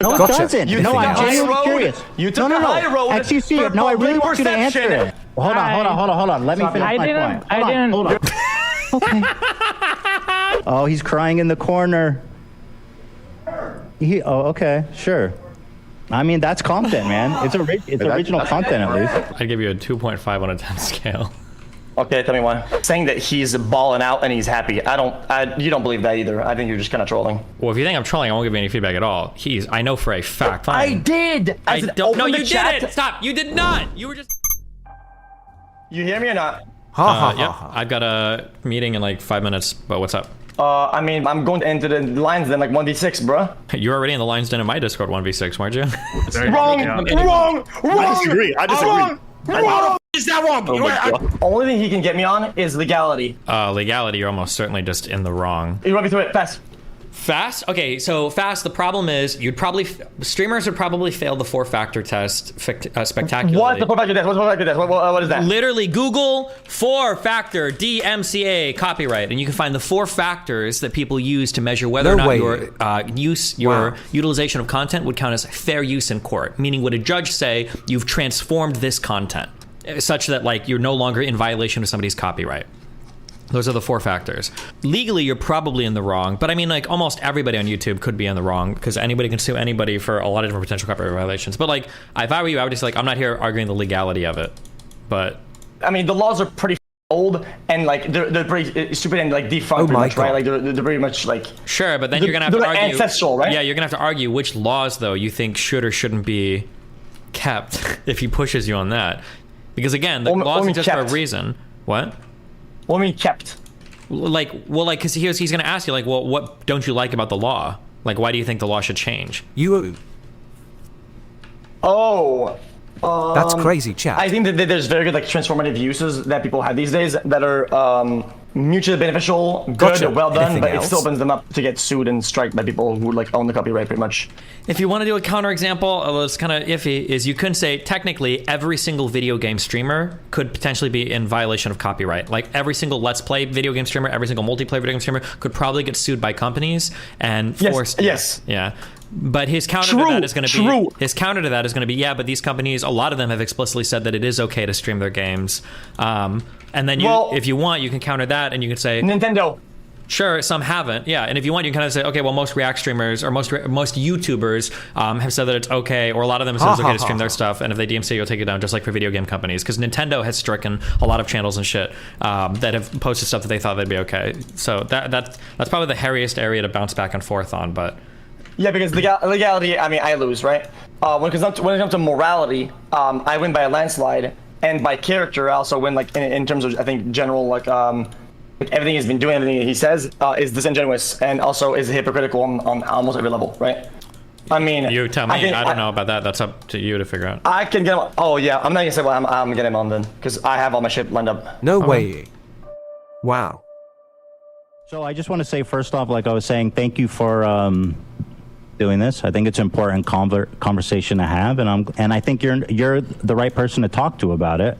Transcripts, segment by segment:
No, it Gotcha. doesn't. You No, took I'm the high genuinely road. curious. You took no, the high road. xQc, no, I really want you to answer it. Hold on. Let me finish my point. Hold on. Okay. Oh, he's crying in the corner. Okay, sure. I mean, that's content, man. It's original content, at least. I'd give you a 2.5 on a 10 scale. Okay, tell me why. Saying that he's balling out and he's happy. You don't believe that either. I think you're just kind of trolling. Well, if you think I'm trolling, I won't give you any feedback at all. I know for a fact. Fine. I did. I don't. No, you didn't. Stop. You did not. You were just. You hear me or not? Yeah. I've got a meeting in like 5 minutes. But what's up? I mean, I'm going to enter the lines then, like 1v6, bruh. You're already in the lines den in my Discord 1v6, weren't you? Wrong. I disagree. Is that wrong? Only thing he can get me on is legality. Legality, you're almost certainly just in the wrong. You run me through it fast. Fast? Okay, so fast, the problem is streamers would probably fail the 4-factor test spectacularly. What? The 4-factor test? What's 4-factor test? What is that? Literally Google 4-factor DMCA copyright, and you can find the 4 factors that people use to measure whether or not your utilization of content would count as fair use in court. Meaning, would a judge say you've transformed this content such that like you're no longer in violation of somebody's copyright? Those are the 4 factors. Legally, you're probably in the wrong, but I mean, like, almost everybody on YouTube could be in the wrong because anybody can sue anybody for a lot of different potential copyright violations. But like, if I were you, I would just like, I'm not here arguing the legality of it, but I mean, the laws are pretty old and like they're pretty stupid and like defunct, right? Like they're pretty much like. Sure, but then you're gonna have to argue. Ancestral, right? Yeah, you're gonna have to argue which laws though you think should or shouldn't be kept if he pushes you on that, because again, the laws exist for a reason. What? What do you mean kept? Like, well, like, because he's going to ask you, like, well, what don't you like about the law? Like, why do you think the law should change? That's crazy, chat. I think that there's very good like transformative uses that people have these days that are mutually beneficial, good, well done, Anything but else? it still opens them up to get sued and striked by people who like own the copyright pretty much. If you want to do a counterexample, although it's kind of iffy, is you can say technically every single video game streamer could potentially be in violation of copyright. Like every single Let's Play video game streamer, every single multiplayer video game streamer could probably get sued by companies and forced. Yes. Yeah. But his counter to that is going to be yeah, but these companies, a lot of them have explicitly said that it is okay to stream their games. And then if you want, you can counter that and you can say Nintendo. Sure, some haven't. Yeah, and if you want, you can kind of say, okay, well, most React streamers or most YouTubers have said that it's okay, or a lot of them have said it's okay to stream their stuff, and if they DMCA, you'll take it down, just like for video game companies, because Nintendo has stricken a lot of channels and shit that have posted stuff that they thought they'd be okay. So that's probably the hairiest area to bounce back and forth on, but. Yeah, because legality, I mean, I lose, right? When it comes to morality, I win by a landslide, and by character, I also win, like, in terms of, I think, general, like everything he's been doing, everything he says is disingenuous, and also is hypocritical on almost every level, right? I mean... You tell me, I don't know about that, that's up to you to figure out. I can get him on. Oh, yeah, I'm not gonna say what I'm getting him on then, because I have all my shit lined up. No way. Wow. So I just want to say, first off, like I was saying, thank you for doing this. I think it's an important conversation to have, and I think you're the right person to talk to about it.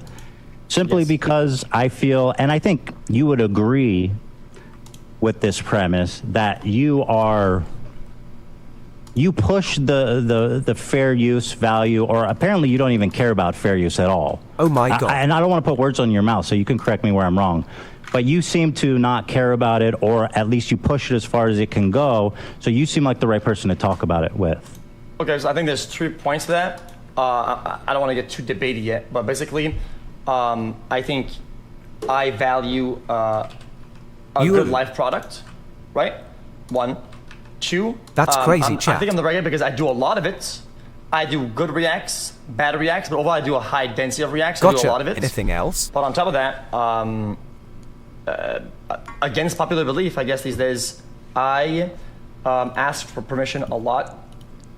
Simply because I feel, and I think you would agree with this premise, that you push the fair use value, or apparently you don't even care about fair use at all. Oh my God. And I don't want to put words on your mouth, so you can correct me where I'm wrong. But you seem to not care about it, or at least you push it as far as it can go. So you seem like the right person to talk about it with. Okay, so I think there's 3 points to that. I don't want to get too debatey yet, but basically, I think I value a good life product, right? 1. 2. That's crazy, chat. I think I'm the right guy because I do a lot of it. I do good reacts, bad reacts, but overall I do a high density of reacts. Gotcha. I do a lot of it. Anything else? But on top of that, against popular belief, I guess these days, I ask for permission a lot,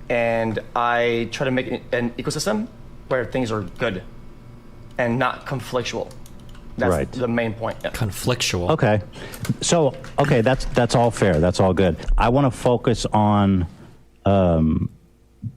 and I try to make an ecosystem where things are good and not conflictual. That's the main point. Yeah. Conflictual. Okay. So, okay, that's all fair. That's all good. I want to focus on the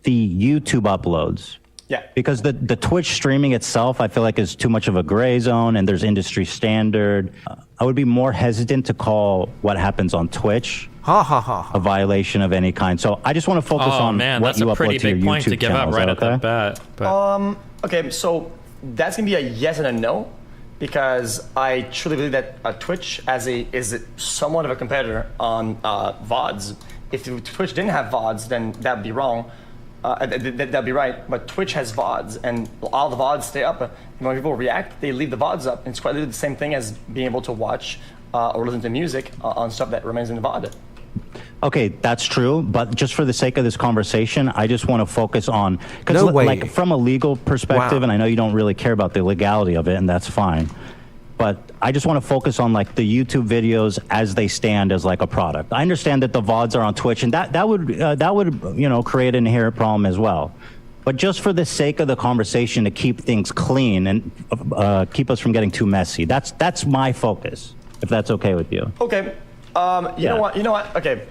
YouTube uploads. Yeah. Because the Twitch streaming itself, I feel like is too much of a gray zone, and there's industry standard. I would be more hesitant to call what happens on Twitch a violation of any kind. So I just want to focus on what you upload to your YouTube point to give channel. up right Is that at the bat. But. Okay, so that's gonna be a yes and a no, because I truly believe that Twitch is somewhat of a competitor on VODs. If Twitch didn't have VODs, then that'd be wrong. That'd be right. But Twitch has VODs, and all the VODs stay up. And when people react, they leave the VODs up. And it's quite literally the same thing as being able to watch or listen to music on stuff that remains in the VOD. Okay, that's true, but just for the sake of this conversation, I just want to focus on, because like from a legal perspective, and I know you don't really care about the legality of it, and that's fine, but I just want to focus on like the YouTube videos as they stand as like a product. I understand that the VODs are on Twitch, and that would create an inherent problem as well. But just for the sake of the conversation, to keep things clean and keep us from getting too messy, that's my focus. If that's okay with you. Okay. You know what? Okay.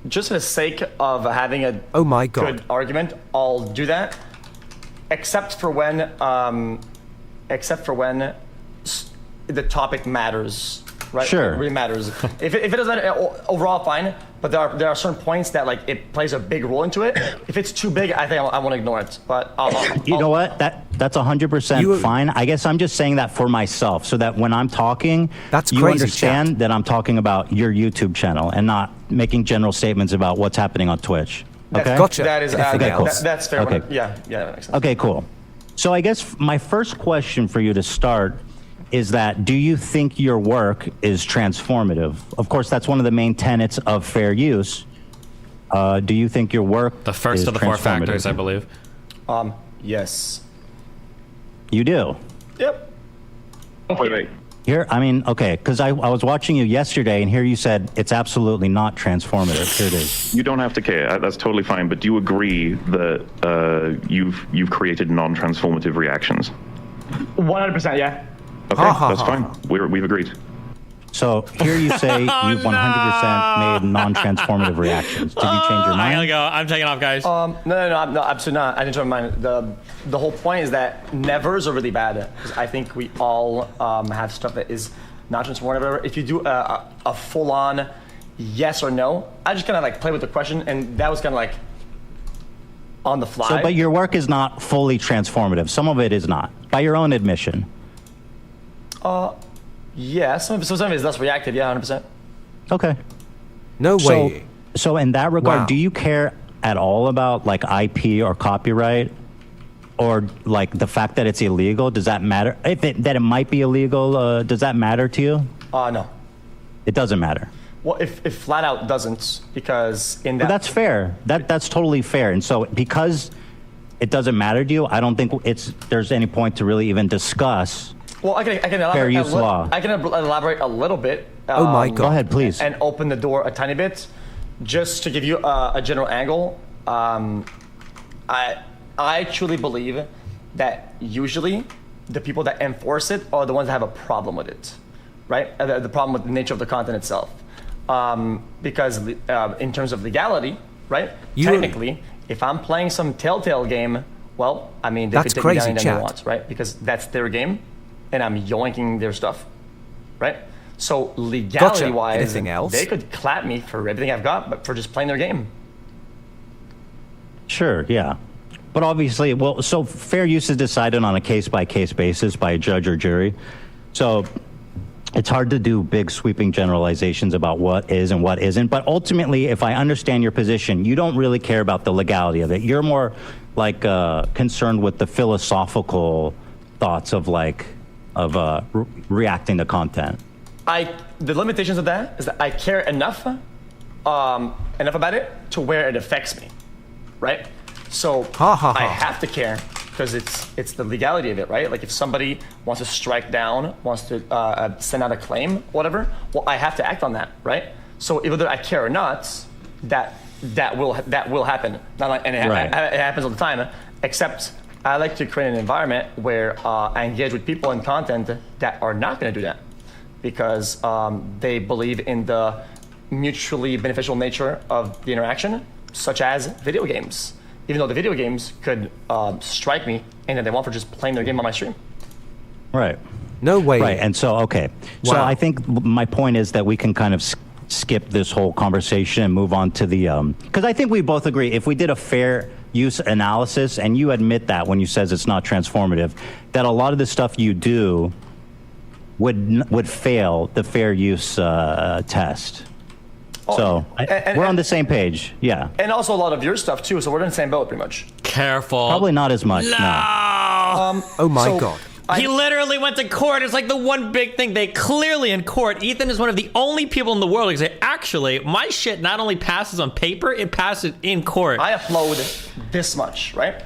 Just for the sake of having a good argument, I'll do that. Except for when the topic matters, right? Sure. It really matters. if it doesn't matter, overall, fine. But there are certain points that like it plays a big role into it. If it's too big, I think I want to ignore it. But you know what? That's 100% fine. I guess I'm just saying that for myself, so that when I'm talking, you understand that I'm talking about your YouTube channel and not making general statements about what's happening on Twitch. Okay. Gotcha. That is cool. That's fair. Okay. Yeah, that makes sense. Okay, cool. So I guess my first question for you to start is that, do you think your work is transformative? Of course, that's one of the main tenets of fair use. Do you think your work the first is of the 4 factors, I believe. Yes. You do? Yep. Wait. Here, I mean, okay, because I was watching you yesterday, and here you said it's absolutely not transformative. Here it is. You don't have to care. That's totally fine. But do you agree that you've created non-transformative reactions? 100%. Yeah. Okay, that's fine. We've agreed. So here you say you've 100% made non-transformative reactions. Did you change your mind? I gotta go. I'm taking off, guys. No, absolutely not. I didn't change my mind. The whole point is that nevers are really bad. Because I think we all have stuff that is not transformative. If you do a full-on yes or no, I just kind of like play with the question, and that was kind of like on the fly. So, but your work is not fully transformative. Some of it is not, by your own admission. Yeah, some of it is less reactive. Yeah, 100%. Okay. No way. So in that regard, do you care at all about like IP or copyright, or like the fact that it's illegal? Does that matter? That it might be illegal, does that matter to you? No. It doesn't matter. Well, if flat out doesn't, because in that. But that's fair. That's totally fair. And so because it doesn't matter to you, I don't think there's any point to really even discuss. Well, I can elaborate. Fair use law. I can elaborate a little bit. Oh my God! Go ahead, please. And open the door a tiny bit, just to give you a general angle. I truly believe that usually the people that enforce it are the ones that have a problem with it, right? The problem with the nature of the content itself, because in terms of legality, right? Technically, if I'm playing some Telltale game, well, I mean, they could take me down anytime they want, right? Because that's their game. And I'm yoinking their stuff, right? So legality-wise, they could clap me for everything I've got, but for just playing their game. Sure, yeah. But obviously, so fair use is decided on a case-by-case basis by a judge or jury. So it's hard to do big sweeping generalizations about what is and what isn't. But ultimately, if I understand your position, you don't really care about the legality of it. You're more like concerned with the philosophical thoughts of reacting to content. The limitations of that is that I care enough about it to where it affects me, right? So I have to care because it's the legality of it, right? Like if somebody wants to strike down, wants to send out a claim, whatever, well, I have to act on that, right? So whether I care or not, that will happen. Not like, and it happens all the time, except I like to create an environment where I engage with people and content that are not going to do that because they believe in the mutually beneficial nature of the interaction, such as video games. even though the video games could strike me and then they want for just playing their game on my stream. Right. No way. Right. And so, okay. So Wow. I think my point is that we can kind of skip this whole conversation and move on to the, because I think we both agree if we did a fair use analysis, and you admit that when you says it's not transformative, that a lot of the stuff you do would fail the fair use test. So we're on the same page. Yeah. And also a lot of your stuff too, so we're in the same boat pretty much. Careful. Probably not as much. No. Oh my God. He literally went to court. It's like the one big thing. They clearly in court. Ethan is one of the only people in the world who say, actually, my shit not only passes on paper, it passes in court. I upload this much, right?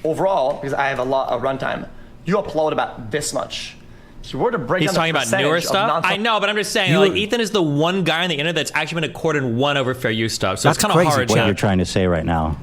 Overall, because I have a lot of runtime, you upload about this much. So we're to break He's down the talking about newer percentage of stuff. I know, but I'm just saying, like, Ethan is the one guy on the internet that's actually been to court and won over fair use stuff. So That's it's kind of crazy hard. What to you're trying to say right now.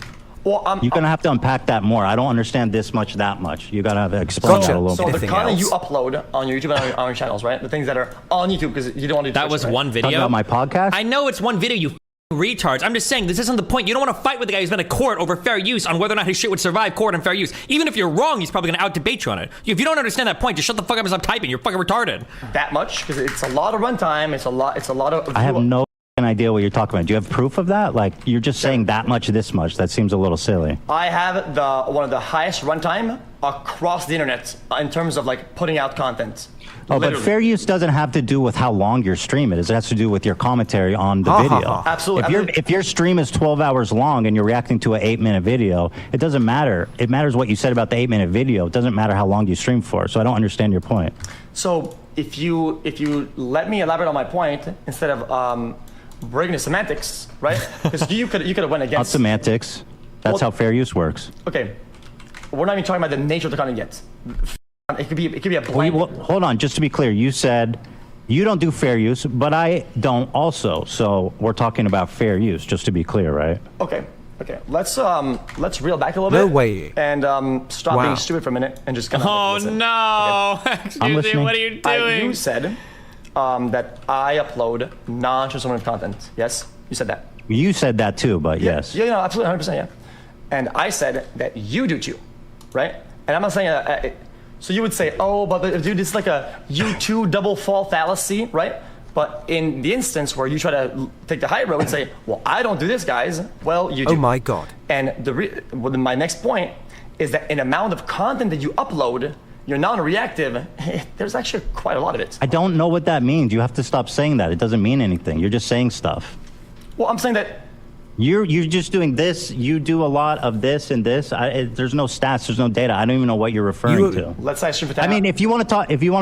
Well, You're going to have to unpack that more. I don't understand this much, that much. You got to have to explain that a little So bit. the Anything content you else? upload on your YouTube and on your channels, right? The things that are on YouTube because you don't want to do That Twitch, was right? one video. Talking about my podcast? I know it's one video, you retards. I'm just saying, this isn't the point. You don't want to fight with the guy who's been to court over fair use on whether or not his shit would survive court and fair use. Even if you're wrong, he's probably going to out-debate you on it. If you don't understand that point, just shut the fuck up and stop typing. You're fucking retarded. That much because it's a lot of runtime. It's a lot of. I have no idea what you're talking about. Do you have proof of that? Like, you're just saying that much, this much. That seems a little silly. I have one of the highest runtime across the internet in terms of like putting out content. Oh, but Literally. fair use doesn't have to do with how long your stream is. It has to do with your commentary on the Ha, ha, video. ha. Absolutely. If your stream is 12 hours long and you're reacting to an 8-minute video, it doesn't matter. It matters what you said about the 8-minute video. It doesn't matter how long you stream for. So I don't understand your point. So if you let me elaborate on my point instead of breaking the semantics, right? Because you could have went Not against. semantics. That's Well- how fair use works. Okay, we're not even talking about the nature of the content yet. It could be a blank. Hold on, just to be clear, you said you don't do fair use, but I don't also. So we're talking about fair use, just to be clear, right? Okay. Let's reel back a little No bit. way. And stop Wow. being stupid for a minute and just kind of. Oh, listen. no. Excuse me, listening. what are you doing? You said that I upload non-transformative content. Yes, you said that. You said that too, but yes. Yeah, no, absolutely, 100%, yeah. And I said that you do too, right? And I'm not saying so you would say, oh, but dude, it's like a you2 double fall fallacy, right? But in the instance where you try to take the high road and say, well, I don't do this, guys. Well, you do. Oh my God. And my next point is that in amount of content that you upload, you're non-reactive. There's actually quite a lot of it. I don't know what that means. You have to stop saying that. It doesn't mean anything. You're just saying stuff. Well, I'm saying that. You're just doing this. You do a lot of this and this. There's no stats. There's no data. I don't even know what you're referring to. Let's say I stream for 10 I mean, hours. if you want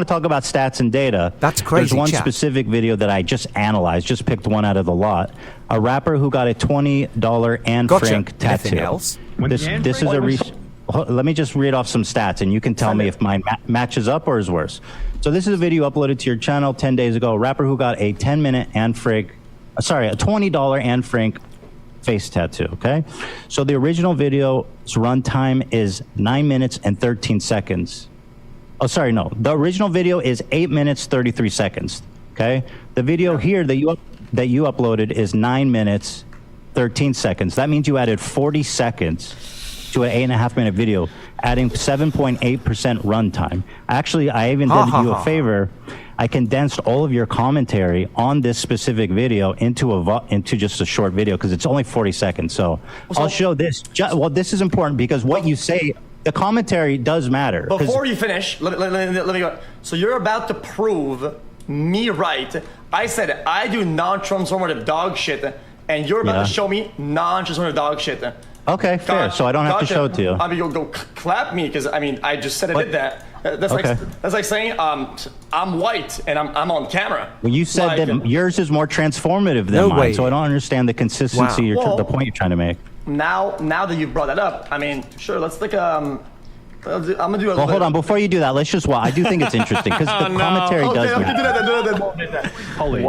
to talk about stats and data, That's crazy, There's one chat. specific video that I just analyzed. Just picked one out of the lot. A rapper who got a $20 Anne Gotcha. Frank tattoo. Anything else? This is a let me just read off some stats, and you can tell me if mine matches up or is worse. So this is a video uploaded to your channel 10 days ago. A rapper who got a 10-minute Anne Frank, a $20 Anne Frank face tattoo. Okay, so the original video's runtime is 9 minutes and 13 seconds. Oh, sorry, no. The original video is 8 minutes 33 seconds. Okay, the video here that you uploaded is 9 minutes 13 seconds. That means you added 40 seconds to an 8.5-minute video, adding 7.8% runtime. Actually, I even did you a favor. I condensed all of your commentary on this specific video into just a short video because it's only 40 seconds. So I'll show this. Well, this is important because what you say, the commentary does matter. Before you finish, let me go. So you're about to prove me right. I said I do non-transformative dog shit, and you're about to show me non-transformative dog shit. Okay, fair. So I don't have to show it to you. I mean, you'll go clap me because I mean I just said I did that. That's like saying I'm white and I'm on camera. Well, you said that yours is more transformative than No mine, way. so I don't understand the consistency Wow. or the point you're trying to make. Now that you've brought that up, I mean, sure, let's like I'm gonna do a. Well, hold on. Before you do that, let's just. Well, I do think it's interesting because the commentary does matter. College.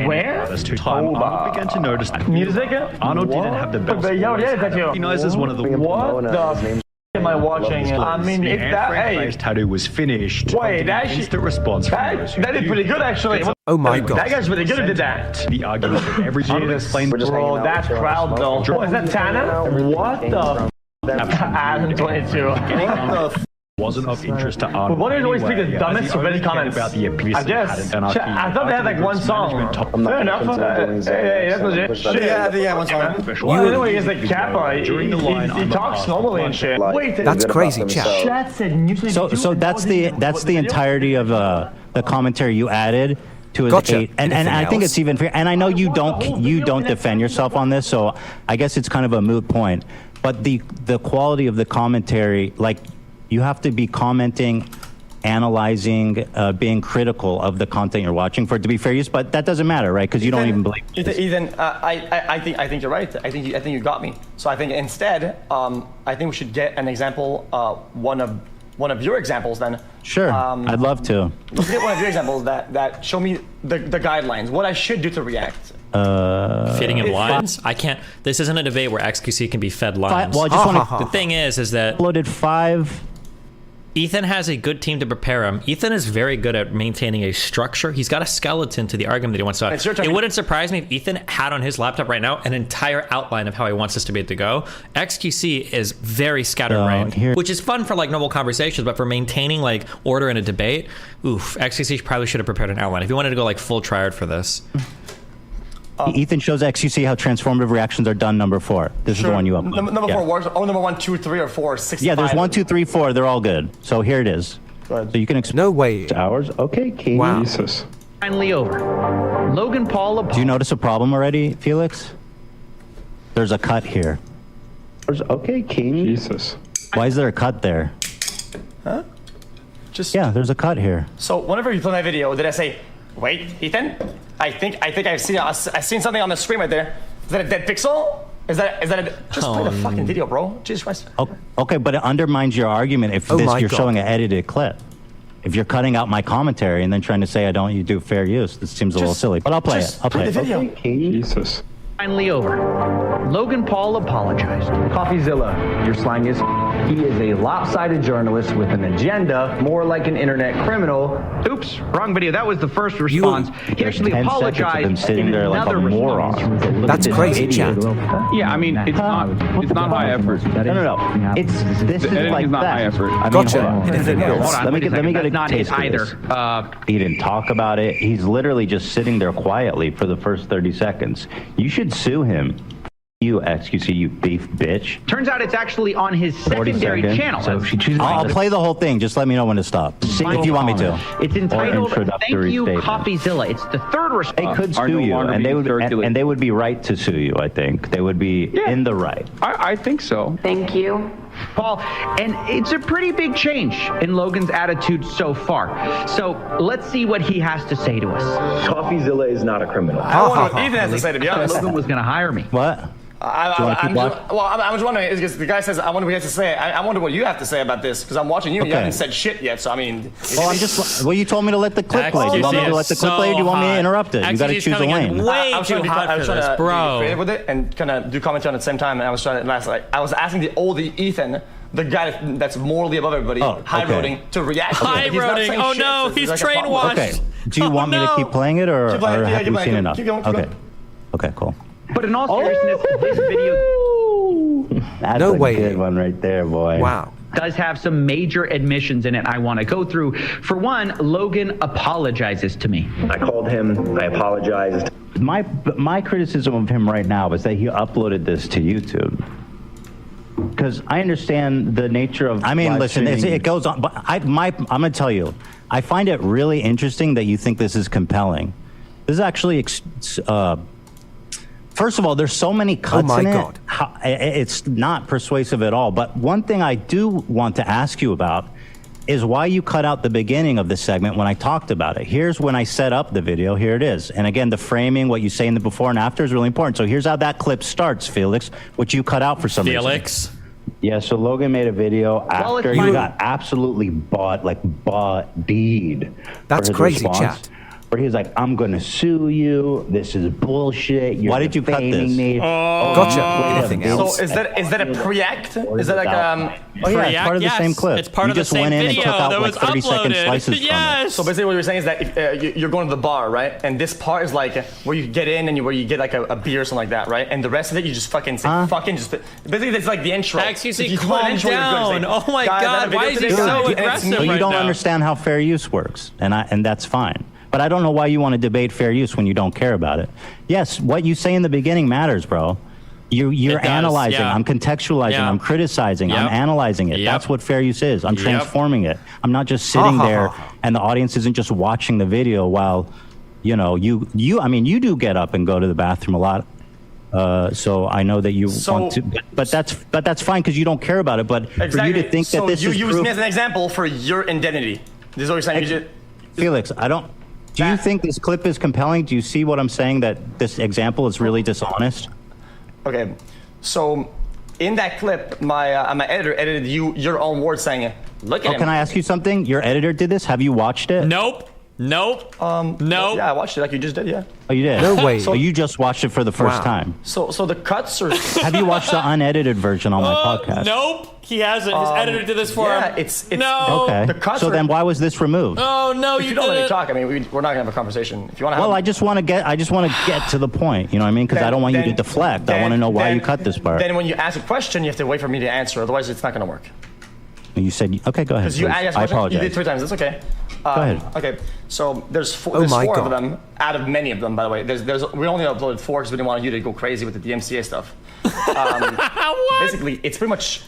Where? This time, Arnold began to notice that Music? Arnold didn't have the best voice. Recognized as one of the What the am I watching? I mean, the if that. Anne Hey, Frank tattoo was finished. wait, that Instant response from those who that is pretty good actually. Oh my That God. guy's really good who did that. The argument that every Arnold explained Bro, that crowd though. Oh, is that Tana? What the? Adam 22. Wasn't of interest to art. But what did always be the Anyway, dumbest as the of any only cared comments? about the abusive I guess. pattern anarchy, I thought they had like one song. Fair enough. Yeah, that's legit. Shit. Yeah, I think yeah, one song. Well, anyway, he's like Kappa. During the line, He talks normally and shit. Wait, That's crazy, chat. Chat said mutually. So that's the entirety of the commentary you added to his Gotcha. 8, and Anything I think else? it's even fair. And I know you don't defend yourself on this, so I guess it's kind of a moot point. But the quality of the commentary, like, you have to be commenting, analyzing, being critical of the content you're watching for it to be fair use. But that doesn't matter, right? Because you don't even believe. Ethan, I think you're right. I think you got me. So I think instead, I think we should get an example, one of your examples then. Sure, I'd love to. Let's get one of your examples that show me the guidelines, what I should do to react. Feeding him lines? I can't. This isn't a debate where xQc can be fed lines. Well, I just want to. The thing is that Uploaded 5. Ethan has a good team to prepare him. Ethan is very good at maintaining a structure. He's got a skeleton to the argument that he wants to. It's your turn. It wouldn't surprise me if Ethan had on his laptop right now an entire outline of how he wants this debate to go. xQc is very scatterbrained, which is fun for like normal conversations, but for maintaining like order in a debate, xQc probably should have prepared an outline if he wanted to go like full triad for this. Ethan shows xQc how transformative reactions are done. Number 4. This is the one you uploaded. Number 4 works. Oh, number 1, 2, 3, or 4, 65. Yeah, there's 1, 2, 3, 4. They're all good. So here it is. So you can No way. hours. Okay, King. Wow. Jesus. Finally over. Logan Paul. Do you notice a problem already, Felix? There's a cut here. Okay, King. Jesus. Why is there a cut there? Huh? Just Yeah, there's a cut here. So whenever you play my video, did I say, "Wait, Ethan? I think I've seen something on the screen right there. Is that a dead pixel? Is that a just play the fucking video, bro? Jesus Christ." Okay, but it undermines your argument if you're showing an edited clip. If you're cutting out my commentary and then trying to say you do fair use, this seems a little silly. But I'll play it. I'll play the it. video. Jesus. Finally over. Logan Paul apologized. CoffeeZilla, your slang is. He is a lopsided journalist with an agenda, more like an internet criminal. Oops, wrong video. That was the first response. He actually 10 seconds of apologized him sitting in there like another a moron. response. Look That's at this crazy, idiot. chat. Yeah, I mean, it's not high effort. No. This is editing like is not that. high effort. I mean, Gotcha. hold on. Anything else? Let me get a That's not taste it of either. this. He didn't talk about it. He's literally just sitting there quietly for the first 30 seconds. You should sue him. You xQc, you beef bitch. Turns out it's actually on his secondary channel. So if she chooses, I'll play the whole thing. Just let me know when to stop. If you want me to. It's entitled "Thank introductory You, statement. CoffeeZilla." It's the third They response. could sue you, and they would be right to sue you. I think they would be in the right. I think so. Thank you. Paul, and it's a pretty big change in Logan's attitude so far. So let's see what he has to say to us. CoffeeZilla is not a criminal. I wonder what Ethan has to say, to be honest. Logan was going to hire me. What? I'm just wondering, because the guy says, I wonder what he has to say. I wonder what you have to say about this, because I'm watching you and you haven't said shit yet, so I mean... Well, you told me to let the clip play. Do you want me to let the clip play, or do you want me to interrupt it? You got to choose a lane. Way too hot for this, bro. Be creative with it and kind of do commentary on at the same time, and I was trying to, I was asking the old Ethan, the guy that's morally above everybody, high-roading, to react. High-roading, oh no, he's train-washed. Okay, do you want me to keep playing it, or have you seen enough? Okay, cool. But in all seriousness, this video... That's a good one right there, boy. Wow. Does have some major admissions in it I want to go through. For one, Logan apologizes to me. I called him. I apologized. My criticism of him right now is that he uploaded this to YouTube. Because I understand the nature of. I mean, listen, it goes on. But I'm going to tell you, I find it really interesting that you think this is compelling. This is actually. First of all, there's so many cuts in it. It's not persuasive at all. But one thing I do want to ask you about is why you cut out the beginning of this segment when I talked about it. Here's when I set up the video. Here it is. And again, the framing, what you say in the before and after is really important. So here's how that clip starts, Felix, which you cut out for some reason. Felix? Yeah, so Logan made a video after you got absolutely bodied. That's crazy, chat. where he was like, I'm going to sue you. This is bullshit. You're Why did you cut defaming this? me. Gotcha. Anything else? So is that a pre-act? Is that like Oh yeah, it's part of the Yes, same clip. it's part you of the just same went in video and took out that like was 30-second uploaded. slices Yes. So basically what you're saying is that if, you're going to the bar, right? And this part is like where you get in and where you get like a beer or something like that, right? And the rest of it you just fucking say basically it's like the intro. xQc, If you put an calm intro, you're good. down. It's Oh my "Guys, I God, have a video why is he today, so guys, and it's aggressive me." So you right don't now. understand how fair use works, and that's fine. But I don't know why you want to debate fair use when you don't care about it. Yes, what you say in the beginning matters, bro. You're does, analyzing. yeah. I'm contextualizing. Yeah. I'm criticizing. Yep. I'm analyzing it. Yep. That's what fair use is. I'm Yep. transforming it. I'm not just sitting there and the audience isn't just watching the video while, you know, I mean, you do get up and go to the bathroom a lot. So I know that you want to, but that's fine because you don't care about it. But Exactly. for you to think that this you is use proof, me as an example for your identity. This is what you're saying. Felix, do you think this clip is compelling? Do you see what I'm saying, that this example is really dishonest? Okay, so in that clip, my editor edited your own words saying, "Look at him." Can I ask you something? Your editor did this. Have you watched it? Nope. Nope. Nope. Yeah, I watched it like you just did. Yeah. Oh, you did? No way. So you just watched it for the first Wow. time. So the cuts are. Have you watched the unedited version on my podcast? Nope. He hasn't. His editor did this for yeah, him. it's no. Okay. The cuts so are- then why was this removed? Oh no, If you you don't let me didn't. talk, I mean, we're not gonna have a conversation. If you want to have. Well, I just want to get to the point. You know what I mean? Because I don't want you to deflect. I want to know why you cut this part. Then when you ask a question, you have to wait for me to answer. Otherwise, it's not gonna work. You said, okay, go ahead. Because you please. asked a I question, apologize. you did 3 times. That's okay. Go ahead. Okay, so there's four, Oh there's my four of God. them out of many of them, by the way. We only uploaded 4 because we didn't want you to go crazy with the DMCA stuff. Basically, it's pretty much,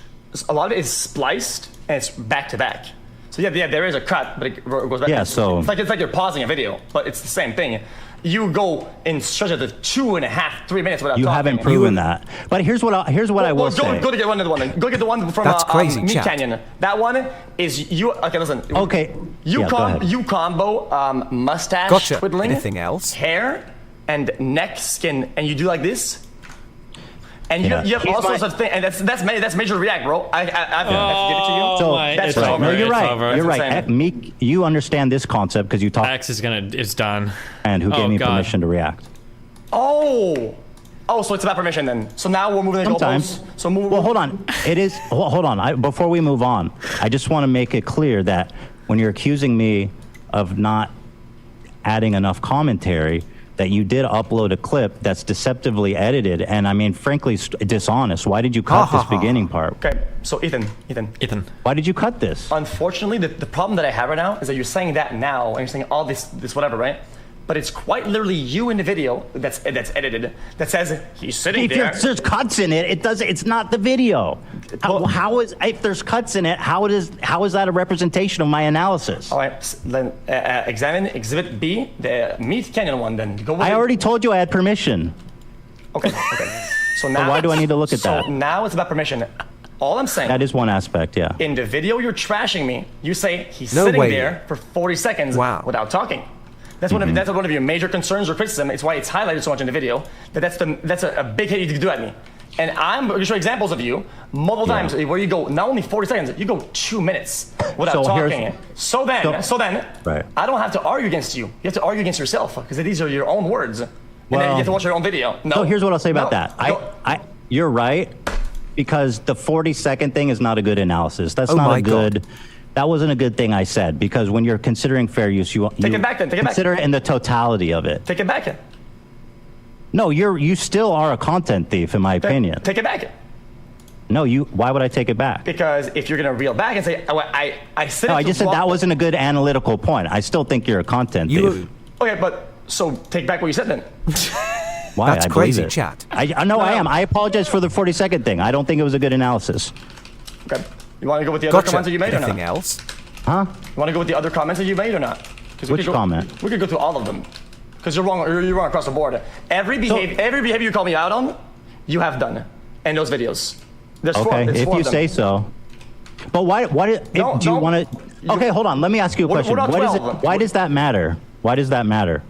a lot of it is spliced and it's back to back. So yeah, there is a cut, but it goes back. Yeah, so- it's like you're pausing a video, but it's the same thing. You go in stretch of the 2.5, 3 minutes without You talking. haven't proven that. But here's what I will say. Go to get one of the one. Then. Go get the one from That's crazy, Meat chat. Canyon. That one is you. Okay, listen. Okay. Yeah, go ahead. You combo mustache Gotcha. twiddling, Anything else? hair, and neck skin, and you do like this. And Yeah. you have He's all sorts my- of things, and that's major react, bro. I have to give it to you. So That's right. over. No, you're It's right. over. You're That's right. insane. Meek, you understand this concept because you talked X is gonna. It's done. and who Oh, gave me God. permission to react. Oh, so it's about permission then. So now we're moving the Sometimes. goalposts. So move. Well, hold on. It is. Hold on. Before we move on, I just want to make it clear that when you're accusing me of not adding enough commentary, that you did upload a clip that's deceptively edited, and I mean, frankly, dishonest. Why did you cut this beginning part? Okay, so Ethan. Why did you cut this? Unfortunately, the problem that I have right now is that you're saying that now, and you're saying all this whatever, right? But it's quite literally you in the video that's edited that says he's sitting there. If there's cuts in it, it's not the video. How is, if there's cuts in it, how is that a representation of my analysis? All right, then examine Exhibit B, the Meat Canyon one. Then go with I it. already told you I had permission. Okay. So now why do I need to look at so that? now it's about permission. All I'm saying. That is one aspect, yeah. In the video, you're trashing me. You say he's No sitting way. there for 40 seconds without talking. That's one of your major concerns or criticism. It's why it's highlighted so much in the video. That's a big hit you can do at me. And I'm going to show examples of you multiple times where you go not only 40 seconds, you go 2 minutes without talking. So then, Right. I don't have to argue against you. You have to argue against yourself because these are your own words. And then you have to watch your own video. No. So here's what I'll say about that. Go. You're right, because the 40-second thing is not a good analysis. That's Oh not my a good. That wasn't a good thing I said, because when you're considering fair use, you Take it back then, take it back. consider it in the totality of it. Take it back. No, you still are a content thief, in my opinion. Take it back. No, why would I take it back? Because if you're going to reel back and say, I said No, I just said that wasn't a good analytical point. I still think you're a content thief. Okay, but so take back what you said then. Why? That's I believe crazy, it. chat. I know I am. I apologize for the 40-second thing. I don't think it was a good analysis. Okay. You want to go with the other comments that you made or Anything not? else? Huh? You want to go with the other comments that you made or not? Which comment? We could go through all of them. Because you're wrong. You're wrong across the board. Every behavior you call me out on, you have done in those videos. There's four. Okay, There's if four you of them. say so. But why? Do you want to? Okay, hold on. Let me ask you a We're question. not What is 12. Why does that matter? Why does that matter?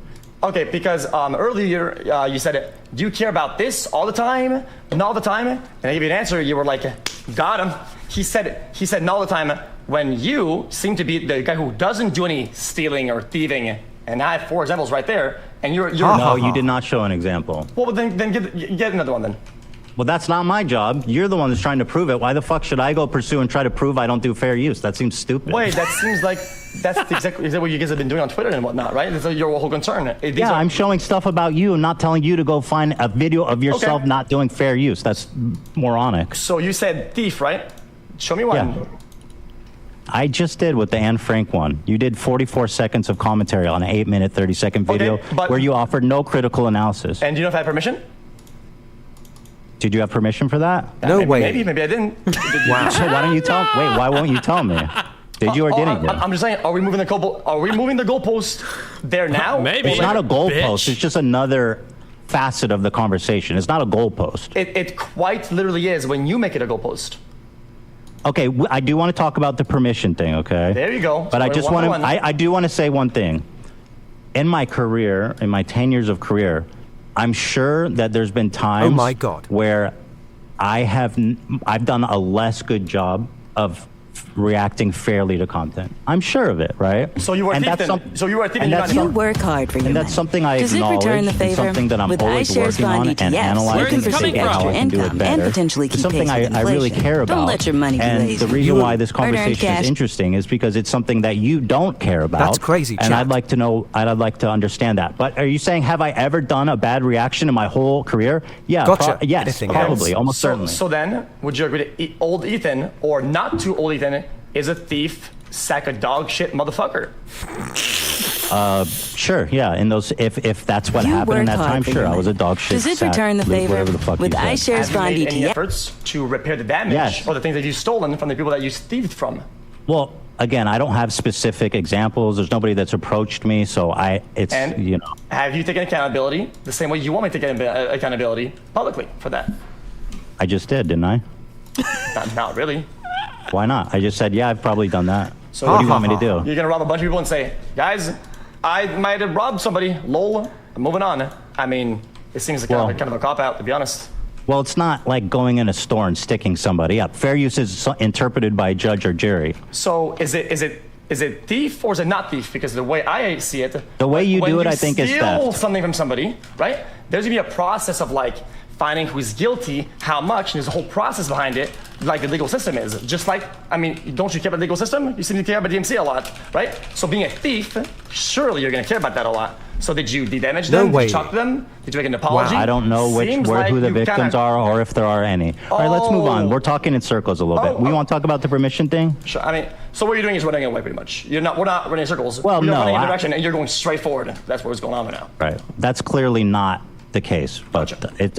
Okay, because earlier you said, do you care about this all the time? Not all the time? And I gave you an answer. You were like, got him. He said not all the time when you seem to be the guy who doesn't do any stealing or thieving And I have 4 examples right there, and you're No, you did not show an example. Well, then get another one then. Well, that's not my job. You're the one that's trying to prove it. Why the fuck should I go pursue and try to prove I don't do fair use? That seems stupid. Wait, that seems like that's exactly what you guys have been doing on Twitter and whatnot, right? That's your whole concern. I'm showing stuff about you, not telling you to go find a video of yourself not doing fair use. That's moronic. So you said thief, right? Show me one. Yeah. I just did with the Anne Frank one. You did 44 seconds of commentary on an 8-minute, 30-second video where you offered no critical analysis. And do you know if I had permission? Did you have permission for that? No way. Maybe I didn't. Wow. So why don't you tell? Wait, why won't you tell me? Did you or didn't you? I'm just saying. Are we moving the goalpost there now? Maybe. It's not a goalpost. Bitch. It's just another facet of the conversation. It's not a goalpost. It quite literally is when you make it a goalpost. Okay, I do want to talk about the permission thing. Okay. There you go. But I just want to. I do want to say one thing. In my career, in my 10 years of career, I'm sure that there's been times Oh my God. where I've done a less good job of reacting fairly to content. I'm sure of it, right? So you were a thief then. So you were a thief and You work hard for your And that's something I Does it acknowledge return the and favor? something that I'm With always iShares working on Bond and ETFs, analyzing Where's to it see coming how from? I can do it Income better. and potentially keep It's something pace with I really inflation. care about. Don't let your money be And lazy. the reason why this Hard-earned conversation is cash. interesting is because it's something that you don't care about. That's crazy, And Chad. I'd like to know, I'd like to understand that. But are you saying, have I ever done a bad reaction in my whole career? Yeah, Gotcha. yes, Anything probably, else? almost certainly. So then, would you agree that old Ethan or not too old Ethan is a thief, sack of dog shit motherfucker? Sure, yeah. In those, if that's what happened in that time, sure, I was a dog shit. Does it sack, return the favor? whatever the fuck With you said. iShares Have you Bond made any ETF? efforts to repair the damage Yes. or the things that you've stolen from the people that you thieved from? Well, again, I don't have specific examples. There's nobody that's approached me, so And have you taken accountability the same way you want me to take accountability publicly for that? I just did, didn't I? Not really. Why not? I just said, yeah, I've probably done that. So What do you want me to do? You're gonna rob a bunch of people and say, guys, I might have robbed somebody. Lol. I'm moving on. I mean, it seems like kind of a cop out, to be honest. Well, it's not like going in a store and sticking somebody up. Fair use is interpreted by a judge or jury. So is it thief or is it not thief? Because the way I see it, The way you do it, I think, is steal theft. something from somebody, right? There's gonna be a process of like finding who's guilty, how much, and there's a whole process behind it, like the legal system is. Just like, I mean, don't you care about the legal system? You seem to care about DMC a lot, right? So being a thief, surely you're gonna care about that a lot. So did you damage them? No way. Did you talk to them? Did you make an apology? I don't know Seems who like the you victims kinda- are or if there are any. All right, let's move on. Oh. We're talking in circles a little bit. We want to talk about the permission thing? Sure. I mean, so what you're doing is running away pretty much. We're not running in circles. Well, you're no, running in a direction and you're going straight forward. That's what's going on right now. Right. That's clearly not the case, but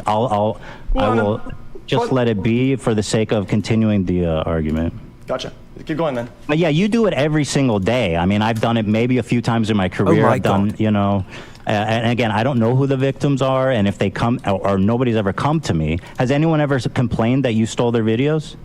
I will just let it be for the sake of continuing the argument. Gotcha. Keep going then. But yeah, you do it every single day. I mean, I've done it maybe a few times in my career. my I've done, God. and again, I don't know who the victims are, and if they come, or nobody's ever come to me. Has anyone ever complained that you stole their videos?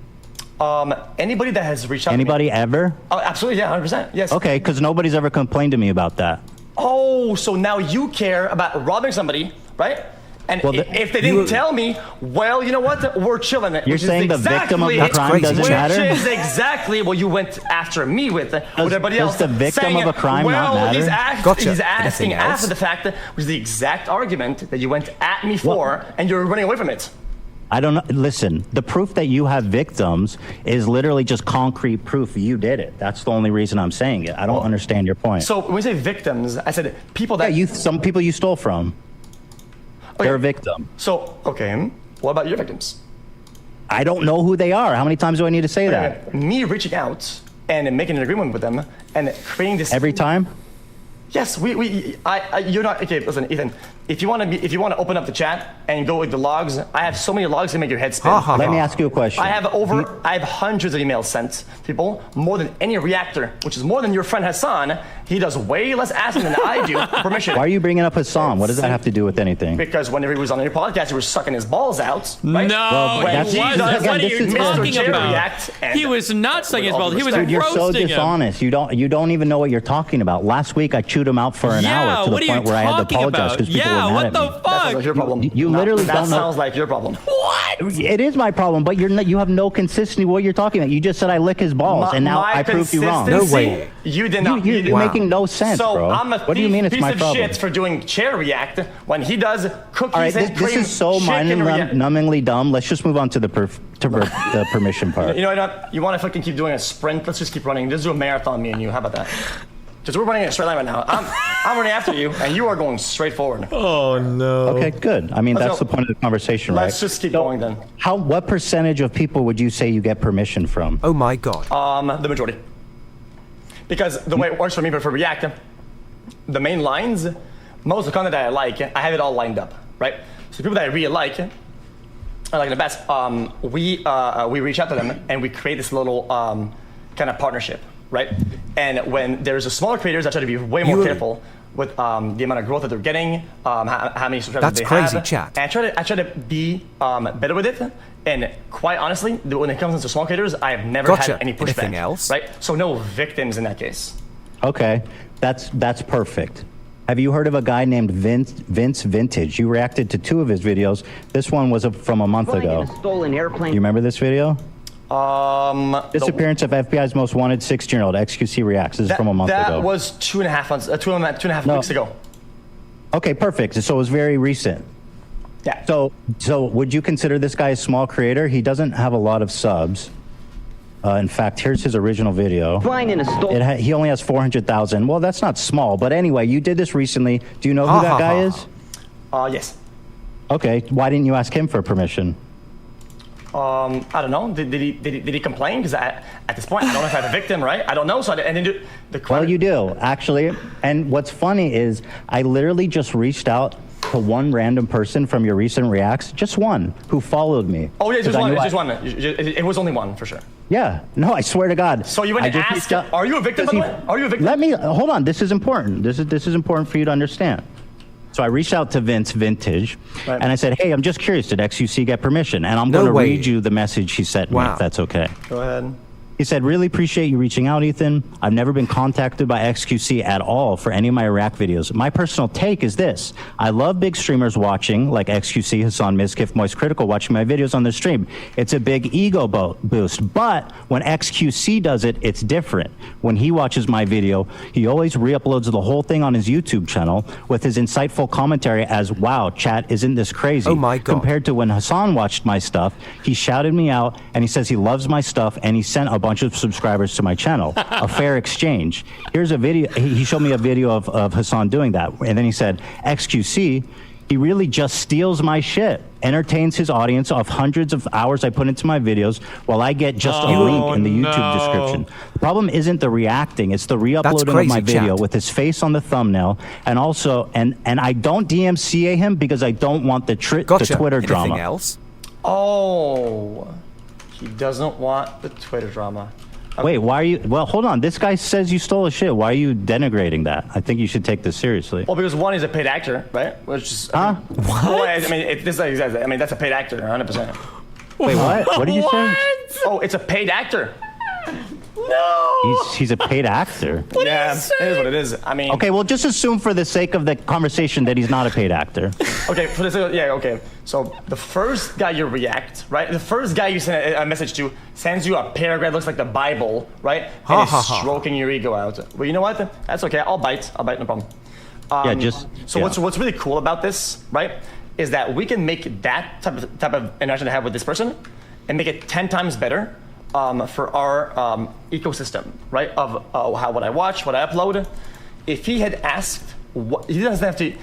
Anybody that has reached out Anybody to me, ever? Oh, absolutely, yeah, 100%. Yes. Okay, because nobody's ever complained to me about that. Oh, so now you care about robbing somebody, right? And Well, if they didn't tell me, well, you know what? We're chilling. You're saying the victim of the crime doesn't matter? Which is exactly what you went after me with everybody else. Does the victim saying, of a crime not matter? He's Gotcha. asking Anything else? after the fact, was the exact argument that you went at me for, and you're running away from it. I don't know. Listen, the proof that you have victims is literally just concrete proof you did it. That's the only reason I'm saying it. I don't understand your point. So when we say victims, I said people that some people you stole from. Okay. They're a victim. So, okay, what about your victims? I don't know who they are. How many times do I need to say that? Me reaching out and making an agreement with them and creating this Every time? Yes, you're not okay. Listen, Ethan. If you want to open up the chat and go with the logs, I have so many logs to make your head spin. Let me ask you a question. I have hundreds of emails sent to people, more than any reactor, which is more than your friend Hassan. He does way less asking than I do for permission. Why are you bringing up Hassan? What does that have to do with anything? Because whenever he was on your podcast, he was sucking his balls out. Right? No, When he he wasn't. does- What are this you is talking Mr. about? React and- He was not sucking his With all balls. He was respect. Dude, you're so roasting him. dishonest. You don't even know what you're talking about. Last week I chewed him out for an hour to the what are you point where I had to talking apologize about? because people were mad what at the me. fuck? That sounds like your problem. You literally that don't know. sounds like your problem. It is my problem, but you have no consistency what you're talking about. You just said I lick his balls, and now I proved you wrong. No way. You did not. You're making no sense, so bro. I'm a what do you mean it's piece my of problem? shit for doing chair react when he does cookies All right, and this cream is so chicken react. numbingly dumb. Let's just move on to the permission part. You know what? You want to fucking keep doing a sprint? Let's just keep running. Let's do a marathon, me and you. How about that? Because we're running in a straight line right now. I'm running after you, and you are going straight forward. Oh no. Okay, good. I mean, that's the point of the conversation, right? Let's just keep going then. What percentage of people would you say you get permission from? Oh my god. The majority. Because the way it works for me, but for React, the main lines, most of the content that I like, I have it all lined up, right? So people that I really like the best, we reach out to them and we create this little kind of partnership, right? And when there's a smaller creators, I try to be way more careful with the amount of growth that they're getting, how many subscribers they have. That's crazy, chat. And I try to be better with it. And quite honestly, when it comes to small creators, I have never had any pushback. Anything else? Right? So no victims in that case. Okay, that's perfect. Have you heard of a guy named Vince Vintage? You reacted to 2 of his videos. This one was from a month ago. Stolen airplane. You remember this video? Disappearance of FBI's most wanted 16-year-old. xQc reacts. This is from a month ago. That was 2.5 months, 2.5 weeks ago. Okay, perfect. So it was very recent. Yeah. So would you consider this guy a small creator? He doesn't have a lot of subs. In fact, here's his original video. Flying in a stolen. He only has 400,000. Well, that's not small. But anyway, you did this recently. Do you know who that guy is? Yes. Okay. Why didn't you ask him for permission? I don't know. Did he complain? Because at this point, I don't know if I'm a victim, right? I don't know. So I didn't do the. Well, you do actually. And what's funny is I literally just reached out to one random person from your recent reacts, just one, who followed me. Oh yeah, just one. It was only one for sure. Yeah. No, I swear to God. So you went to ask him, are you a victim, by the way? Are you a victim? Let me, hold on. This is important. This is important for you to understand. So I reached out to Vince Vintage, and I said, hey, I'm just curious, did xQc get permission? And I'm going to read you the message he sent me, if that's okay. Go ahead. He said, really appreciate you reaching out, Ethan. I've never been contacted by xQc at all for any of my React videos. My personal take is this. I love big streamers watching, like xQc, Hassan, Mizkif, Moist Critical, watching my videos on the stream. It's a big ego boost. But when xQc does it, it's different. When he watches my video, he always re-uploads the whole thing on his YouTube channel with his insightful commentary as, wow, chat, isn't this crazy? Oh my God. Compared to when Hassan watched my stuff, he shouted me out and he says he loves my stuff and he sent a bunch of subscribers to my channel. A fair exchange. Here's a video. He showed me a video of Hassan doing that. And then he said, xQc, he really just steals my shit. Entertains his audience of hundreds of hours I put into my videos while I get just a link in the YouTube description. The problem isn't the reacting, it's the re-uploading of my video with his face on the thumbnail. And also, and I don't DMCA him because I don't want the Twitter drama. Anything else? Oh. He doesn't want the Twitter drama. Okay. Wait, why are you? Well, hold on. This guy says you stole his shit. Why are you denigrating that? I think you should take this seriously. Well, because one, he's a paid actor, right? Which is, what? Well, I mean, that's a paid actor, 100%. Wait, what? What did you say? Oh, it's a paid actor. No. He's a paid actor. Yeah, it is what it is. I mean. Okay, well, just assume for the sake of the conversation that he's not a paid actor. Okay, for the sake, yeah, okay. So the first guy you react, right? The first guy you send a message to sends you a paragraph, looks like the Bible, right? And is stroking your ego out. Well, you know what? That's okay. I'll bite, no problem. What's really cool about this, right, is that we can make that type of interaction to have with this person and make it 10 times better. For our ecosystem, right? Of what I watch, what I upload. If he had asked, he doesn't have to.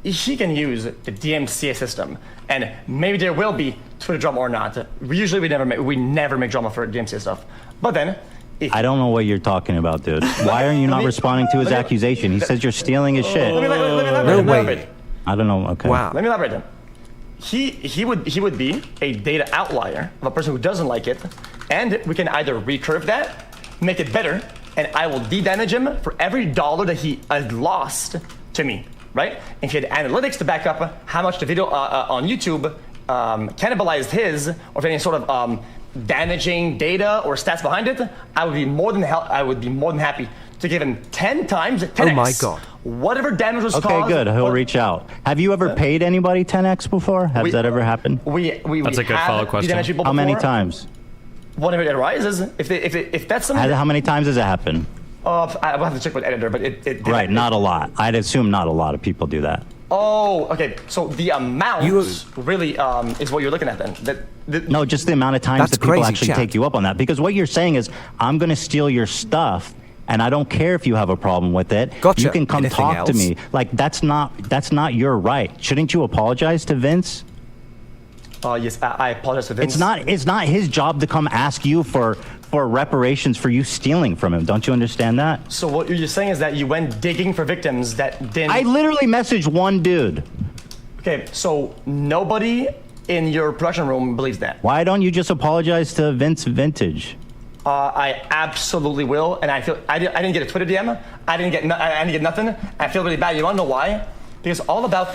He can use the DMCA system, and maybe there will be Twitter drama or not. Usually, we never make drama for DMCA stuff. But then, I don't know what you're talking about, dude. Why are you not responding to his accusation? He says you're stealing his shit. Let me elaborate. I don't know. Okay. Wow. Let me elaborate then. He would be a data outlier of a person who doesn't like it, and we can either recurve that, make it better, and I will de-damage him for every dollar that he has lost to me, right? If he had analytics to back up how much the video on YouTube cannibalized his, or if any sort of damaging data or stats behind it, I would be more than happy to give him 10 times 10x. Oh my God. Whatever damage was caused. Okay, good. He'll reach out. Have you ever paid anybody 10x before? Has that ever happened? That's a good follow-up question. How many times? Whenever it arises, if that's something. How many times does it happen? I will have to check with editor, but it right, not a lot. I'd assume not a lot of people do that. Oh, okay. So the amount really is what you're looking at then. No, just the amount of times that people actually take you up on that. Because what you're saying is, I'm going to steal your stuff, and I don't care if you have a problem with it. Gotcha. You can come Anything talk else? to me. Like, that's not your right. Shouldn't you apologize to Vince? Yes, I apologize to Vince. It's not his job to come ask you for reparations for you stealing from him. Don't you understand that? So what you're saying is that you went digging for victims that didn't. I literally messaged one dude. Okay, so nobody in your production room believes that. Why don't you just apologize to Vince Vintage? I absolutely will, and I feel I didn't get a Twitter DM. I didn't get nothing. I feel really bad. You wanna know why? Because all about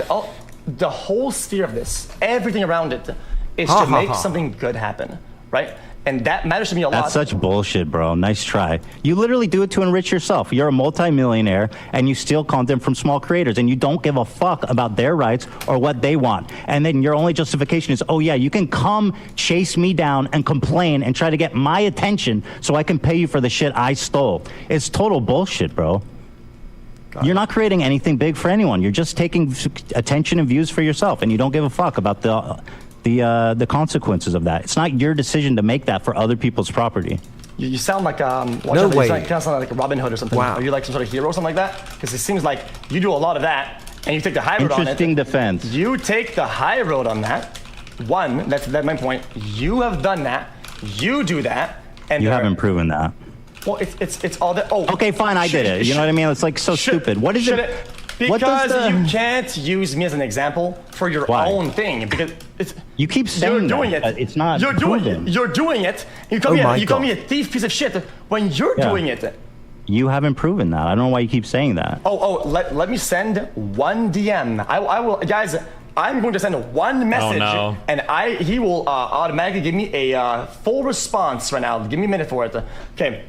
the whole sphere of this, everything around it, is to make something good happen, right? And that matters to me a lot. That's such bullshit, bro. Nice try. You literally do it to enrich yourself. You're a multimillionaire, and you steal content from small creators, and you don't give a fuck about their rights or what they want. And then your only justification is, oh yeah, you can come chase me down and complain and try to get my attention so I can pay you for the shit I stole. It's total bullshit, bro. You're not creating anything big for anyone. You're just taking attention and views for yourself, and you don't give a fuck about the consequences of that. It's not your decision to make that for other people's property. You sound like No way. You sound like Robin Hood or something. Wow. Are you like some sort of hero or something like that? Because it seems like you do a lot of that, and you take the high road on it. Interesting defense. You take the high road on that. One, that's my point. You have done that. You do that, and You haven't proven that. Well, it's all that. Oh, okay, fine, I did it. You know what I mean? It's like so stupid. What is it? Because you can't use me as an example for your own thing. Because you keep saying you're doing that, it. but it's not You're proven. You're doing it. You call me a thief piece of shit when you're doing it. You haven't proven that. I don't know why you keep saying that. Let me send one DM. I will, guys. I'm going to send one message, and he will automatically give me a full response right now. Give me a minute for it. Okay.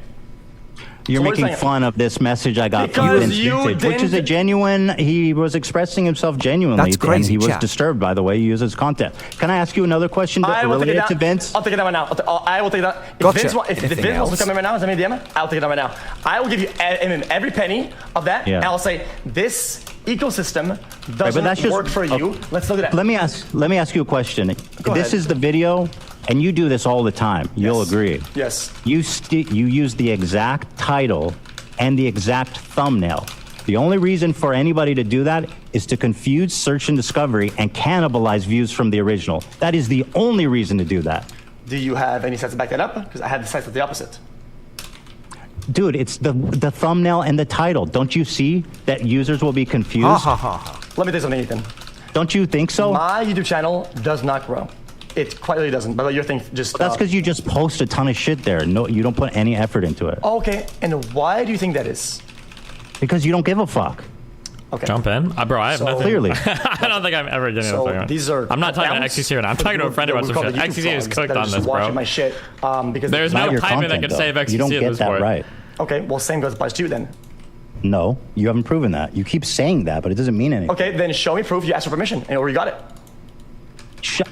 You're making fun of this message I got from Vince Vintage, which is a genuine. He was expressing himself genuinely. That's crazy, and he was disturbed by the way he uses content. Can I ask you another question related to Vince? I'll take it out right now. I will take that. If Vince wants to come in right now, send me a DM. I'll take it out right now. I will give you every penny of that, and I'll say this ecosystem doesn't work for you. Let's look at that. Let me ask you a question. This is the video. And you do this all the time. You'll agree. Yes. You use the exact title and the exact thumbnail. The only reason for anybody to do that is to confuse search and discovery and cannibalize views from the original. That is the only reason to do that. Do you have any sites to back that up? Because I have the sites of the opposite. Dude, it's the thumbnail and the title. Don't you see that users will be confused? Let me tell you something, Ethan. Don't you think so? My YouTube channel does not grow. It quite really doesn't. But your thing just. That's because you just post a ton of shit there. No, you don't put any effort into it. Okay, and why do you think that is? Because you don't give a fuck. Okay. Jump in, bro. I have nothing. Clearly. I don't think I'm ever doing anything. These are. I'm not talking about xQc right now. I'm talking to a friend about some shit. xQc is cooked on this, bro. My shit, because there's no Python that can save xQc you don't at get this that point. right. Okay, well, same applies to you then. No, you haven't proven that. You keep saying that, but it doesn't mean anything. Okay, then show me proof you asked for permission, or you got it.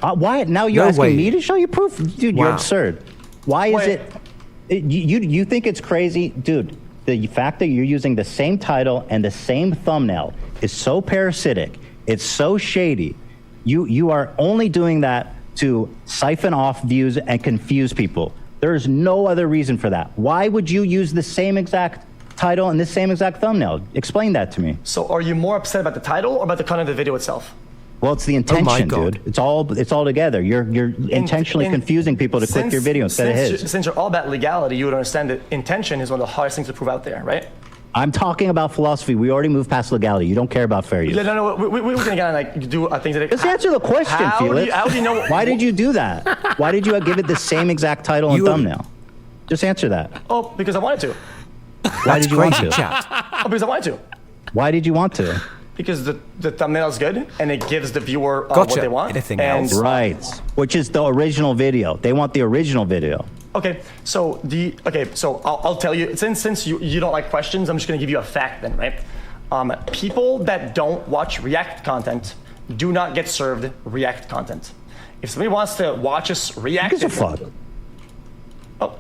Why? Now you're asking me to show you proof? Dude, you're absurd. Why is it? You think it's crazy? Dude, the fact that you're using the same title and the same thumbnail is so parasitic. It's so shady. You are only doing that to siphon off views and confuse people. There is no other reason for that. Why would you use the same exact title and the same exact thumbnail? Explain that to me. So are you more upset about the title or about the content of the video itself? Well, it's the intention, dude. It's all together. You're intentionally confusing people to click your video instead of his. Since you're all about legality, you would understand that intention is one of the hardest things to prove out there, right? I'm talking about philosophy. We already moved past legality. You don't care about fair use. No. We're gonna do things that. Just answer the question, Felix. How do you know? Why did you do that? Why did you give it the same exact title and thumbnail? Just answer that. Oh, because I wanted to. Why did you want to? Oh, because I wanted to. Why did you want to? because the thumbnail is good and it gives the viewer Gotcha. what they want. Anything and, else? Right. Which is the original video. They want the original video. Okay, so I'll tell you, since you don't like questions, I'm just gonna give you a fact then, right? People that don't watch React content do not get served React content. If somebody wants to watch us react, Who gives a fuck? Oh,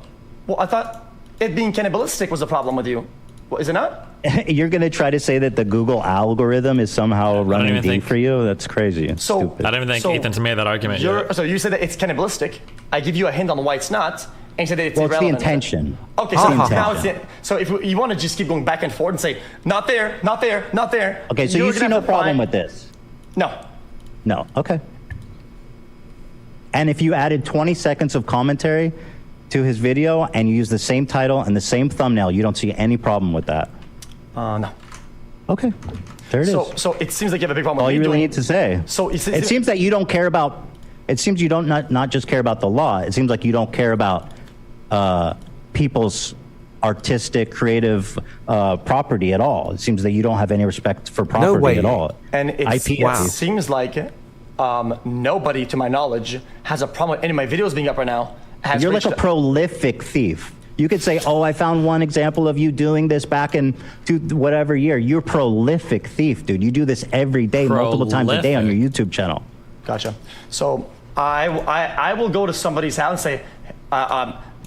well, I thought it being cannibalistic was a problem with you. Well, is it not? You're going to try to say that the Google algorithm is somehow running D for you? That's crazy. Stupid. I don't even think Ethan's made that argument yet. So you said that it's cannibalistic. I give you a hint on why it's not, and you said that it's irrelevant. It's the intention. Okay, so now it's so if you want to just keep going back and forth and say, not there, not there, not there. Okay, so you see no problem with this? No. No, okay. And if you added 20 seconds of commentary to his video and you use the same title and the same thumbnail, you don't see any problem with that? No. Okay, there it is. So it seems like you have a big problem with all me you really doing, need to say. So it seems that you don't care about, it seems you don't not just care about the law, it seems like you don't care about people's artistic, creative property at all. It seems that you don't have any respect for property at all. And it seems like nobody, to my knowledge, has a problem with any of my videos being up right now. You're like a prolific thief. You could say, oh, I found one example of you doing this back in whatever year. You're a prolific thief, dude. You do this every day, multiple times a day on your YouTube channel. Gotcha. So I will go to somebody's house and say,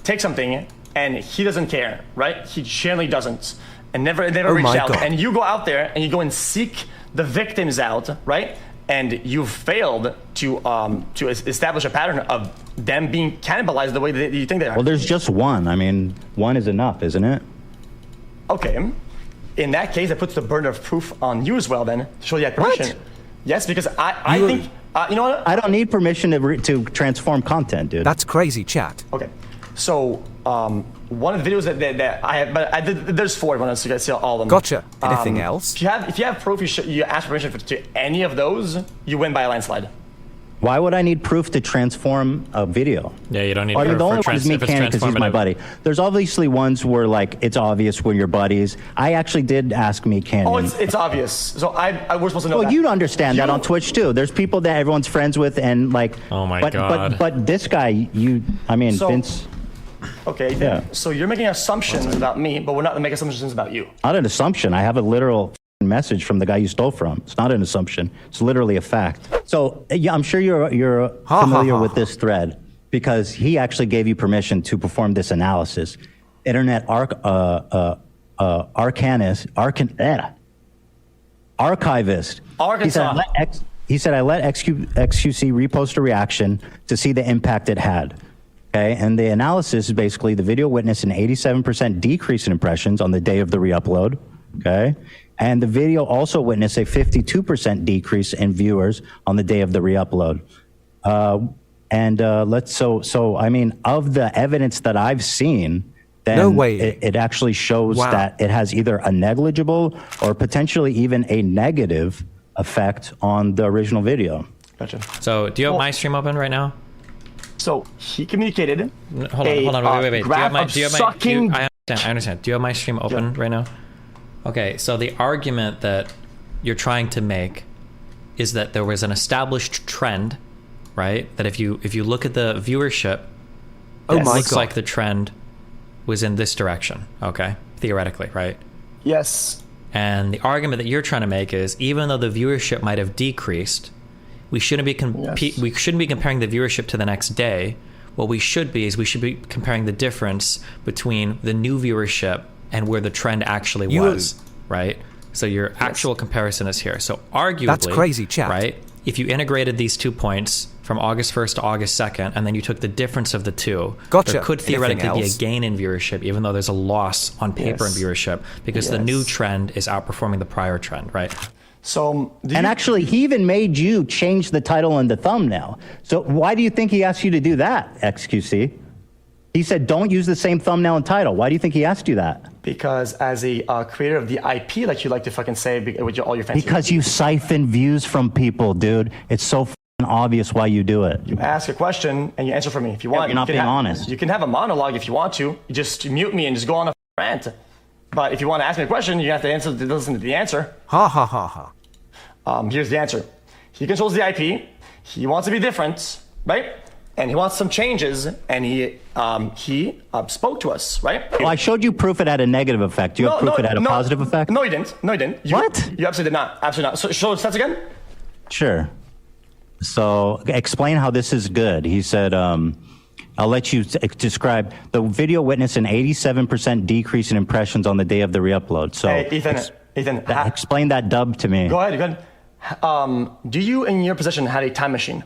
take something, and he doesn't care, right? He generally doesn't, and never reached out. And you go out there and you go and seek the victims out, right? And you've failed to establish a pattern of them being cannibalized the way that you think they are. Well, there's just one. I mean, one is enough, isn't it? Okay. In that case, that puts the burden of proof on you as well, then, to show you have permission. What? Yes, because I think, you know what? I don't need permission to transform content, dude. That's crazy, chat. Okay. So, one of the videos that I have, but there's 4 when I see all of them. Gotcha. Anything else? If you have proof, you ask permission to any of those, you win by a landslide. Why would I need proof to transform a video? Yeah, you don't need proof. The only one is me can because he's my buddy. There's obviously ones where like it's obvious when you're buddies. I actually did ask me can. Oh, it's obvious. So we're supposed to know. Well, you understand that on Twitch too. There's people that everyone's friends with and like. Oh my god. But this guy, Vince. Okay, yeah. So you're making assumptions about me, but we're not going to make assumptions about you. Not an assumption. I have a literal message from the guy you stole from. It's not an assumption. It's literally a fact. So yeah, I'm sure you're familiar with this thread because he actually gave you permission to perform this analysis. Internet archivist. Arkansas. He said I let xQc repost a reaction to see the impact it had. Okay, and the analysis is basically the video witnessed an 87% decrease in impressions on the day of the re-upload. Okay, and the video also witnessed a 52% decrease in viewers on the day of the re-upload. So I mean, of the evidence that I've seen, then it actually shows that it has either a negligible or potentially even a negative effect on the original video. Gotcha. So, do you have my stream open right now? So he communicated. Hold on, wait. Do you have my? I understand. Do you have my stream open right now? Okay. So the argument that you're trying to make is that there was an established trend, right? That if you look at the viewership, it looks like the trend was in this direction. Okay, theoretically, right? Yes. And the argument that you're trying to make is even though the viewership might have decreased, we shouldn't be comparing the viewership to the next day. What we should be comparing the difference between the new viewership and where the trend actually was, right? So your actual comparison is here. So arguably, that's crazy, chat. Right? If you integrated these 2 points from August 1st to August 2nd, and then you took the difference of the two, there could theoretically be a gain in viewership, even though there's a loss on paper in viewership, because the new trend is outperforming the prior trend, right? So, actually, he even made you change the title and the thumbnail. So why do you think he asked you to do that, xQc? He said, don't use the same thumbnail and title. Why do you think he asked you that? Because as a creator of the IP, like you like to fucking say with all your fans. Because you siphon views from people, dude. It's so obvious why you do it. You ask a question and you answer for me. If you want, you're not being honest. You can have a monologue if you want to. You just mute me and just go on a rant. But if you want to ask me a question, you have to listen to the answer. Ha ha ha ha. Here's the answer. He controls the IP. He wants to be different, right? And he wants some changes, and he spoke to us, right? Well, I showed you proof it had a negative effect. Do you have proof it had a positive effect? No, you didn't. No, you didn't. What? You absolutely did not. Absolutely not. So show stats again. Sure. So explain how this is good. He said, I'll let you describe. The video witnessed an 87% decrease in impressions on the day of the re-upload. So hey, Ethan, explain that dub to me. Go ahead. Do you, in your possession, have a time machine?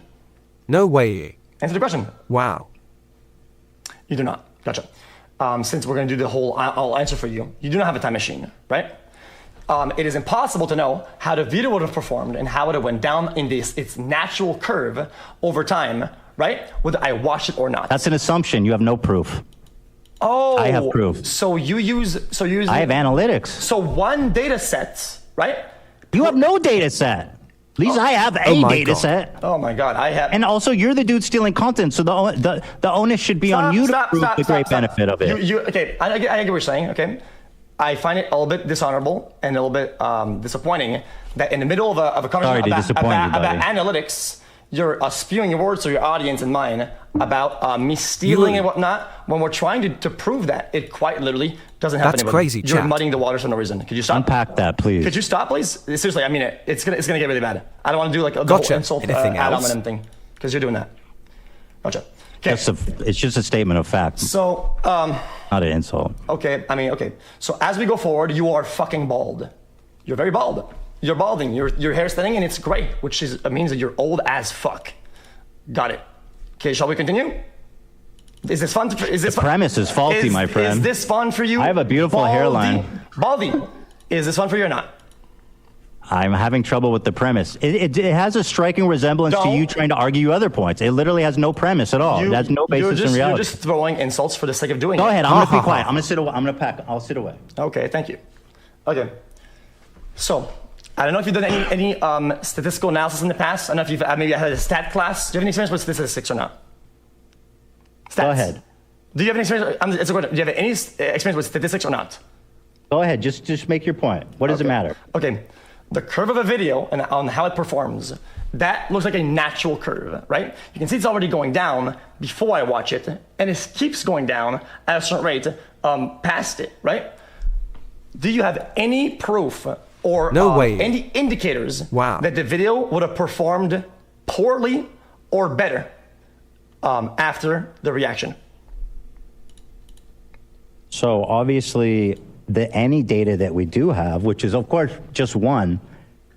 No way. Answer the question. Wow. You do not. Gotcha. Since we're going to do the whole, I'll answer for you. You do not have a time machine, right? It is impossible to know how the video would have performed and how it went down in its natural curve over time, right? Whether I watched it or not. That's an assumption. You have no proof. Oh, I have proof. So you use. I have analytics. So one data set, right? You have no data set. At least I have a data set. Oh my God, I have. And also, you're the dude stealing content, so the onus should be on you to prove the great benefit of it. Okay, I get what you're saying. Okay, I find it a little bit dishonorable and a little bit disappointing that in the middle of a conversation about analytics, you're spewing your words to your audience and mine about me stealing and whatnot, when we're trying to prove that it quite literally doesn't happen. That's crazy, You're chat. muddying the waters for no reason. Could you stop? Unpack that, please. Could you stop, please? Seriously, I mean it. It's gonna get really bad. I don't want to do like a Gotcha. whole insult Anything Adam else? and thing, because you're doing that. Gotcha. Okay. It's just a statement of fact. So, not an insult. Okay, okay. So as we go forward, you are fucking bald. You're very bald. You're balding. Your hair's thinning, and it's gray, which means that you're old as fuck. Got it. Okay, shall we continue? Is this fun? The premise is faulty, my friend. Is this fun for you? I have a beautiful hairline. Baldy, is this fun for you or not? I'm having trouble with the premise. It has a striking resemblance to you trying to argue other points. It literally has no premise at all. It has no basis in reality. You're just throwing insults for the sake of doing it. Go ahead. I'm going to be quiet. I'm going to sit away. I'll sit away. Okay, thank you. Okay. So, I don't know if you've done any statistical analysis in the past. I don't know if you've maybe had a stat class. Do you have any experience with statistics or not? Stats. Go ahead. Do you have any experience? Do you have any experience with statistics or not? Go ahead. Just make your point. What does it matter? Okay. The curve of a video and on how it performs, that looks like a natural curve, right? You can see it's already going down before I watch it, and it keeps going down at a certain rate past it, right? Do you have any proof or any indicators that the video would have performed poorly or better after the reaction? So obviously, any data that we do have, which is of course just one,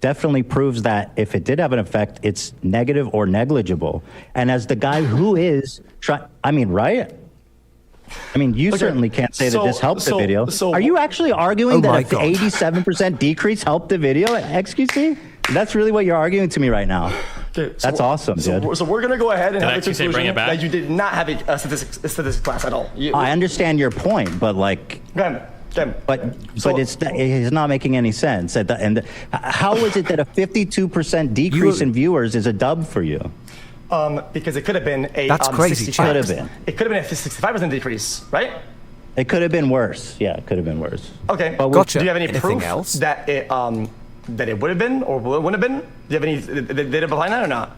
definitely proves that if it did have an effect, it's negative or negligible. And as the guy who is right? I mean, you certainly can't say that this helped the video. Are you actually arguing that an 87% decrease helped the video at xQc? That's really what you're arguing to me right now. Okay, that's awesome, dude. So we're going to go ahead and have a conclusion bring it back? that you did not have a statistics class at all. I understand your point, but like... But it's not making any sense. How is it that a 52% decrease in viewers is a dub for you? Because it could have been a... That's crazy. It could have been a 65% decrease, right? It could have been worse. Yeah, it could have been worse. Okay. But do you have any proof that it would have been or wouldn't have been? Do you have any data behind that or not?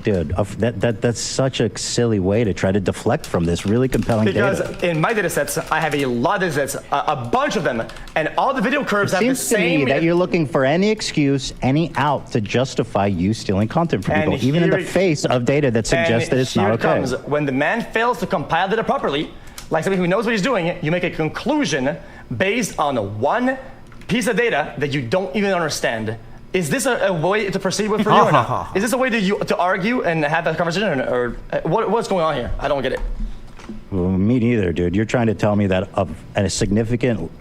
Dude, that's such a silly way to try to deflect from this really compelling data. Because in my data sets, I have a lot of data sets, a bunch of them, and all the video curves have the same... It seems to me that you're looking for any excuse, any out to justify you stealing content from people, even in the face of data that suggests that it's not okay. Comes. When the man fails to compile data properly, like somebody who knows what he's doing, you make a conclusion based on one piece of data that you don't even understand. Is this a way to proceed with for you or not? Is this a way to argue and have that conversation, or what's going on here? I don't get it. Well, me neither, dude. You're trying to tell me that a significant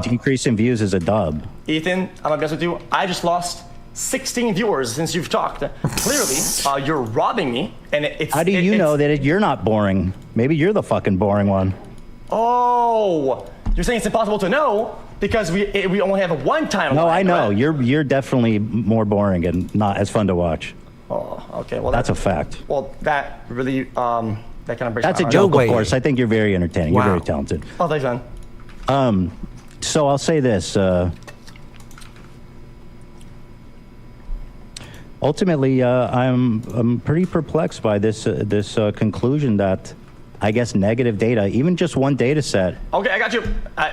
decrease in views is a dub. Ethan, I'm gonna be honest with you. I just lost 16 viewers since you've talked. Clearly, you're robbing me, and it's... How do you know that you're not boring? Maybe you're the fucking boring one. Oh, you're saying it's impossible to know because we only have a one-time. No, I know. Right? You're definitely more boring and not as fun to watch. Oh, okay. Well, that's a fact. Well, that really that kind of breaks. That's a joke, of course. I think you're very entertaining. Wow. You're very talented. Oh, thanks, man. So I'll say this. ultimately, I'm pretty perplexed by this conclusion that, I guess, negative data, even just one data set. Okay, I got you.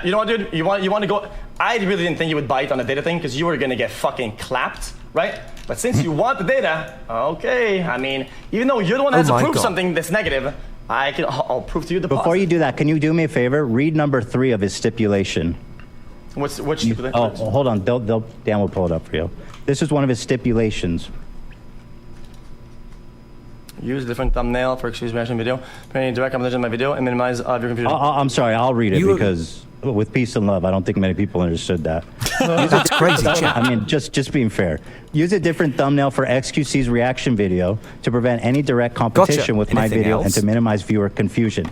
You know what, dude? You want to go? I really didn't think you would bite on the data thing because you were gonna get fucking clapped, right? But since you want the data, okay. I mean, even though you're the one that has to prove something that's negative, I'll prove to you the positive. Before you do that, can you do me a favor? Read number 3 of his stipulation. Which stipulation? Oh, hold on. Dan will pull it up for you. This is one of his stipulations. Use a different thumbnail for XQc's reaction video. Any direct competition in my video and minimize your confusion. I'm sorry. I'll read it because with peace and love, I don't think many people understood that. That's crazy, chat. I mean, just being fair. Use a different thumbnail for XQc's reaction video to prevent any direct competition with my video and to minimize viewer confusion.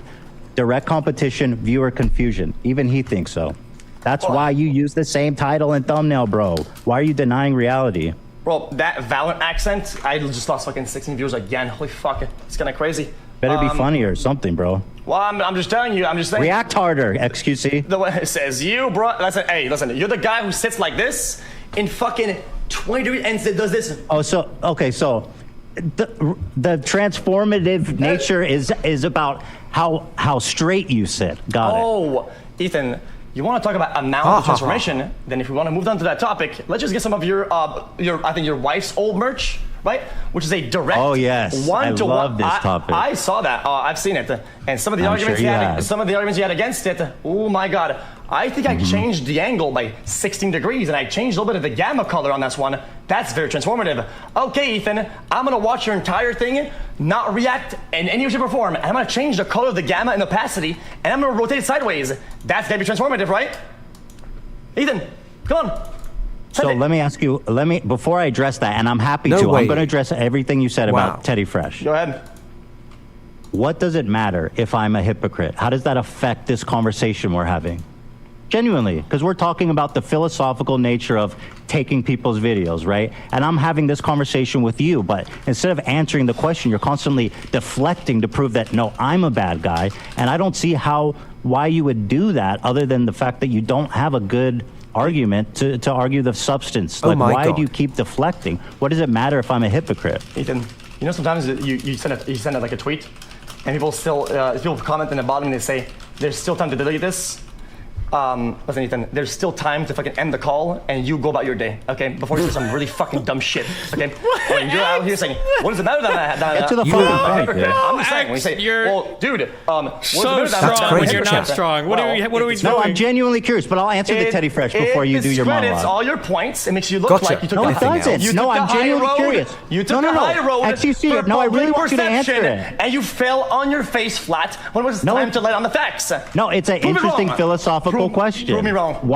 Direct competition, viewer confusion. Even he thinks so. That's why you use the same title and thumbnail, bro. Why are you denying reality? Bro, that Valorant accent, I just lost fucking 16 viewers again. Holy fuck, it's kind of crazy. Better be funny or something, bro. Well, I'm just telling you, I'm just saying. React harder, XQc. The way it says you, bro. Listen, hey, listen, you're the guy who sits like this in fucking 20 degrees and does this. Oh, so, okay, so the transformative nature is about how straight you sit. Got it. Oh, Ethan. You want to talk about amount of transformation? Then if we want to move on to that topic, let's just get some of your I think your wife's old merch, right? Which is a direct. Oh yes, I love this topic. I saw that. I've seen it, and some of the arguments you had against it. Oh my God! I think I changed the angle by 16 degrees, and I changed a little bit of the gamma color on this one. That's very transformative. Okay, Ethan, I'm gonna watch your entire thing, not react in any way, shape, or form, and I'm gonna change the color of the gamma and opacity, and I'm gonna rotate it sideways. That's gonna be transformative, right? Ethan, come on. So let me ask you, before I address that, and I'm happy to, I'm gonna address everything you said about Teddy Fresh. Go ahead. What does it matter if I'm a hypocrite? How does that affect this conversation we're having? Genuinely, because we're talking about the philosophical nature of taking people's videos, right? And I'm having this conversation with you, but instead of answering the question, you're constantly deflecting to prove that, no, I'm a bad guy. And I don't see why you would do that other than the fact that you don't have a good argument to argue the substance. Like, why do you keep deflecting? What does it matter if I'm a hypocrite? Ethan, you know, sometimes you send it like a tweet, and people still, people comment in the bottom and they say, there's still time to delete this. Listen, Ethan, there's still time to fucking end the call and you go about your day, okay? Before you do some really fucking dumb shit, okay? And you're out here saying, what does it matter that Get to the fucking point, I'm just saying, when you say, well, dude, so strong when you're not strong. What are we doing? No, I'm genuinely curious, but I'll answer the Teddy Fresh before you do your monologue. It discredits all your points. It makes you look like you took the high road. No, I'm genuinely curious. You took the high road. XQc, no, I really want you to answer it. And you fell on your face flat when it was time to let on the facts. No, it's an interesting philosophical question. Prove me wrong.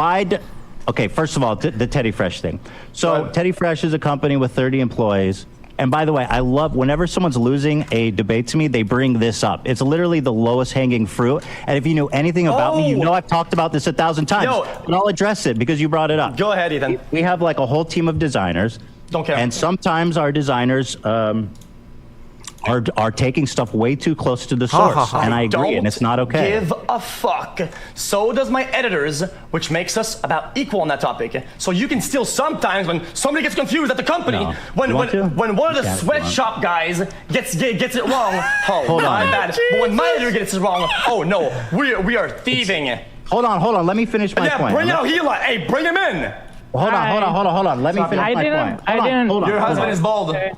Okay, first of all, the Teddy Fresh thing. So Teddy Fresh is a company with 30 employees. And by the way, I love whenever someone's losing a debate to me, they bring this up. It's literally the lowest hanging fruit. And if you know anything about me, you know I've talked about this 1,000 times. But I'll address it because you brought it up. Go ahead, Ethan. We have like a whole team of designers. Don't care. And sometimes our designers are taking stuff way too close to the source, and I agree, and it's not okay. Give a fuck. So does my editors, which makes us about equal on that topic. So you can still sometimes, when somebody gets confused at the company, when one of the sweatshop guys gets it wrong, my bad. But when my editor gets it wrong, oh no, we are thieving. Hold on, let me finish my point. Bring out Hila. Hey, bring him in. Hold on. Let me finish my point. Hold on. Your husband is bald. Okay.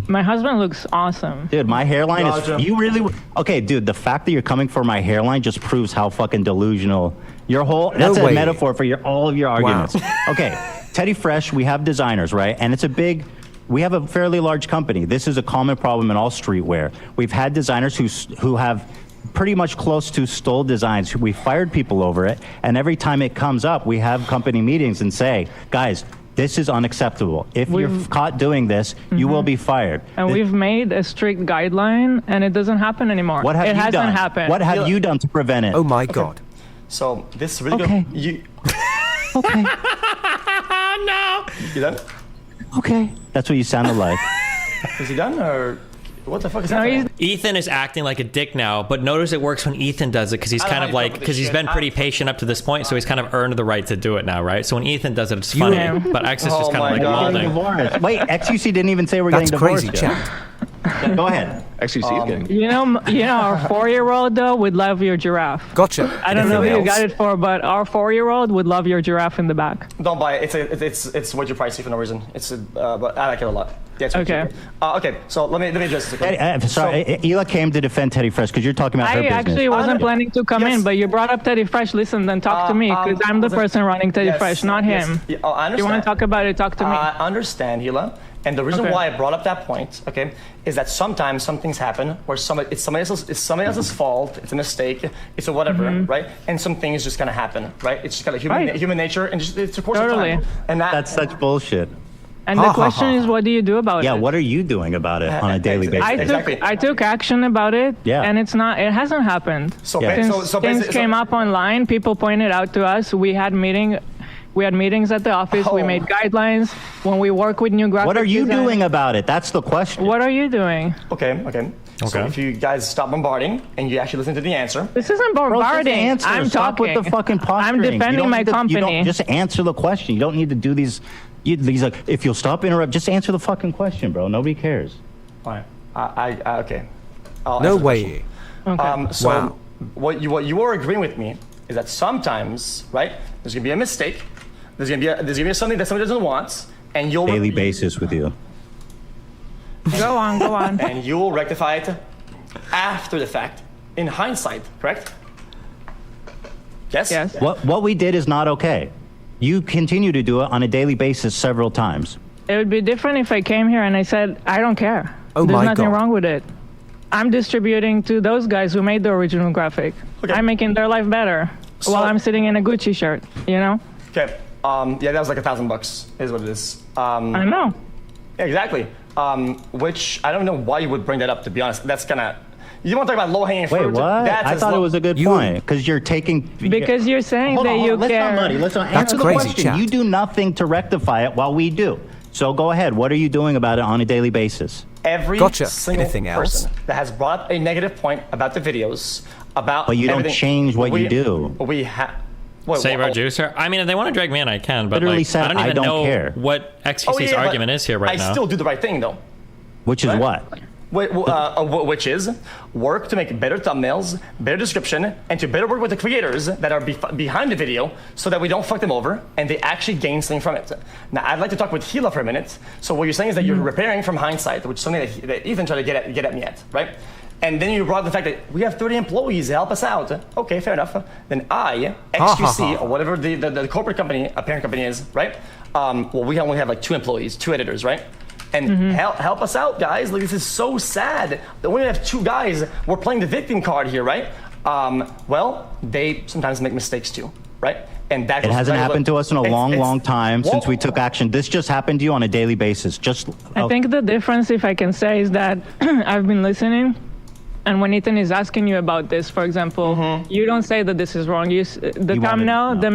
My husband looks awesome. Dude, my hairline is... You really... Okay, dude, the fact that you're coming for my hairline just proves how fucking delusional your whole... That's a metaphor for all of your arguments. Wow. Okay, Teddy Fresh, we have designers, right? And it's a big... We have a fairly large company. This is a common problem in all streetwear. We've had designers who have pretty much close to stole designs. We fired people over it, and every time it comes up, we have company meetings and say, guys, this is unacceptable. If you're caught doing this, you will be fired. And we've made a strict guideline, and it doesn't happen anymore. What have you done? It hasn't happened. What have you done to prevent it? Oh my God. So this is really good. Okay. No. You done? Okay. That's what you sounded like. Is he done or? What the fuck is No, happening? Ethan is acting like a dick now, but notice it works when Ethan does it because he's kind of like, because he's been pretty patient up to this point, so he's kind of earned the right to do it now, right? So when Ethan does it, it's funny, but X is just kind of like molding. Wait, XQC didn't even say we're That's getting divorced crazy, yet. chat. Go ahead. XQC is getting. You know, our 4-year-old though would love your giraffe. Gotcha. I don't know who Anything you got else? it for, but our 4-year-old would love your giraffe in the back. Don't buy it. It's way too pricey for no reason. But I like it a lot. Yeah, it's Okay. Okay. So let me address this. Okay? Sorry, Hila came to defend Teddy Fresh because you're talking about her I business. actually wasn't planning to come Yes. in, but you brought up Teddy Fresh. Listen, then talk to me, because I'm the person running Teddy Yes, Fresh, not yes. him. Yeah, I understand. You want to talk about it, talk to me. I understand, Hila. And the reason Okay. why I brought up that point, okay, is that sometimes some things happen where it's somebody else's fault, it's a mistake, it's a whatever, right? And some things just kind of happen, right? It's just kind of human nature, and just, it's a course Totally. of time. And That's such bullshit. And the question is, what do you do about Yeah, it? what are you doing about it on a daily basis? I took action about it, Yeah. and it hasn't happened. So, Yeah. Since things came up online, people pointed out to us. We had meetings at the office. We made guidelines. When we work with new graphic What are you design- doing about it? That's the question. What are you doing? Okay. So if you guys stop bombarding and you actually listen to the answer. This isn't Bro, just bombarding. answer. I'm Stop talking. with the fucking posturing. I'm You defending don't my need to- company. You don't, just answer the question. You don't need to do these like, if you'll stop interrupt, just answer the fucking question, bro. Nobody cares. All right. I okay. I'll No answer the way. question. So Wow. what you are agreeing with me is that sometimes, right? There's gonna be a mistake. There's gonna be something that somebody doesn't want, and you'll Daily basis with you. Go on. and you will rectify it after the fact, in hindsight, correct? Yes. Yes. What we did is not okay. You continue to do it on a daily basis several times. It would be different if I came here and I said, I don't care. Oh There's my nothing God. wrong with it. I'm distributing to those guys who made the original graphic. Okay. I'm making their life better while I'm sitting in a Gucci shirt, you know? Okay. Yeah, that was like $1,000. Is what it is. I know. Yeah, exactly. Which I don't know why you would bring that up. To be honest, that's kind of. You want to talk about low-hanging fruit? Wait, what? That's I as thought it was a good point because you're taking. Because you're saying Hold that on, you let's care. not muddy. Let's not That's answer the crazy, question. chat. You do nothing to rectify it while we do. So go ahead. What are you doing about it on a daily basis? Every Gotcha. single Anything else? person that has brought up a negative point about the videos, about But you don't everything, change what you do. We have. Saber Juicer. I mean, if they want to drag me in, I can. But Literally like, said, I don't I even don't know care. what XQC's but argument is here right now. I still do the right thing though. Which is Right? what? Which is work to make better thumbnails, better description, and to better work with the creators that are behind the video so that we don't fuck them over and they actually gain something from it. Now, I'd like to talk with Hila for a minute. So what you're saying is that you're repairing from hindsight, which is something that Ethan tried to get at me at, right? And then you brought up the fact that we have 30 employees, help us out. Okay, fair enough. Then I, XQC, or whatever the corporate company, a parent company is, right? Well, we only have like 2 employees, 2 editors, right? And help us out, guys. Like, this is so sad that we only have 2 guys. We're playing the victim card here, right? Well, they sometimes make mistakes too, right? And that It hasn't happened to us in a long time since we took action. This just happened to you on a daily basis. I think the difference, if I can say, is that I've been listening. And when Ethan is asking you about this, for example, you don't say that this is wrong. The thumbnail, the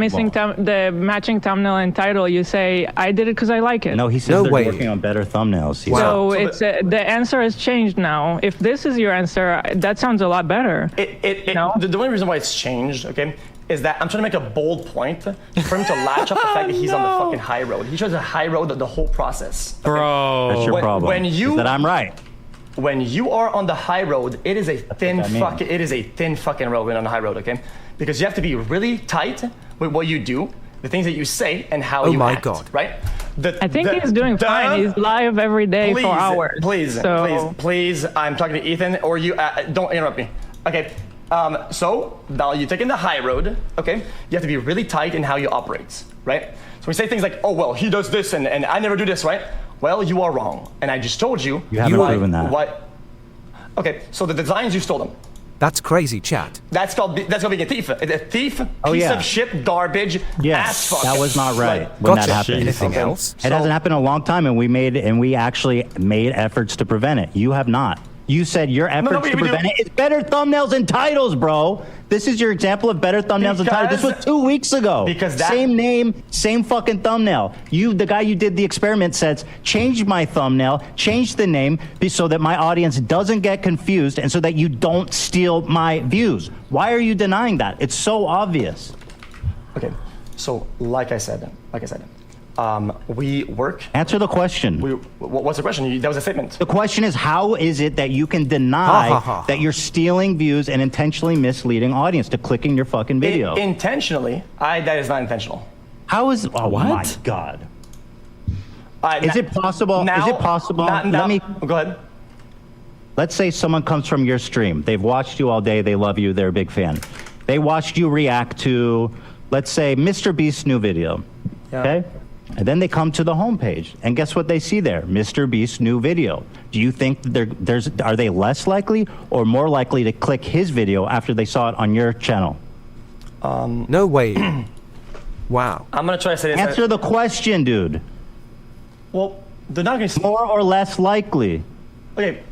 the matching thumbnail and title, you say, I did it because I like it. No, he says they're working on better thumbnails. So it's the answer has changed now. If this is your answer, that sounds a lot better. The only reason why it's changed, okay, is that I'm trying to make a bold point for him to latch up the fact that he's on the fucking high road. He tries to high road the whole process. Okay? Bro. That's your problem. Is that I'm right. When you are on the high road, it is a thin fucking road when on the high road, okay? Because you have to be really tight with what you do, the things that you say, and how you act. Oh my God. Right? I think he's doing fine. He's live every day for hours. Please, I'm talking to Ethan, or you, don't interrupt me. Okay, so now you're taking the high road, okay? You have to be really tight in how you operate, right? So we say things like, oh, well, he does this, and I never do this, right? Well, you are wrong, and I just told you. You haven't proven that. Okay, so the designs, you stole them. That's crazy, chat. That's called being a thief. A thief, piece of shit, garbage, ass fuck. That was not right when that happened. Anything else? It hasn't happened in a long time, and we actually made efforts to prevent it. You have not. You said your efforts to prevent it is better thumbnails and titles, bro. This is your example of better thumbnails and titles. This was 2 weeks ago. Because same name, same fucking thumbnail. The guy you did the experiment says, change my thumbnail, change the name so that my audience doesn't get confused and so that you don't steal my views. Why are you denying that? It's so obvious. Okay, so like I said, we work. Answer the question. What's the question? That was a statement. The question is, how is it that you can deny that you're stealing views and intentionally misleading audience to clicking your fucking video? Intentionally? That is not intentional. How is? Oh my God. Is it possible? Is it possible? Let me go ahead. Let's say someone comes from your stream. They've watched you all day. They love you. They're a big fan. They watched you react to, let's say, Mr. Beast's new video. Yeah. Okay. And then they come to the homepage, and guess what they see there? Mr. Beast's new video. Do you think are they less likely or more likely to click his video after they saw it on your channel? No way. Wow. I'm gonna try to say this. Answer the question, dude. Well, they're not gonna more or less likely. Okay.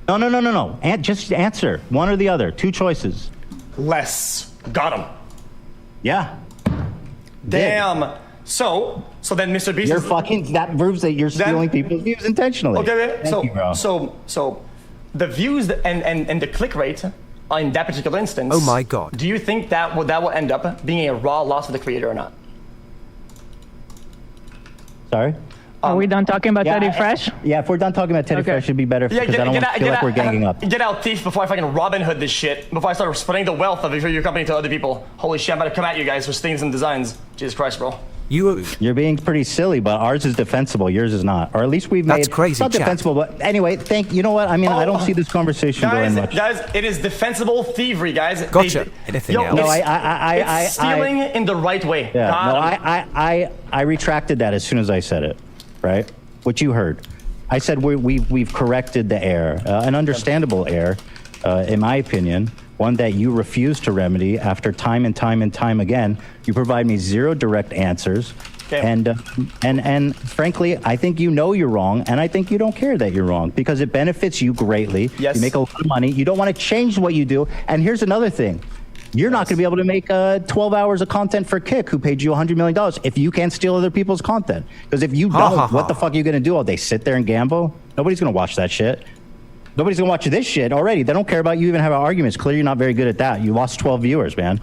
No. Just answer one or the other. 2 choices. Less. Got him. Yeah. Damn. So then Mr. Beast. That proves that you're stealing people's views intentionally. Okay. Thank you, bro. So the views and the click rate in that particular instance. Oh my God. Do you think that will end up being a raw loss for the creator or not? Sorry. Are we done talking about Teddy Fresh? Yeah, if we're done talking about Teddy Fresh, it'd be better because I don't want to feel like we're ganging up. Get out, thief, before I fucking Robin Hood this shit. Before I start spreading the wealth of your company to other people. Holy shit, I'm about to come at you guys for things and designs. Jesus Christ, bro. You're being pretty silly, but ours is defensible. Yours is not, or at least we've made. That's crazy. It's not defensible, but anyway. You know what? I mean, I don't see this conversation going much. Guys, it is defensible thievery, guys. Gotcha. Anything else? No, it's stealing in the right way. Yeah. No, I retracted that as soon as I said it. Right. What you heard. I said we've corrected the error, an understandable error, in my opinion, one that you refuse to remedy after time and time again. You provide me 0 direct answers, and frankly, I think you know you're wrong, and I think you don't care that you're wrong because it benefits you greatly. Yes. You make a lot of money. You don't want to change what you do. And here's another thing. You're not going to be able to make 12 hours of content for Kick, who paid you $100 million, if you can't steal other people's content. Because if you don't, what the fuck are you going to do all day? Sit there and gamble? Nobody's going to watch that shit. Nobody's going to watch this shit already. They don't care about you even having arguments. Clearly, you're not very good at that. You lost 12 viewers, man.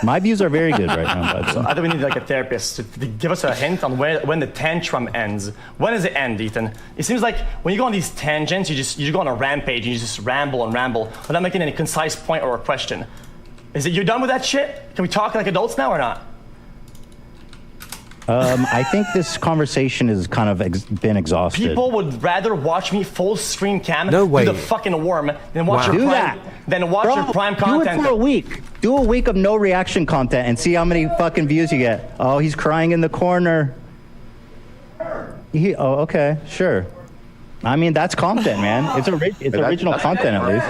My views are very good right now, bud. So. I think we need like a therapist to give us a hint on when the tantrum ends. When does it end, Ethan? It seems like when you go on these tangents, you go on a rampage and you just ramble without making any concise point or a question. Is it you're done with that shit? Can we talk like adults now or not? I think this conversation has kind of been exhausted. People would rather watch me full screen cam do the fucking worm than watch your prime content. Do it for a week. Do a week of no reaction content and see how many fucking views you get. Oh, he's crying in the corner. Okay, sure. I mean, that's content, man. It's original content at least.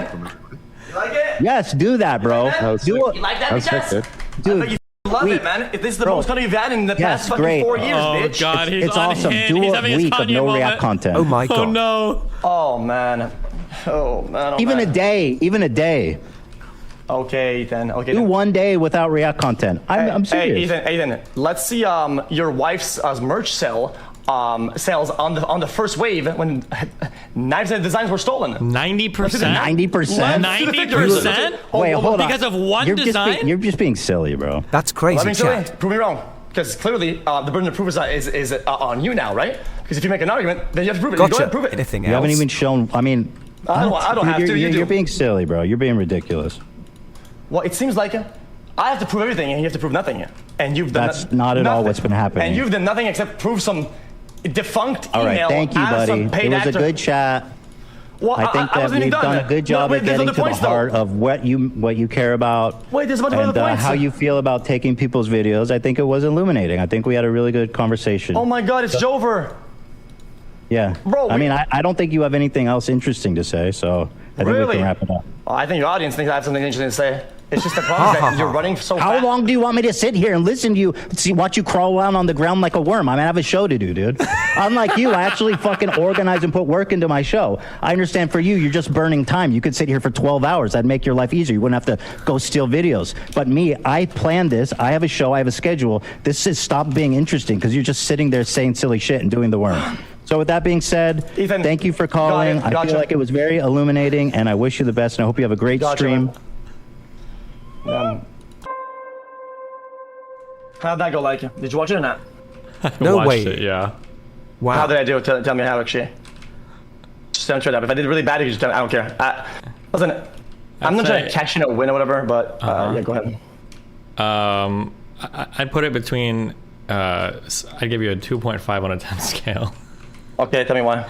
You like it? Yes, do that, bro. You like that? Dude. Love it, man. This is the most content you've had in the past fucking 4 years, bitch. Oh, God, it's awesome. Do a week of no react content. Oh, my God. Oh, no. Oh, man. Oh, man. Even a day. Okay, Ethan. Okay. Do 1 day without react content. I'm serious. Hey, Ethan. Let's see your wife's merch sales on the first wave when knives and designs were stolen. 90%. 90%. 90%. Wait, hold on. Because of one design. You're just being silly, bro. That's crazy. Chat. Prove me wrong. Because clearly the burden of proof is on you now, right? Because if you make an argument, then you have to prove it. Gotcha. Go ahead, prove it. Anything else? You haven't even shown. I mean, I don't have to. You're being silly, bro. You're being ridiculous. Well, it seems like I have to prove everything, and you have to prove nothing. And you've done That's not at all what's been happening. And you've done nothing except prove some defunct email. All right, thank you, buddy. It was a good chat. Well, I think that we've done a good job of getting to the heart of what you care about. Wait, there's a bunch of other points. How you feel about taking people's videos. I think it was illuminating. I think we had a really good conversation. Oh my God, it's over. Yeah. Bro, I mean, I don't think you have anything else interesting to say, so I think we can wrap it up. I think your audience thinks I have something interesting to say. It's just the problem is that you're running so fast. How long do you want me to sit here and listen to you, watch you crawl around on the ground like a worm? I have a show to do, dude. Unlike you, I actually fucking organize and put work into my show. I understand for you, you're just burning time. You could sit here for 12 hours. That'd make your life easier. You wouldn't have to go steal videos. But me, I planned this. I have a show. I have a schedule. This is stop being interesting because you're just sitting there saying silly shit and doing the worm. So with that being said, Ethan, thank you for calling. I feel like it was very illuminating, and I wish you the best, and I hope you have a great stream. How'd that go, like? Did you watch it or not? No way. It, yeah. Wow. How did I do? Tell me how, actually. Just don't try it up. If I did really bad, you just tell me. I don't care. Listen, I'm not trying to cash in a win or whatever, but yeah, go ahead. I'd put it between, I'd give you a 2.5 on a 10 scale. Okay, tell me why.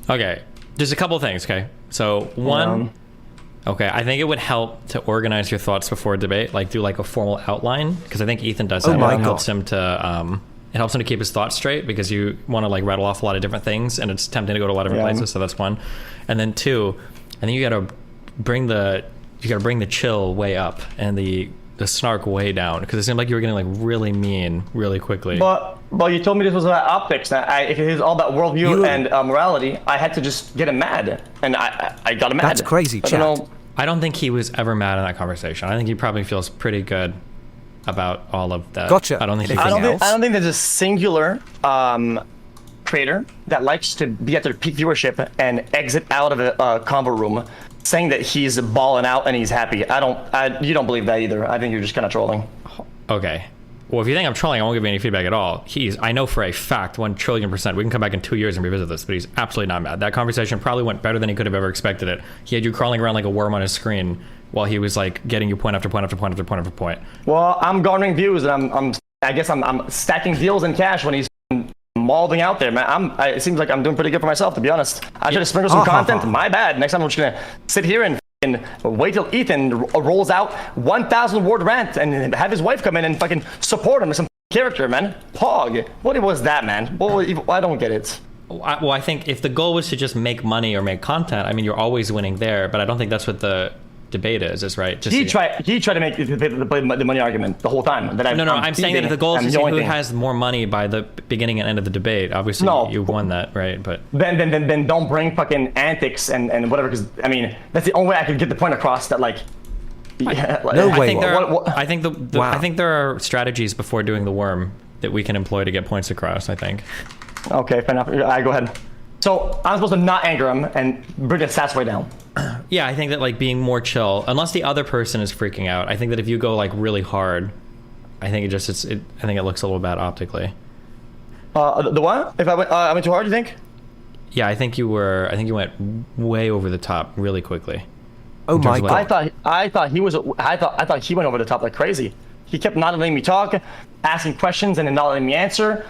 Okay, just a couple things, okay? So, one, okay, I think it would help to organize your thoughts before a debate, like do like a formal outline, because I think Ethan does that. It helps him to, it helps him to keep his thoughts straight, because you want to like rattle off a lot of different things, and it's tempting to go to a lot of different places, so that's one. And then two, I think you gotta bring the chill way up, and the snark way down, because it seemed like you were getting like really mean really quickly. But you told me this was about optics. If it is all about worldview and morality, I had to just get him mad, and I got him mad. That's crazy, chat. I don't think he was ever mad in that conversation. I think he probably feels pretty good about all of that. Gotcha. I don't think I don't think there's a singular creator that likes to be at their peak viewership and exit out of a convo room saying that he's balling out and he's happy. You don't believe that either. I think you're just kind of trolling. Okay. Well, if you think I'm trolling, I won't give you any feedback at all. I know for a fact, 1,000,000,000%, we can come back in 2 years and revisit this, but he's absolutely not mad. That conversation probably went better than he could have ever expected it. He had you crawling around like a worm on his screen while he was like getting you point after point after point after point after point. Well, I'm garnering views, and I guess I'm stacking deals in cash when he's mauling out there, man. It seems like I'm doing pretty good for myself, to be honest. I should have sprinkled some content. My bad. Next time I'm just gonna sit here and wait till Ethan rolls out 1,000-word rant and have his wife come in and fucking support him as some character, man. Pog. What was that, man? I don't get it. Well, I think if the goal was to just make money or make content, I mean, you're always winning there, but I don't think that's what the debate is right? He tried to make the money argument the whole time. I'm saying that if the goal is to see who has more money by the beginning and end of the debate, obviously you won that, right? But then don't bring fucking antics and whatever, because I mean that's the only way I could get the point across that like. Yeah, no way. I think there are strategies before doing the worm that we can employ to get points across. I think. Okay, fair enough. Go ahead. So I'm supposed to not anger him and bring the stats way down. Yeah, I think that like being more chill, unless the other person is freaking out. I think that if you go like really hard, I think I think it looks a little bad optically. The what? If I went too hard, you think? Yeah, I think you went way over the top really quickly. Oh my god! I thought he went over the top like crazy. He kept not letting me talk, asking questions and then not letting me answer.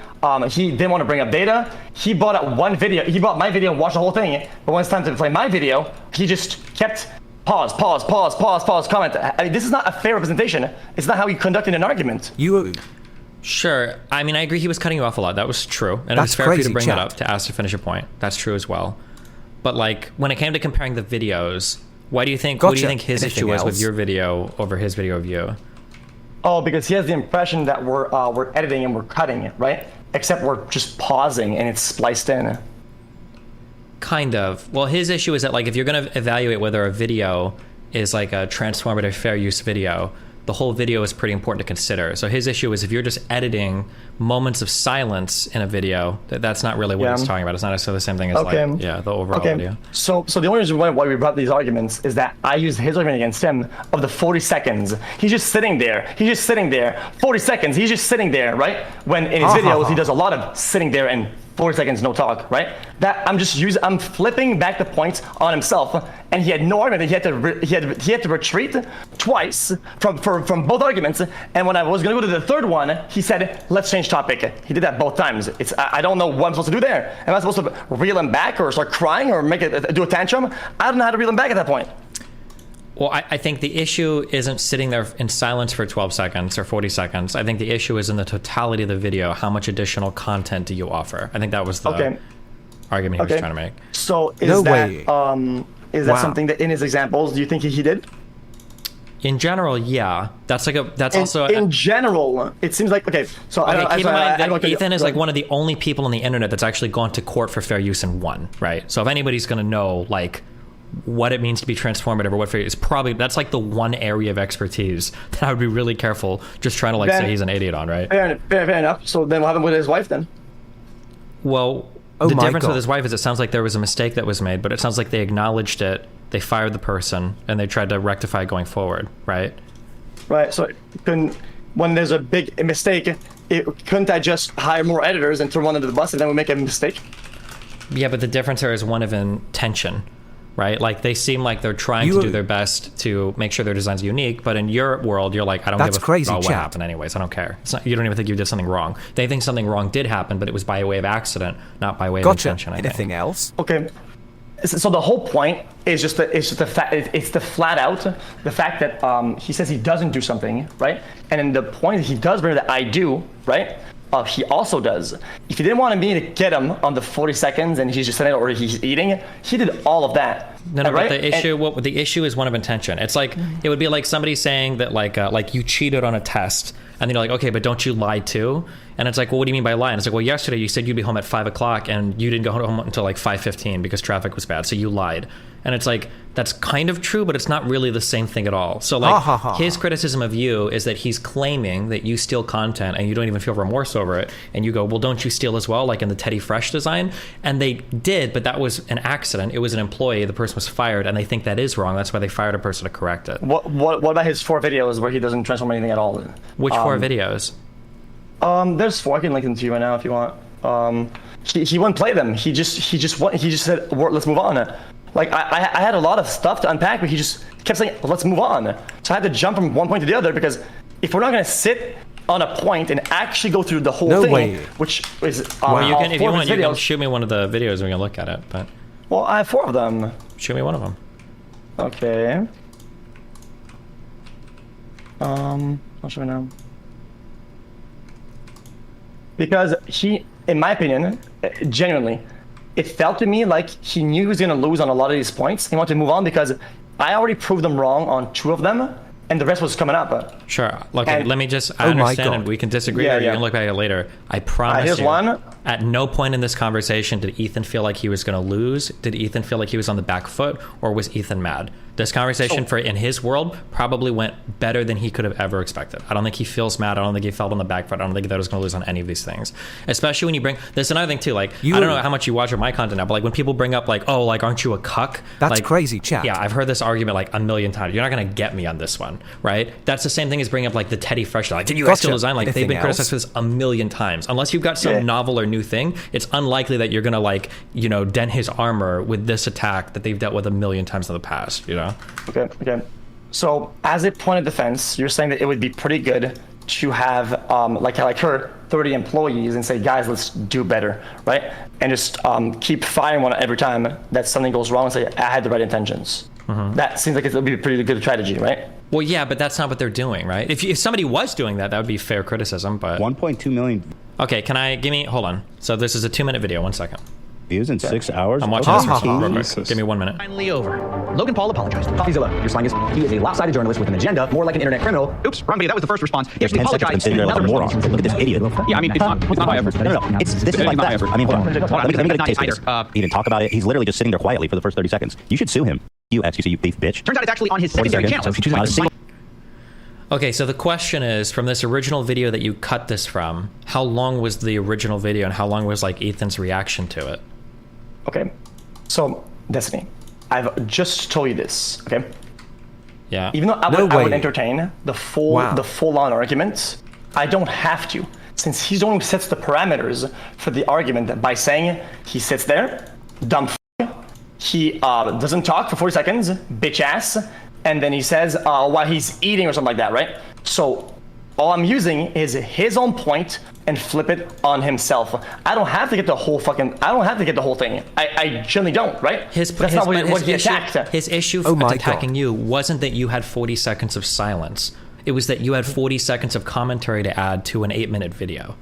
He didn't want to bring up data. He bought up one video. He bought my video and watched the whole thing. But when it's time to play my video, he just kept pause, comment. I mean, this is not a fair representation. It's not how you conducted an argument. Sure. I mean, I agree he was cutting you off a lot. That was true. And it was fair for you to bring that up, to ask to finish a point. That's true as well. But like, when it came to comparing the videos, what do you think his issue was with your video over his video of you? Oh, because he has the impression that we're editing and we're cutting it, right? Except we're just pausing and it's spliced in. Kind of. Well, his issue is that like if you're going to evaluate whether a video is like a transformative fair use video, the whole video is pretty important to consider. So his issue is if you're just editing moments of silence in a video, that's not really what he's talking about. It's not necessarily the same thing as the overall video. So the only reason why we brought these arguments is that I used his argument against him of the 40 seconds. He's just sitting there. 40 seconds. He's just sitting there, right? When in his videos, he does a lot of sitting there and 40 seconds, no talk, right? That I'm flipping back the points on himself, and he had no argument. He had to retreat twice from both arguments. And when I was going to go to the third one, he said, "Let's change topic." He did that both times. I don't know what I'm supposed to do there. Am I supposed to reel him back or start crying or do a tantrum? I don't know how to reel him back at that point. Well, I think the issue isn't sitting there in silence for 12 seconds or 40 seconds. I think the issue is in the totality of the video. How much additional content do you offer? I think that was the argument he was trying to make. So is that something that in his examples, do you think he did? In general, yeah. That's also in general. It seems like okay. So keep in mind that Ethan is like one of the only people on the internet that's actually gone to court for fair use and won, right? So if anybody's going to know like what it means to be transformative or what fair use, probably that's like the one area of expertise that I would be really careful just trying to like say he's an idiot on, right? Fair enough. So then what happened with his wife then? Well, the difference with his wife is it sounds like there was a mistake that was made, but it sounds like they acknowledged it. They fired the person and they tried to rectify going forward, right? Right. So when there's a big mistake, couldn't I just hire more editors and throw one under the bus and then we make a mistake? Yeah, but the difference here is one of intention, right? Like they seem like they're trying to do their best to make sure their design's unique, but in your world, you're like, I don't give a fuck about what happened anyways. I don't care. It's not, you don't even think you did something wrong. They think something wrong did happen, but it was by way of accident, not by way of intention. Anything else? Okay. So the whole point is just the fact it's the flat out the fact that he says he doesn't do something, right? And then the point he does bring that I do, right? He also does. If he didn't want me to get him on the 40 seconds and he's just sitting or he's eating, he did all of that. No, right? But the issue is one of intention. It's like it would be like somebody saying that like you cheated on a test, and then you're like, okay, but don't you lie too? And it's like, well, what do you mean by lying? It's like, well, yesterday you said you'd be home at 5 o'clock and you didn't go home until like 5:15 because traffic was bad, so you lied. And it's like, that's kind of true, but it's not really the same thing at all. So like his criticism of you is that he's claiming that you steal content and you don't even feel remorse over it. And you go, well, don't you steal as well? Like in the Teddy Fresh design. And they did, but that was an accident. It was an employee. The person was fired and they think that is wrong. That's why they fired a person to correct it. What about his 4 videos where he doesn't transform anything at all? Which 4 videos? There's 4. I can link them to you right now if you want. He wouldn't play them. He just said, let's move on. Like I had a lot of stuff to unpack, but he just kept saying, let's move on. So I had to jump from one point to the other because if we're not going to sit on a point and actually go through the whole thing, which is if you want, you can shoot me one of the videos and we can look at it. But well, I have 4 of them. Show me one of them. Okay. I'll show you now. Because he, in my opinion, genuinely, it felt to me like he knew he was going to lose on a lot of these points. He wanted to move on because I already proved them wrong on 2 of them, and the rest was coming up. Sure. Okay, let me just, I understand, and we can disagree, or you can look back at it later. I promise you, at no point in this conversation did Ethan feel like he was going to lose. Did Ethan feel like he was on the back foot, or was Ethan mad? This conversation, in his world, probably went better than he could have ever expected. I don't think he feels mad. I don't think he felt on the back foot. I don't think that was going to lose on any of these things. Especially when you bring... There's another thing, too. Like, I don't know how much you watch of my content now, but like when people bring up, like, oh, like, aren't you a cuck? That's like, crazy, chat. Yeah, I've heard this argument, like, a million times. You're not going to get me on this one, right? That's the same thing as bringing up, like, the Teddy Fresh. Like, did you guys still design? Like, they've been criticized for this a million times. Unless you've got some novel or new thing, it's unlikely that you're going to, like, you know, dent his armor with this attack that they've dealt with a million times in the past, you know? Okay. So, as a point of defense, you're saying that it would be pretty good to have, like her, 30 employees and say, guys, let's do better, right? And just keep firing one every time that something goes wrong and say, I had the right intentions. That seems like it would be a pretty good strategy, right? Well, yeah, but that's not what they're doing, right? If somebody was doing that, that would be fair criticism, but... 1.2 million. Okay, hold on. So this is a 2-minute video, 1 second. Views in 6 hours? I'm watching this real quick. Give me 1 minute. Finally over. Logan Paul apologized. Hila, your slang is, he is a lopsided journalist with an agenda, more like an internet criminal. Oops, wrong video, that was the first response. He actually apologized. Look at this idiot. Yeah, I mean, it's not high effort. No. This is like that. I mean, hold on. Let me get a taste of this. He didn't talk about it. He's literally just sitting there quietly for the first 30 seconds. You should sue him. You xQc, you thief bitch. Turns out it's actually on his secondary channel. Okay, so the question is, from this original video that you cut this from, how long was the original video and how long was like Ethan's reaction to it? Okay, so Destiny, I've just told you this, okay? Yeah. Even though I would entertain the full-on argument, I don't have to, since he's the one who sets the parameters for the argument by saying he sits there, dumb he doesn't talk for 40 seconds, bitch ass, and then he says while he's eating or something like that, right? So all I'm using is his own point and flip it on himself. I don't have to get the whole thing. I generally don't, right? That's not what he attacked. His issue for attacking you wasn't that you had 40 seconds of silence. It was that you had 40 seconds of commentary to add to an 8-minute video.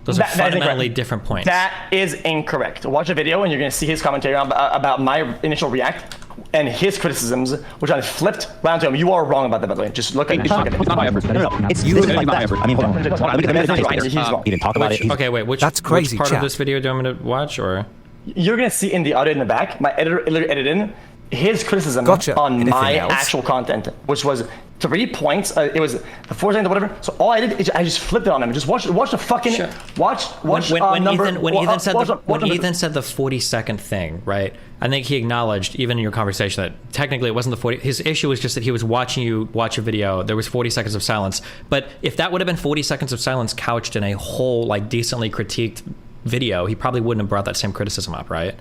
Those are fundamentally different points. That is incorrect. Watch a video and you're going to see his commentary about my initial react and his criticisms, which I flipped round to him. You are wrong about that, by the way. Just look at it. It's not my effort. No. It's you like that. I mean, hold on. He's wrong. He didn't talk about it. Okay, wait. Which part of this video do you want me to watch, or? You're going to see in the audio in the back, my editor edited in his criticism on my actual content, which was 3 points. It was the 4 seconds or whatever. So all I did is I just flipped it on him. Just watch the fucking watch when number. Ethan said the 40-second thing, right? I think he acknowledged, even in your conversation, that technically it wasn't the 40. His issue was just that he was watching you watch a video. There was 40 seconds of silence. But if that would have been 40 seconds of silence couched in a whole, like, decently critiqued video, he probably wouldn't have brought that same criticism up, right?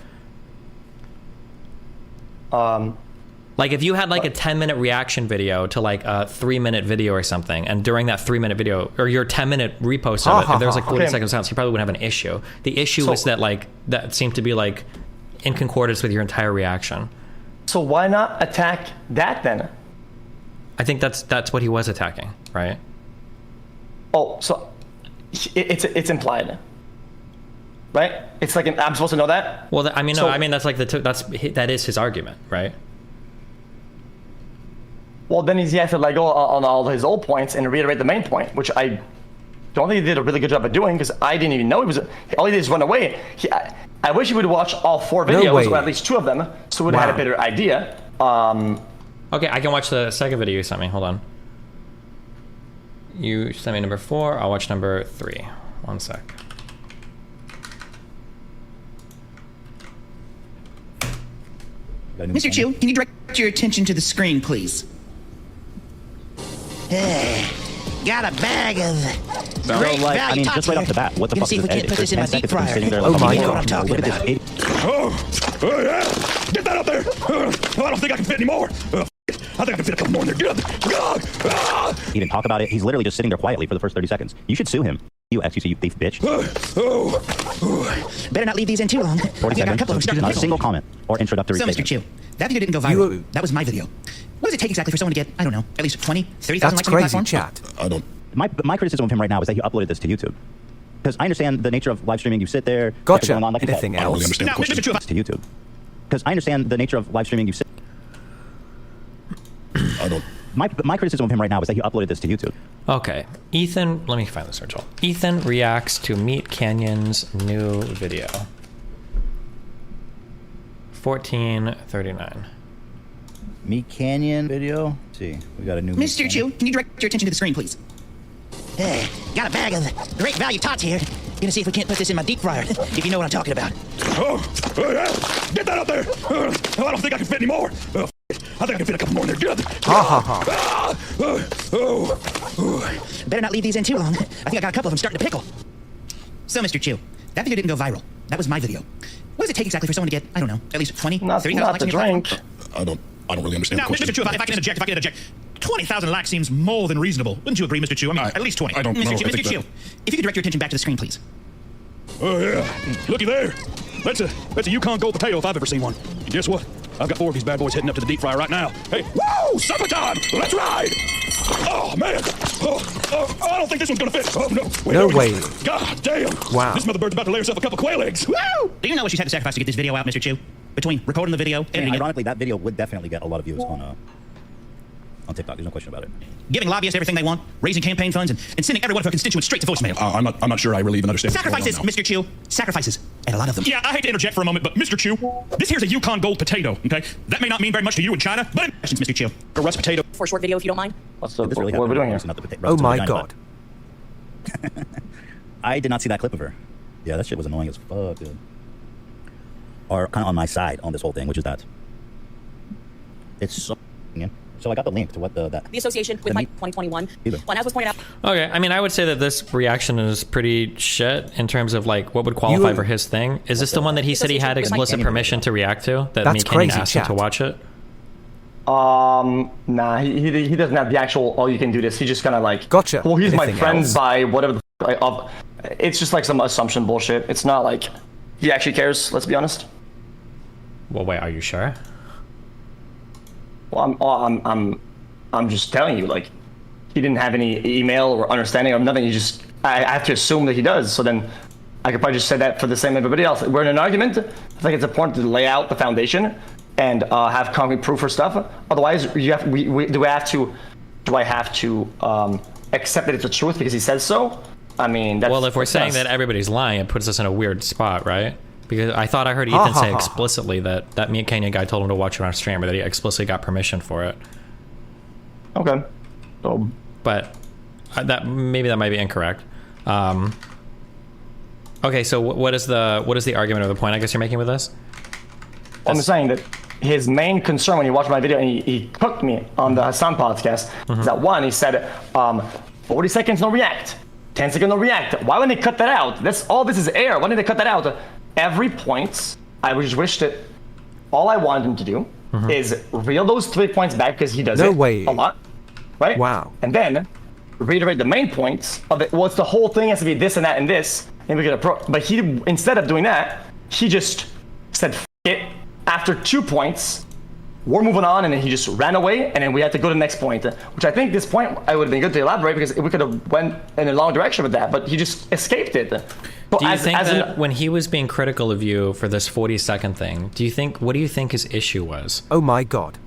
Like if you had like a 10-minute reaction video to like a 3-minute video or something, and during that 3-minute video or your 10-minute repost of it, if there was like 40 seconds of silence, you probably wouldn't have an issue. The issue was that like that seemed to be like in concordance with your entire reaction. So why not attack that then? I think that's what he was attacking, right? Oh, so it's implied, right? It's like I'm supposed to know that. Well, I mean, no, I mean that's like that is his argument, right? Well, then he has to like go on all his old points and reiterate the main point, which I don't think he did a really good job of doing because I didn't even know he was. All he did is run away. I wish he would watch all 4 videos, or at least 2 of them, so we would have had a better idea. Okay, I can watch the second video you sent me. Hold on. You sent me number 4. I'll watch number 3. 1 sec. Mr. Chu, can you direct your attention to the screen, please? Got a bag of great value. I mean, just right off the bat, what the fuck is this edit? Put this in my deep fryer. Oh my God, I'm talking look about. at this. Oh yeah! Get that up there! I don't think I can fit any more. I think I can fit a couple more in there. He didn't talk about it. He's literally just sitting there quietly for the first 30 seconds. You should sue him. You xQc, you thief bitch. Better not leave these in too long. 40 seconds. Not a single comment or introductory statement. So, Mr. Chu, that video didn't go viral. That was my video. What does it take exactly for someone to get, I don't know, at least 20, 30,000 likes on your platform? Chat. I don't. My criticism of him right now is that he uploaded this to YouTube. Because I understand the nature of live streaming. You sit there. Gotcha. Going on, like Anything else? I don't really understand the question. To YouTube. Because I understand the nature of live streaming. You sit. I don't. My criticism of him right now is that he uploaded this to YouTube. Okay, Ethan, let me find the search hole. Ethan reacts to Meat Canyon's new video. 1439. Meat Canyon video. Let's see, we got a new. Mr. Chu, can you direct your attention to the screen, please? Got a bag of great value tots here. Gonna see if we can't put this in my deep fryer, if you know what I'm talking about. Oh yeah! Get that up there! I don't think I can fit any more. I think I can fit a couple more in there. Better not leave these in too long. I think I got a couple of them starting to pickle. So, Mr. Chu, that video didn't go viral. That was my video. What does it take exactly for someone to get, I don't know, at least 20, 30,000 likes on your platform? I don't really understand the question. Mr. Chu, if I can interject. 20,000 likes seems more than reasonable. Wouldn't you agree, Mr. Chu? I mean, at least 20. I don't know. Mr. Chu, if you could direct your attention back to the screen, please. Oh yeah, looky there. That's a Yukon Gold potato if I've ever seen one. And guess what? I've got 4 of these bad boys heading up to the deep fryer right now. Hey, woo! Supper time! Let's ride! Oh man! I don't think this one's gonna fit. Oh no! No way! God damn! Wow! This mother bird's about to lay herself a couple quail eggs. Woo! Do you know what she's had to sacrifice to get this video out, Mr. Chu? Between recording the video, editing ironically, that video would definitely get a lot of views on TikTok. There's no question about it. Giving lobbyists everything they want, raising campaign funds, and sending every one of her constituents straight to voicemail. I'm not sure I really even understand. Sacrifices, Mr. Chu. Sacrifices, and a lot of them. Yeah, I hate to interject for a moment, but Mr. Chu, this here's a Yukon Gold potato. Okay, that may not mean very much to you in China, but questions, Mr. Chu. A rust potato. For a short video, if you don't mind. What are we doing here? Oh my God! I did not see that clip of her. Yeah, that shit was annoying as fuck, dude. Or kind of on my side on this whole thing, which is that it's so. Yeah. So I got the link to what the association with my 2021. Well, as was pointed out. Okay, I mean, I would say that this reaction is pretty shit in terms of like what would qualify for his thing. Is this the one that he said he had explicit permission to react to? That me Kenyon asked him to watch it. Nah, he doesn't have the actual. Oh, you can do this. He just kind of like. Gotcha. Well, he's my friend by whatever. It's just like some assumption bullshit. It's not like he actually cares. Let's be honest. Well, wait, are you sure? Well, I'm just telling you, like, he didn't have any email or understanding of nothing. He just I have to assume that he does. So then I could probably just say that for the same everybody else. We're in an argument. I think it's important to lay out the foundation and have concrete proof for stuff. Otherwise, do I have to accept that it's the truth because he says so? I mean, that's, well, if we're saying that everybody's lying, it puts us in a weird spot, right? Because I thought I heard Ethan say explicitly that me and Kenya guy told him to watch it on stream, or that he explicitly got permission for it. Okay. But that maybe that might be incorrect. Okay, so what is the argument or the point I guess you're making with this? I'm saying that his main concern when he watched my video and he cooked me on the Hassan podcast is that one, he said 40 seconds no react, 10 seconds no react. Why wouldn't they cut that out? This is air. Why didn't they cut that out? Every point, I just wish that all I wanted him to do is reel those 3 points back because he does a lot, right? Wow. And then reiterate the main points of it. Well, it's the whole thing has to be this and that and this, and we get but he, instead of doing that, he just said F it. After 2 points, we're moving on, and then he just ran away, and then we had to go to the next point, which I think this point I would have been good to elaborate because we could have went in a long direction with that, but he just escaped it. Do you think that when he was being critical of you for this 40-second thing, what do you think his issue was? Oh my god.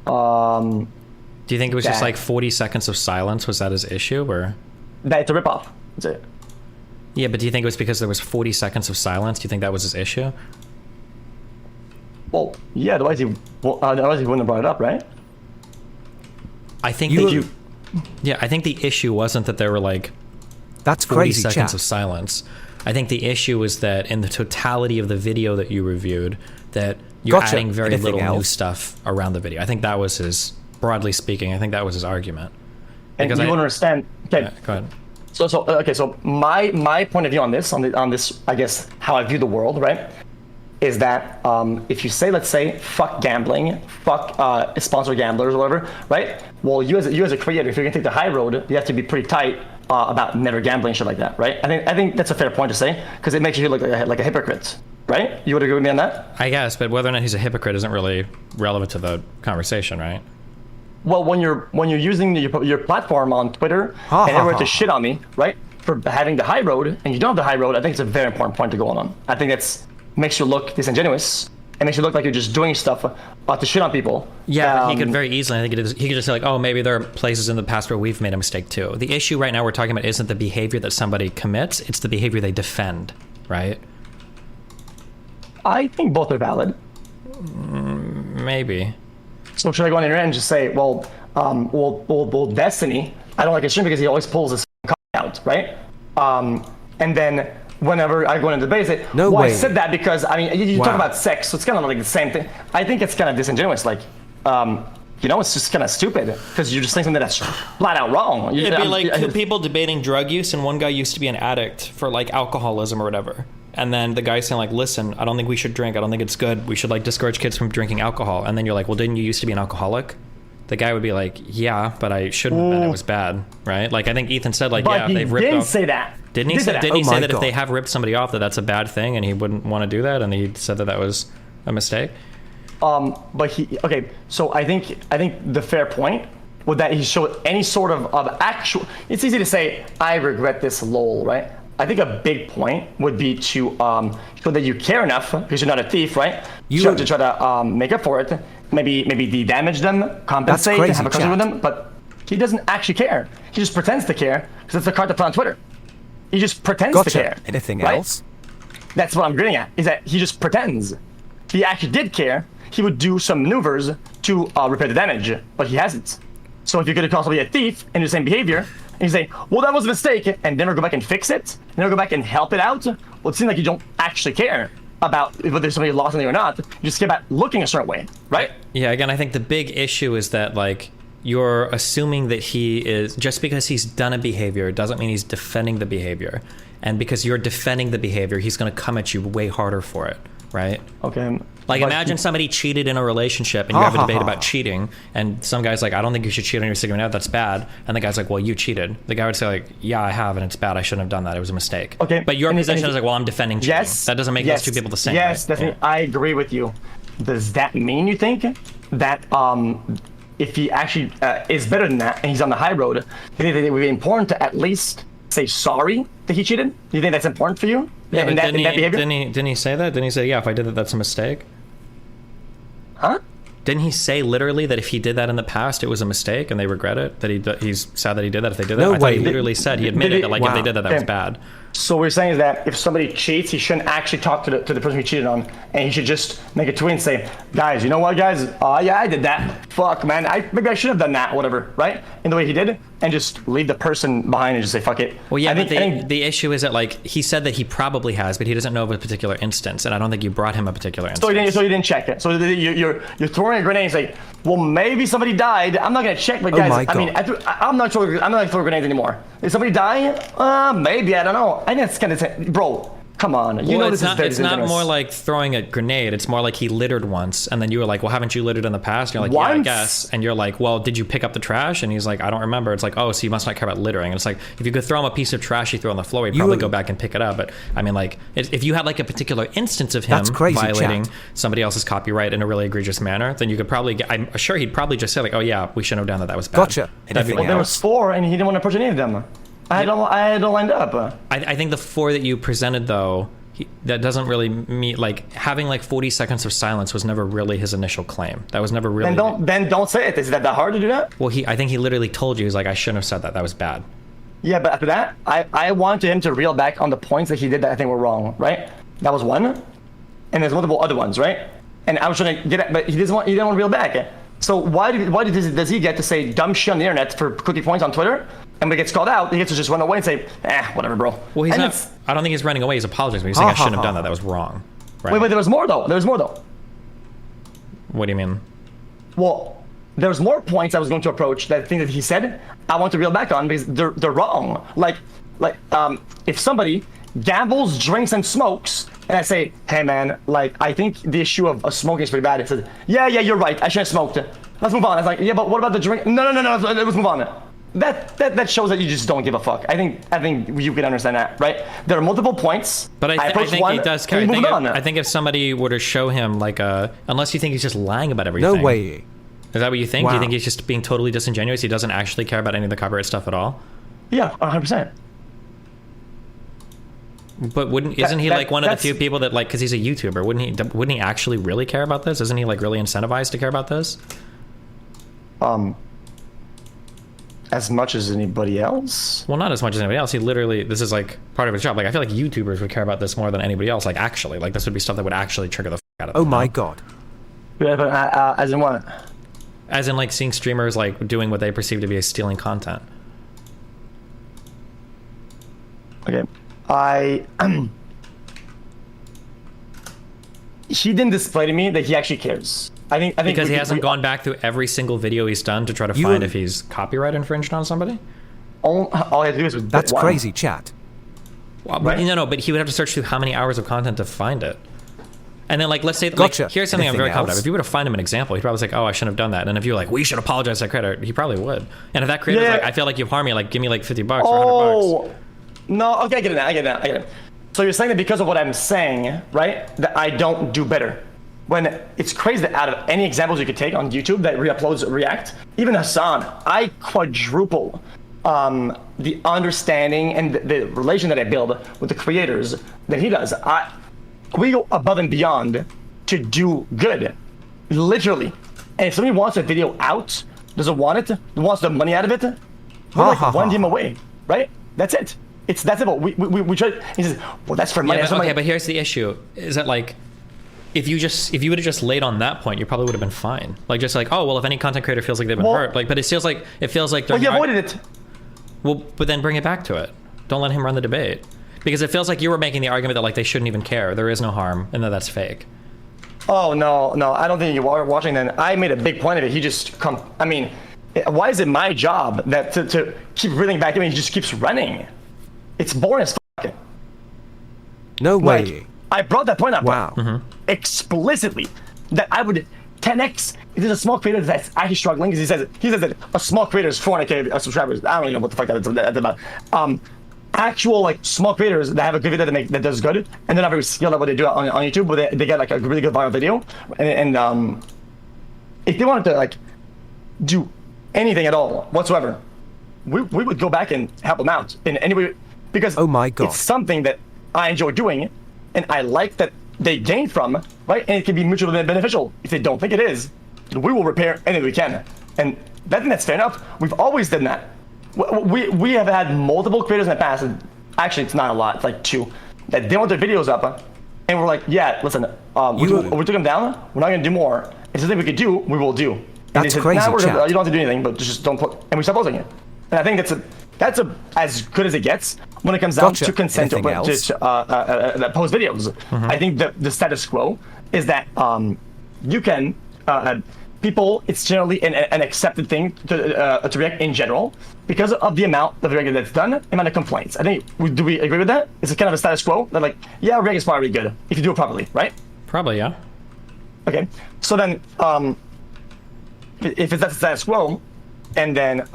Do you think it was just like 40 seconds of silence? Was that his issue, or? That it's a ripoff. That's it. Yeah, but do you think it was because there was 40 seconds of silence? Do you think that was his issue? Well, yeah. Otherwise he wouldn't have brought it up, right? I think I think the issue wasn't that there were like that's 40 crazy seconds of silence. I think the issue was that in the totality of the video that you reviewed, that you're adding very little new stuff around the video. I think that was his, broadly speaking, I think that was his argument. And you understand? Okay. Yeah, go ahead. So my point of view on this, I guess how I view the world, right, is that if you say, let's say, fuck gambling, fuck sponsor gamblers or whatever, right? Well, you as a creator, if you're gonna take the high road, you have to be pretty tight about never gambling and shit like that, right? I think that's a fair point to say because it makes you look like a hypocrite, right? You would agree with me on that? I guess, but whether or not he's a hypocrite isn't really relevant to the conversation, right? Well, when you're using your platform on Twitter and everywhere to shit on me, right, for having the high road, and you don't have the high road, I think it's a very important point to go on. I think that's makes you look disingenuous and makes you look like you're just doing stuff to shit on people. Yeah, but he could very easily, I think he could just say like, oh, maybe there are places in the past where we've made a mistake too. The issue right now we're talking about isn't the behavior that somebody commits, it's the behavior they defend, right? I think both are valid. Maybe. So should I go on the internet and just say, well, Destiny, I don't like his stream because he always pulls his out, right? And then whenever I go into debate, I say, I said that because, I mean, you talk about sex, so it's kind of like the same thing. I think it's kind of disingenuous, like, it's just kind of stupid because you're just saying something that's flat out wrong. It'd be like two people debating drug use, and one guy used to be an addict for like alcoholism or whatever. And then the guy's saying like, listen, I don't think we should drink. I don't think it's good. We should like discourage kids from drinking alcohol. And then you're like, well, didn't you used to be an alcoholic? The guy would be like, yeah, but I shouldn't have been. It was bad, right? Like I think Ethan said like, but they've ripped off. Didn't say that. Didn't he say that if they have ripped somebody off, that's a bad thing, and he wouldn't want to do that, and he said that was a mistake? So I think the fair point would that he showed any sort of actual. It's easy to say I regret this, lol, right? I think a big point would be to show that you care enough because you're not a thief, right? To try to make up for it, maybe de-damage them, compensate, and have a conversation with them. But he doesn't actually care. He just pretends to care because it's the card to put on Twitter. He just pretends to care. Anything right? else? That's what I'm getting at. Is that he just pretends. If he actually did care, he would do some maneuvers to repair the damage, but he hasn't. So if you're going to call somebody a thief and do the same behavior, and you say, well, that was a mistake, and never go back and fix it, never go back and help it out, well, it seems like you don't actually care about whether somebody lost something or not. You just care about looking a certain way, right? Yeah, again, I think the big issue is that, like, you're assuming that he is, just because he's done a behavior doesn't mean he's defending the behavior. And because you're defending the behavior, he's going to come at you way harder for it, right? Okay. Like, imagine somebody cheated in a relationship and you have a debate about cheating, and some guy's like, I don't think you should cheat on your significant other, that's bad. And the guy's like, well, you cheated. The guy would say, like, yeah, I have, and it's bad. I shouldn't have done that. It was a mistake. Okay. But your position is like, well, I'm defending cheating. Yes. That doesn't make those two people the same. Yes, right? definitely. Yeah. I agree with you. Does that mean you think that if he actually is better than that and he's on the high road, do you think that it would be important to at least say sorry that he cheated? Do you think that's important for you? Yeah, but that behavior? didn't he say that? Didn't he say, yeah, if I did that, that's a mistake? Huh? Didn't he say literally that if he did that in the past, it was a mistake and they regret it? That he's sad that he did that if they did that? I thought he literally said, he admitted that like if they did that, that was bad. So what we're saying is that if somebody cheats, he shouldn't actually talk to the person he cheated on, and he should just make a tweet and say, guys, you know what, guys? Yeah, I did that. Fuck, man. Maybe I should have done that, whatever, right? In the way he did, and just leave the person behind and just say, fuck it. Well, yeah, but the issue is that, like, he said that he probably has, but he doesn't know of a particular instance, and I don't think you brought him a particular instance. So you didn't check it. So you're throwing a grenade and say, well, maybe somebody died. I'm not gonna check, but guys, I mean, I'm not throwing grenades anymore. Did somebody die? Maybe, I don't know. I think it's kind of, bro. Come on, you know this is very It's not more like throwing a grenade. It's more like he littered once, and then you were like, well, haven't you littered in the past? And you're like, yeah, I guess. And you're like, well, did you pick up the trash? And he's like, I don't remember. It's like, oh, so you must not care about littering. And it's like, if you could throw him a piece of trash you throw on the floor, he'd probably go back and pick it up. But I mean, like, if you had like a particular instance of him violating somebody else's copyright in a really egregious manner, then you could probably, I'm sure he'd probably just say like, oh yeah, we shouldn't have done that. That was bad. Gotcha. Well, there was 4, and he didn't want to approach any of them. I had to lined up. I think the 4 that you presented, though, that doesn't really mean, like, having like 40 seconds of silence was never really his initial claim. That was never really. Then don't say it. Is that hard to do that? Well, I think he literally told you, he's like, I shouldn't have said that. That was bad. Yeah, but after that, I wanted him to reel back on the points that he did that I think were wrong, right? That was one, and there's multiple other ones, right? And I was trying to get it, but he didn't want to reel back. So why does he get to say dumb shit on the internet for cookie points on Twitter? And when he gets called out, he gets to just run away and say, whatever, bro. Well, he's not. I don't think he's running away. He's apologizing. He's saying, I shouldn't have done that. That was wrong. Right? Wait, there was more, though. What do you mean? Well, there's more points I was going to approach that thing that he said I want to reel back on because they're wrong. Like, if somebody gambles, drinks, and smokes, and I say, hey, man, like, I think the issue of smoking is pretty bad. It says, yeah, you're right. I shouldn't have smoked. Let's move on. It's like, yeah, but what about the drink? No, let's move on. That shows that you just don't give a fuck. I think you can understand that, right? There are multiple points. But I think he does care. I think if somebody were to show him like unless you think he's just lying about everything. No way. Is that what you think? Wow. Do you think he's just being totally disingenuous? He doesn't actually care about any of the copyright stuff at all? Yeah, 100%. But isn't he like one of the few people that, like, because he's a YouTuber, wouldn't he actually really care about this? Isn't he like really incentivized to care about this? As much as anybody else? Well, not as much as anybody else. He literally, this is like part of his job. Like, I feel like YouTubers would care about this more than anybody else. Like, actually, like, this would be stuff that would actually trigger the out of them. Oh my god. Yeah, but as in what? As in, like, seeing streamers like doing what they perceive to be as stealing content. Okay. He didn't display to me that he actually cares. I think because he hasn't gone back through every single video he's done to try to find if he's copyright infringed on somebody. All he had to do is that's crazy, chat. Well, right? No, but he would have to search through how many hours of content to find it. And then, like, let's say, like, here's something I'm very confident of. If you were to find him an example, he'd probably say, oh, I shouldn't have done that. And if you're like, we should apologize to that creator, he probably would. And if that creator's like, I feel like you've harmed me, like, give me like $50 or $100. No, okay, I get it. So you're saying that because of what I'm saying, right, that I don't do better. When it's crazy that out of any examples you could take on YouTube that re-uploads React, even Hassan, I quadruple the understanding and the relation that I build with the creators that he does. We go above and beyond to do good, literally. And if somebody wants a video out, doesn't want it, wants the money out of it, we're like one DM away, right? That's it. That's it. We try. He says, well, that's for money. Yeah, but here's the issue: is that, like, if you would have just laid on that point, you probably would have been fine. Like, just like, oh well, if any content creator feels like they've been hurt, like, but it feels like they're. Well, you avoided it. Well, but then bring it back to it. Don't let him run the debate, because it feels like you were making the argument that, like, they shouldn't even care. There is no harm, and that's fake. Oh no, I don't think you were watching. Then I made a big point of it. He just I mean, why is it my job that to keep reeling back? I mean, he just keeps running. It's boring as fuck. No way. Like, I brought that point up. Wow. Explicitly, that I would 10x. If there's a small creator that's actually struggling, because he says that a small creator is 400k subscribers. I don't even know what the fuck that's about. Actual, like, small creators that have a good video that does good, and they're not very skilled at what they do on YouTube, but they get like a really good viral video, and if they wanted to, like, do anything at all whatsoever, we would go back and help them out in any way, because oh my God, it's something that I enjoy doing, and I like that they gain from, right? And it can be mutually beneficial. If they don't think it is, we will repair anything we can, and I think that's fair enough. We've always done that. We have had multiple creators in the past, and actually it's not a lot, it's like 2, that they want their videos up, and we're like, yeah, listen, we took them down, we're not gonna do more. If there's something we could do, we will do. And that's crazy, you don't have to do anything, but just don't put, and we stop posting it. And I think that's as good as it gets when it comes down to consent to post videos. I think the status quo is that you can people, it's generally an accepted thing to react in general because of the amount of react that's done, amount of complaints. I think, do we agree with that? It's a kind of a status quo that like, yeah, react is probably good if you do it properly, right? Probably, yeah. Okay, so then if it's that status quo, and then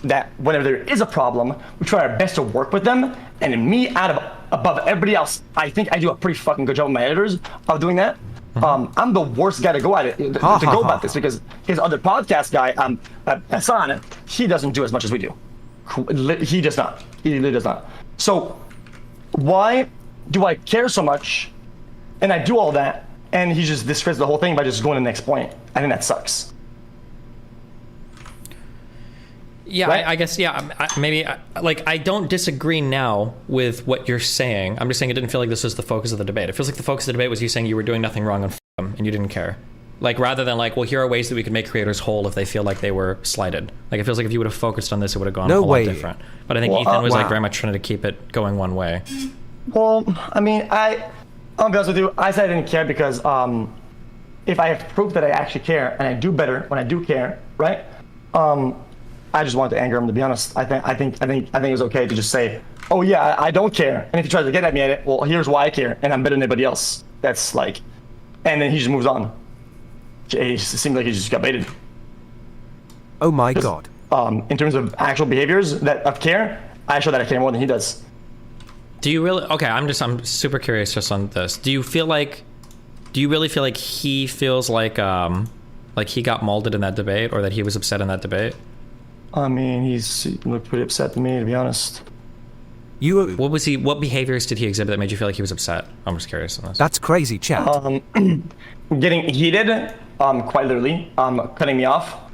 that whenever there is a problem, we try our best to work with them. And me, above everybody else, I think I do a pretty fucking good job with my editors of doing that. I'm the worst guy to go at it to go about this, because his other podcast guy, Hassan, he doesn't do as much as we do. He does not. He really does not. So why do I care so much, and I do all that, and he just discredits the whole thing by just going to the next point? I think that sucks. Yeah, right? I guess, yeah, I don't disagree now with what you're saying. I'm just saying it didn't feel like this was the focus of the debate. It feels like the focus of the debate was you saying you were doing nothing wrong and you didn't care. Like, rather than like, well, here are ways that we could make creators whole if they feel like they were slighted. Like, it feels like if you would have focused on this, it would have gone a lot different. But I think Ethan was like very much trying to keep it going one way. Well, I mean, I'll be honest with you, I said I didn't care because if I have proof that I actually care and I do better when I do care, right? I just wanted to anger him, to be honest. I think it's okay to just say, oh yeah, I don't care. And if he tries to get at me at it, well, here's why I care, and I'm better than anybody else. That's like, and then he just moves on. It seems like he just got baited. Oh my God. In terms of actual behaviors of care, I show that I care more than he does. Do you really? Okay, I'm super curious just on this. Do you really feel like he feels like he got molded in that debate, or that he was upset in that debate? I mean, he looked pretty upset to me, to be honest. What behaviors did he exhibit that made you feel like he was upset? I'm just curious on this. That's crazy, chat. Getting heated, quite literally, cutting me off,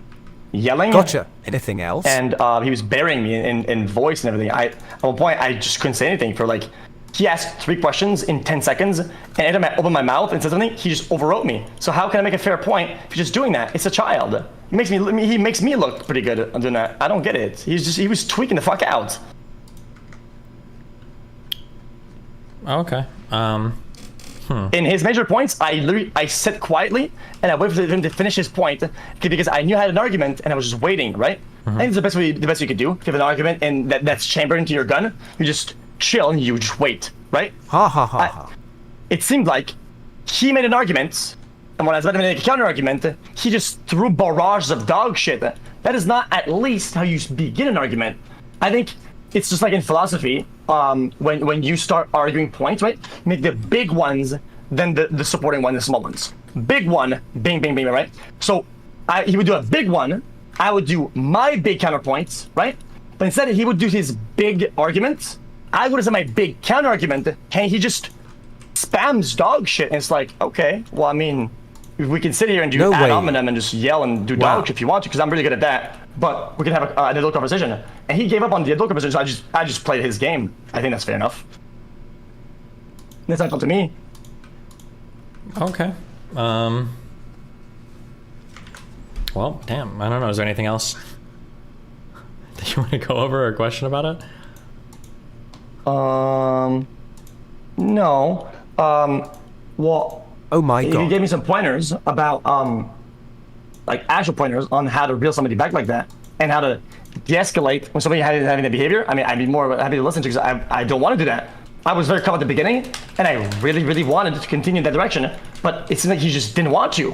yelling. Gotcha. Anything else? And he was burying me in voice and everything. At one point, I just couldn't say anything for like, he asked 3 questions in 10 seconds, and every time I opened my mouth and said something, he just overwrote me. So how can I make a fair point if you're just doing that? It's a child. He makes me look pretty good on doing that. I don't get it. He was tweaking the fuck out. Okay. In his major points, I sit quietly and I waited for him to finish his point because I knew I had an argument and I was just waiting, right? I think it's the best you could do. If you have an argument and that's chambered into your gun, you just chill and you just wait, right? It seemed like he made an argument, and when I was about to make a counter argument, he just threw barrages of dog shit. That is not at least how you begin an argument. I think it's just like in philosophy, when you start arguing points, right? Make the big ones, then the supporting one, the small ones. Big one, bing, bing, bing, right? So he would do a big one, I would do my big counterpoints, right? But instead he would do his big arguments, I would have said my big counter argument, and he just spams dog shit, and it's like, okay, well, I mean, we can sit here and do ad hominem and just yell and do dog shit if you want to, because I'm really good at that. But we can have an adult conversation. And he gave up on the adult conversation, so I just played his game. I think that's fair enough. That's not up to me. Okay. Well, damn. I don't know. Is there anything else that you want to go over or a question about it? No. Well. Oh my God. He gave me some pointers about like actual pointers on how to reel somebody back like that, and how to de-escalate when somebody having that behavior. I mean, I'd be more happy to listen to, because I don't want to do that. I was very calm at the beginning, and I really, really wanted to continue in that direction, but it seemed like he just didn't want to.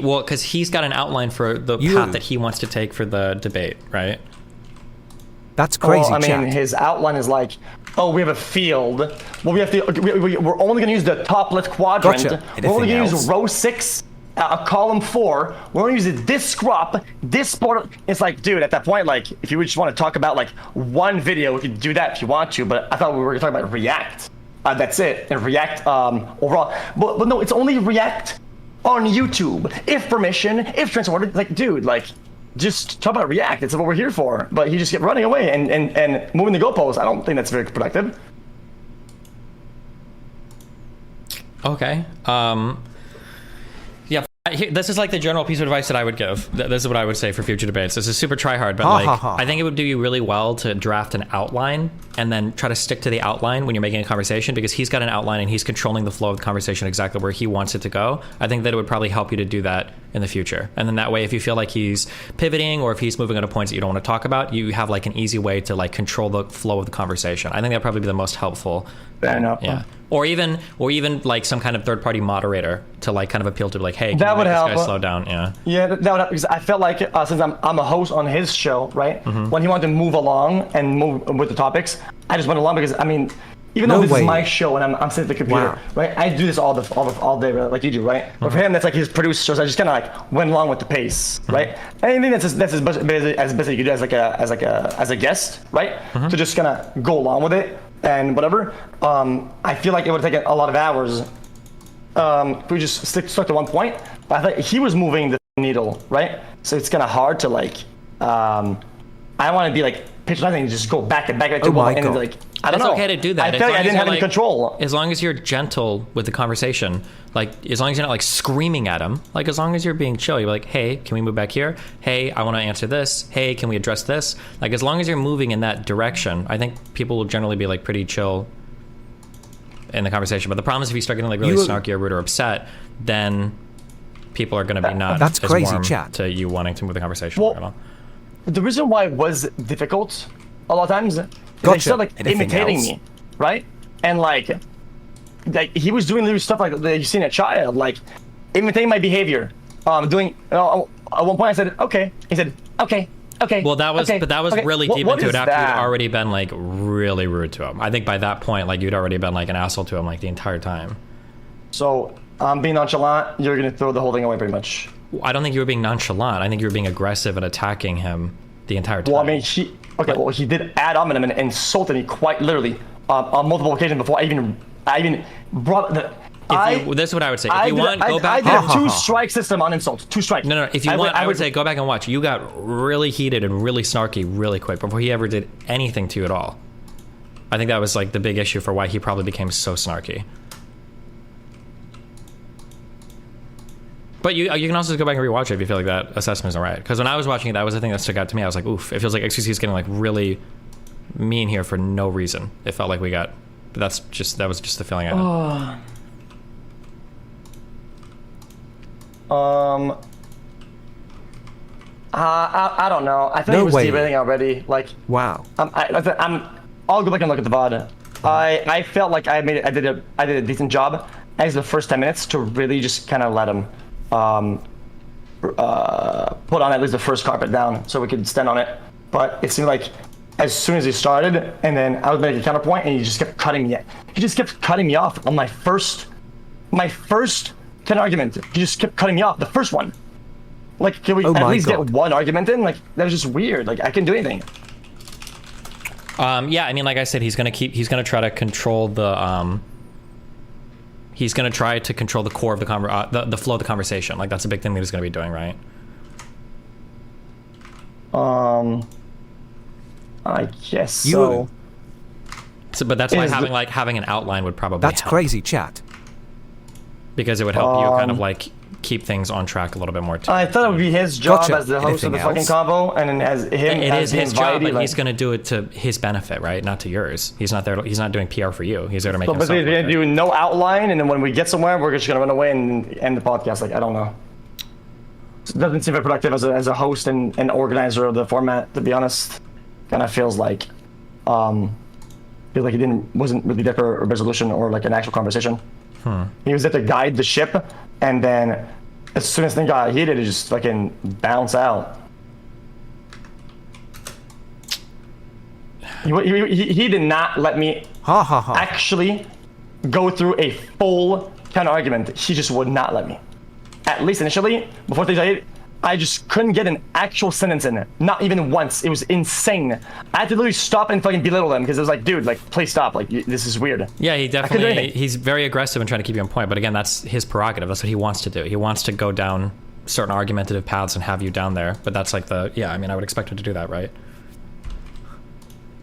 Well, because he's got an outline for the path that he wants to take for the debate, right? That's crazy. Well, I mean, his outline is like, oh, we have a field. Well, we have to. We're only going to use the top left quadrant. Gotcha. We're only going to use row 6 a column 4. We're gonna use this crop, this part. It's like, dude, at that point, like, if you just want to talk about like one video, we could do that if you want to. But I thought we were gonna talk about React. That's it, and React overall. But no, it's only React on YouTube. If permission, if transported, like, dude, like, just talk about React. It's what we're here for. But he just kept running away and moving the goalposts. I don't think that's very productive. Okay. Yeah. This is like the general piece of advice that I would give. This is what I would say for future debates. This is super try hard, but like, I think it would do you really well to draft an outline and then try to stick to the outline when you're making a conversation, because he's got an outline and he's controlling the flow of the conversation exactly where he wants it to go. I think that it would probably help you to do that in the future. And then that way, if you feel like he's pivoting or if he's moving on to points that you don't want to talk about, you have like an easy way to like control the flow of the conversation. I think that'd probably be the most helpful. Fair enough. Yeah. Or even like some kind of third-party moderator to like kind of appeal to like, hey, can that you would make help. this guy slow down? Yeah. Yeah, that would help, because I felt like since I'm a host on his show, right? When he wanted to move along and move with the topics, I just went along because I mean, even though this is my show and I'm sitting at the computer, right? I do this all day, right? Like you do, right? But for him, that's like his produced show. So I just kind of like went along with the pace, right? Anything that's as best as you could do as a guest, right? To just kind of go along with it and whatever. I feel like it would take a lot of hours if we just stuck to one point. But I thought he was moving the needle, right? So it's kind of hard to like. I want to be like patronizing and just go back and back to one, and then, like, I don't know. It's okay to do that. I feel like I didn't have any control. As long as you're gentle with the conversation, like as long as you're not like screaming at him, like as long as you're being chill, you're like, hey, can we move back here? Hey, I want to answer this. Hey, can we address this? Like as long as you're moving in that direction, I think people will generally be like pretty chill in the conversation. But the problem is if you start getting like really snarky or rude or upset, then people are going to be not That's as crazy, warm chat. to you wanting to move the conversation. Well, the reason why it was difficult a lot of times is they started like imitating me, right? And like he was doing little stuff like that you see in a child, like imitating my behavior. Doing at one point I said okay. He said okay. Well, that was but that was really deep into it after that? you'd already been like really rude to him. I think by that point, like you'd already been like an asshole to him like the entire time. So being nonchalant, you're gonna throw the whole thing away pretty much. I don't think you were being nonchalant. I think you were being aggressive and attacking him the entire time. Well, I mean, he did ad hominem and insulted me quite literally on multiple occasions before I even brought the. This is what I would say. If you want, go back. I did a 2-strike system on insults. 2 strikes. No. If you want, I would say go back and watch. You got really heated and really snarky really quick before he ever did anything to you at all. I think that was like the big issue for why he probably became so snarky. But you can also go back and rewatch it if you feel like that assessment isn't right. Because when I was watching it, that was the thing that stuck out to me. I was like, oof, it feels like xQc is getting like really mean here for no reason. It felt like we got, but that was just the feeling I had. I don't know. I think it was everything already. Like, wow. I'll go back and look at the VOD. I felt like I did a decent job as the first 10 minutes to really just kind of let him put on at least the first carpet down so we could stand on it. But it seemed like as soon as he started, and then I was making a counterpoint, and he just kept cutting me. He just kept cutting me off on my first 10 argument. He just kept cutting me off. The first one. Like, can we at least get one argument in? Like, that was just weird. Like, I couldn't do anything. Yeah, I mean, like I said, he's gonna try to control the he's gonna try to control the core of the flow of the conversation. Like that's a big thing that he's gonna be doing, right? I guess so. But that's why having an outline would probably help. Crazy, chat. Because it would help you kind of like keep things on track a little bit more too. I thought it would be his job as the host of the fucking combo, and then as him. It as is his job, but like, he's going to do it to his benefit, right? Not to yours. He's not there. He's not doing PR for you. He's there to make. But they're going to do no outline, and then when we get somewhere, we're just going to run away and end the podcast. Like I don't know. It doesn't seem very productive as a host and organizer of the format. To be honest, kind of feels like he wasn't really there for a resolution or like an actual conversation. He was there to guide the ship, and then as soon as things got heated, it just fucking bounce out. He did not let me actually go through a full counter argument. He just would not let me at least initially, before things I I just couldn't get an actual sentence in it. Not even once. It was insane. I had to literally stop and fucking belittle them because it was like, dude, like, please stop. Like, this is weird. Yeah, he definitely, he's very aggressive in trying to keep you on point. But again, that's his prerogative. That's what he wants to do. He wants to go down certain argumentative paths and have you down there. But that's like the, yeah, I mean, I would expect him to do that, right?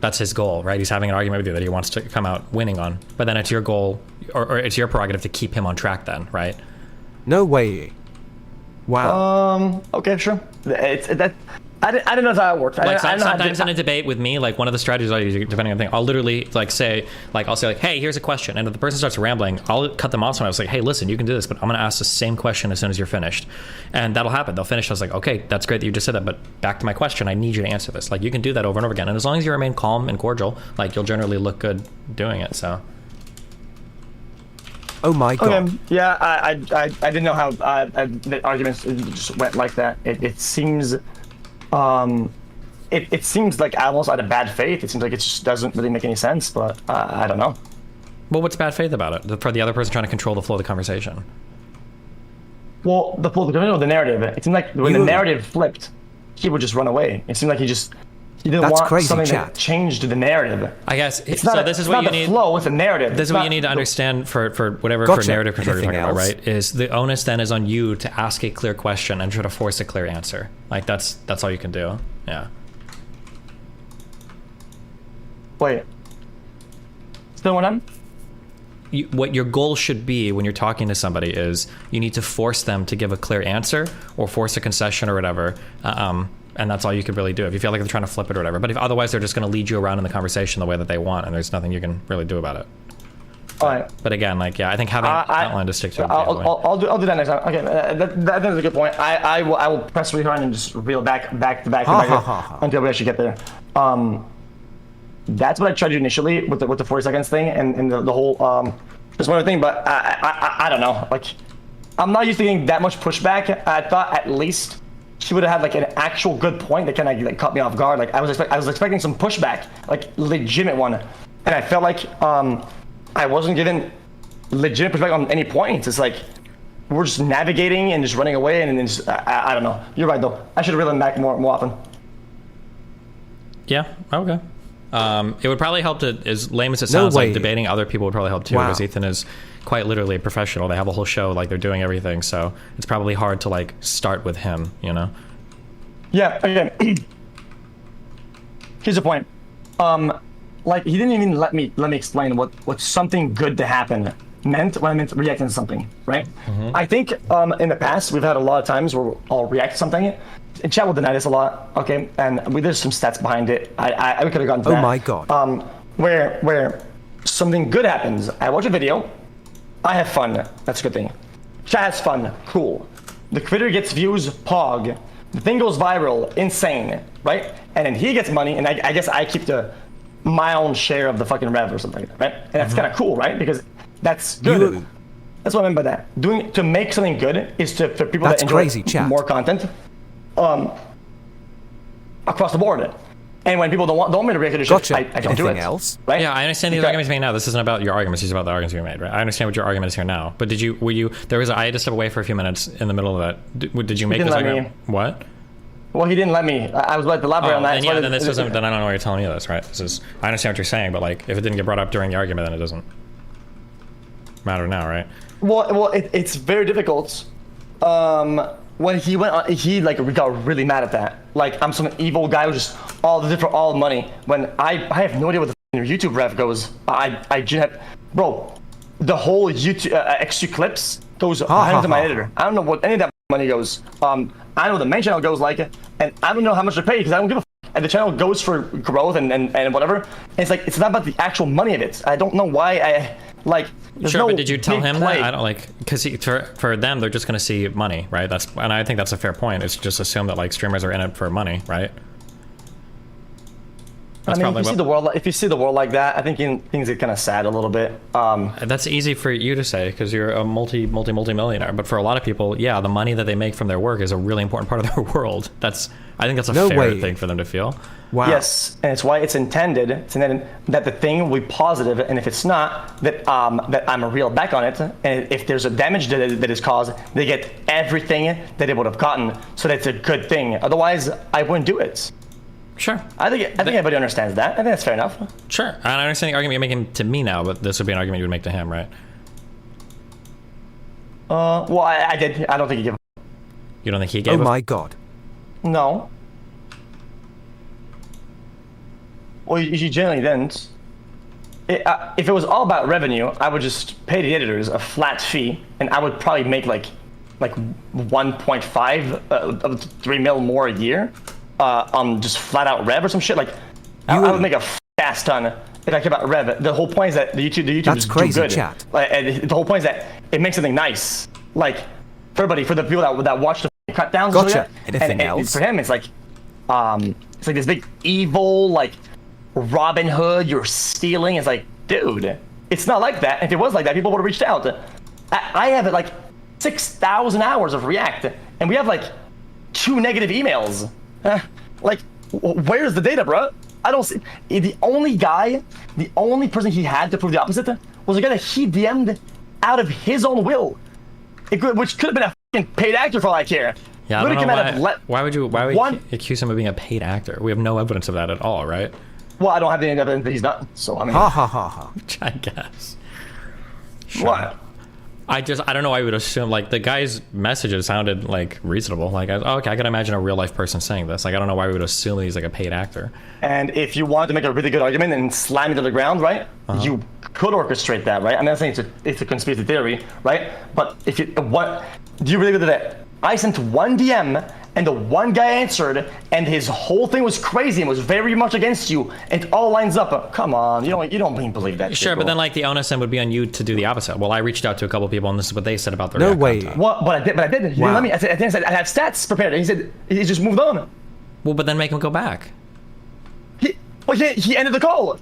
That's his goal, right? He's having an argument with you that he wants to come out winning on. But then it's your goal, or it's your prerogative to keep him on track then, right? No way. Wow. Okay, sure. I didn't know how it worked. Like sometimes in a debate with me, like one of the strategies I use, depending on the thing, I'll literally like say, hey, here's a question, and if the person starts rambling, I'll cut them off. So I was like, hey, listen, you can do this, but I'm gonna ask the same question as soon as you're finished, and that'll happen. They'll finish. I was like, okay, that's great that you just said that, but back to my question. I need you to answer this. Like you can do that over and over again, and as long as you remain calm and cordial, like you'll generally look good doing it. So. Oh my god. Okay. Yeah, I didn't know how the arguments just went like that. It seems, it seems like almost out of bad faith. It seems like it just doesn't really make any sense. But I don't know. Well, what's bad faith about it? For the other person trying to control the flow of the conversation. Well, the narrative. It seemed like when the narrative flipped, he would just run away. It seemed like he didn't want something that changed the narrative. I guess. It's not this is what you need. Flow with the narrative. This is what you need to understand for whatever for narrative control you're talking about, right? Is the onus then is on you to ask a clear question and try to force a clear answer. Like that's all you can do. Yeah. Wait. Still one on? What your goal should be when you're talking to somebody is you need to force them to give a clear answer or force a concession or whatever. And that's all you could really do if you feel like they're trying to flip it or whatever. But if otherwise they're just going to lead you around in the conversation the way that they want, and there's nothing you can really do about it. All right. But again, like I think having an outline to stick to. I'll do that next time. Okay, that is a good point. I will press rewind and just reel back until we actually get there. That's what I tried to do initially with the 40 seconds thing and the whole just one other thing. But I don't know. Like I'm not used to getting that much pushback. I thought at least she would have had like an actual good point that kind of like caught me off guard. Like I was expecting some pushback, like legitimate one, and I felt like I wasn't given legitimate pushback on any points. It's like we're just navigating and just running away, and then just, I don't know. You're right though. I should reel them back more often. Yeah. Okay. It would probably help to, as lame as it sounds, like debating other people would probably help too, because Ethan is quite literally a professional. They have a whole show, like they're doing everything, so it's probably hard to like start with him, you know? Yeah, again, here's the point. Like he didn't even let me explain what something good to happen meant when I meant reacting to something, right? Mm-hmm. I think in the past we've had a lot of times where I'll react to something, and chat will deny this a lot, okay? And there's some stats behind it. I could have gotten to that. Oh my god. Where something good happens, I watch a video, I have fun, that's a good thing. Chat has fun, cool. The creator gets views, pog. The thing goes viral, insane, right? And then he gets money, and I guess I keep my own share of the fucking rev or something, right? And that's kind of cool, right? Because that's good. That's what I mean by that. To make something good is for people that enjoy more content across the board. And when people don't want me to react to shit, I don't do it. Else? Right? Yeah, I understand the arguments being now. This isn't about your arguments. It's about the arguments being made, right? I understand what your argument is here now. But I had to step away for a few minutes in the middle of that. Did you make this argument? What? Well, he didn't let me. I was about to elaborate on that. Then I don't know why you're telling me this, right? I understand what you're saying, but like, if it didn't get brought up during the argument, then it doesn't matter now, right? Well, it's very difficult. When he went on, he like got really mad at that. Like I'm some evil guy who just all the money. When I have no idea what the YouTube rev goes. I just have, bro, the whole YouTube xQc clips goes behind to my editor. I don't know what any of that money goes. I know the main channel goes like it, and I don't know how much to pay because I don't give a f. And the channel goes for growth and whatever. And it's like it's not about the actual money of it. I don't know why I like. Sure, but did you tell him that? I don't like because for them they're just going to see money, right? And I think that's a fair point. It's just assume that like streamers are in it for money, right? That's if you see the world like that, I think things get kind of sad a little bit. That's easy for you to say because you're a multi-millionaire. But for a lot of people, yeah, the money that they make from their work is a really important part of their world. I think that's a fair thing for them to feel. Wow. Yes, and it's why it's intended that the thing will be positive, and if it's not, that I'm a real back on it, and if there's a damage that is caused, they get everything that they would have gotten, so that's a good thing. Otherwise, I wouldn't do it. Sure. I think everybody understands that. I think that's fair enough. Sure. And I understand the argument you're making to me now, but this would be an argument you would make to him, right? Well, I did. I don't think he gave a... You don't think he gave Oh my god. No. Well, you generally didn't. If it was all about revenue, I would just pay the editors a flat fee, and I would probably make like 1.5, 3 mil more a year on just flat out rev or some shit. Like, I would make a fast ton if I care about rev. The whole point is that the YouTube That's is crazy, good. chat. And the whole point is that it makes something nice. Like, for everybody, for the people that watch the cut downs. Gotcha. Anything else? For him, it's like this big evil, like, Robin Hood, you're stealing. It's like, dude, it's not like that. If it was like that, people would have reached out. I have like 6,000 hours of React, and we have like 2 negative emails. Like, where's the data, bro? I don't see. The only person he had to prove the opposite was a guy that he DM'd out of his own will, which could have been a fucking paid actor for all I care. Yeah, I don't know why would you accuse him of being a paid actor? We have no evidence of that at all, right? Well, I don't have any evidence that he's not. So I mean, ha ha ha ha. I guess. Sure. What? I don't know why I would assume, like, the guy's messages sounded like reasonable. Like, okay, I can imagine a real life person saying this. Like, I don't know why we would assume that he's like a paid actor. And if you wanted to make a really good argument and slam it to the ground, right? You could orchestrate that, right? I'm not saying it's a conspiracy theory, right? But if you do you really do that? I sent one DM and the one guy answered, and his whole thing was crazy and was very much against you, and it all lines up. Come on, you don't believe that. Sure, but then like the onus then would be on you to do the opposite. Well, I reached out to a couple people, and this is what they said about their content. What? But I did. He didn't let me. I said I have stats prepared, and he said he just moved on. Well, but then make him go back. He ended the call.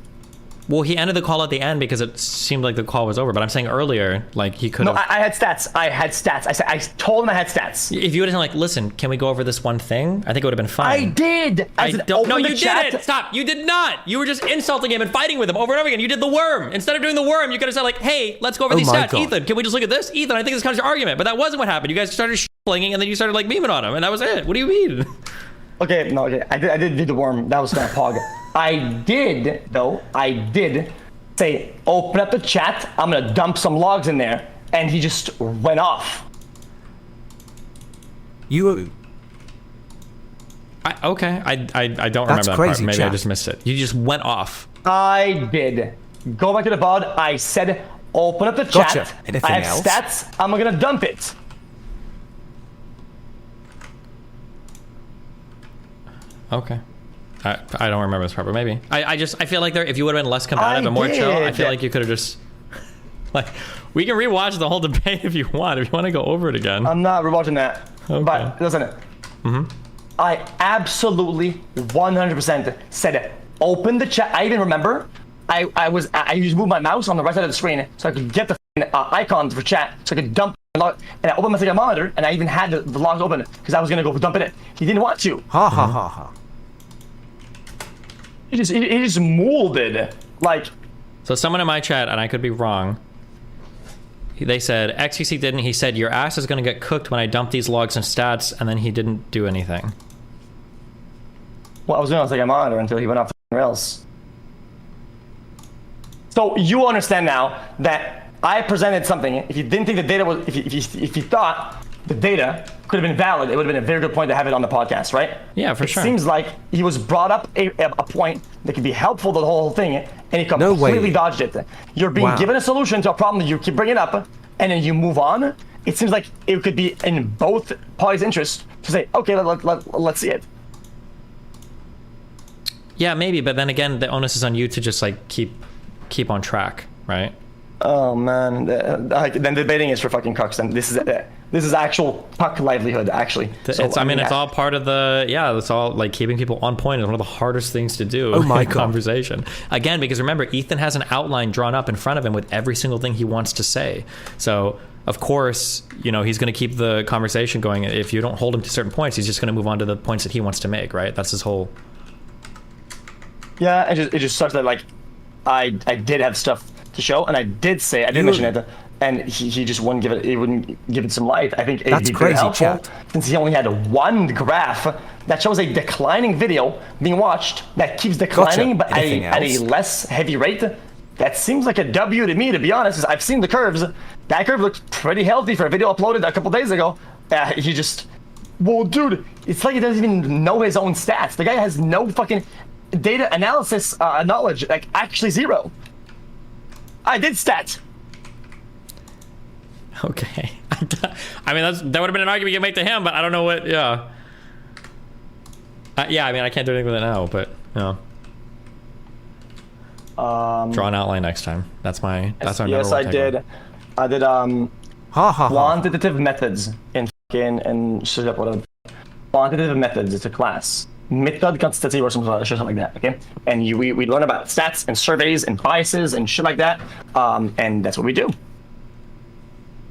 Well, he ended the call at the end because it seemed like the call was over. But I'm saying earlier, like, he could have... No, I had stats. I told him I had stats. If you would have said, like, listen, can we go over this one thing? I think it would have been fine. I did. No, you didn't. Stop. You did not. You were just insulting him and fighting with him over and over again. You did the worm. Instead of doing the worm, you could have said, like, hey, let's go over these stats. God. Ethan, can we just look at this? Ethan, I think this counts your argument. But that wasn't what happened. You guys started flinging, and then you started, like, memeing on him. And that was it. What do you mean? Okay, no, okay. I did do the worm. That was kind of pog. I did say, open up the chat, I'm gonna dump some logs in there, and he just went off. Okay, I don't remember that part. Maybe I just missed it. You just went off. I did. Go back to the pod. I said, open up the chat. Anything I have else? stats. I'm gonna dump it. Okay. I don't remember this part, but maybe. I feel like if you would have been less combative and more chill, I feel like you could have just... Like, we can rewatch the whole debate if you want. If you want to go over it again. I'm not rewatching that. Okay. But listen, I absolutely 100% said, open the chat. I even remember, I just moved my mouse on the right side of the screen so I could get the icon for chat, so I could dump log, and I opened my second monitor, and I even had the logs open because I was gonna go dump it in. He didn't want to. Ha ha ha ha. He just molded, like. So someone in my chat, and I could be wrong, they said, xQc didn't, he said, your ass is gonna get cooked when I dump these logs and stats, and then he didn't do anything. Well, I was doing on second monitor until he went off the rails. So you understand now that I presented something. If you didn't think the data was, if you thought the data could have been valid, it would have been a very good point to have it on the podcast, right? Yeah, for sure. It seems like he was brought up a point that could be helpful to the whole thing, and he completely dodged it. You're being given a solution to a problem that you keep bringing up, and then you move on. It seems like it could be in both parties' interest to say, okay, let's see it. Yeah, maybe, but then again, the onus is on you to just like keep on track, right? Oh man, then debating is for fucking cucks. And this is This is actual puck livelihood, actually. I mean, it's all part of the, it's all like keeping people on point is one of the hardest things to do in conversation. Again, because remember, Ethan has an outline drawn up in front of him with every single thing he wants to say. So, of course, you know, he's going to keep the conversation going. If you don't hold him to certain points, he's just going to move on to the points that he wants to make, right? That's his whole... Yeah, it just sucks that, like, I did have stuff to show, and I did mention it, and he just wouldn't give it some light. I think it'd be very helpful, since he only had one graph that shows a declining video being watched that keeps declining, but at a less heavy rate. That seems like a W to me, to be honest. I've seen the curves. That curve looks pretty healthy for a video uploaded a couple days ago. He just... Well, dude, it's like he doesn't even know his own stats. The guy has no fucking data analysis knowledge. Like, actually zero. I did stats. Okay. I mean, that would have been an argument you could make to him, but I don't know what... Yeah. I mean, I can't do anything with it now, but, you know. Draw an outline next time. That's my yes, I did. I did quantitative methods in quantitative methods. It's a class. Method consistency or something like that. Okay, and we learn about stats and surveys and biases and shit like that. And that's what we do.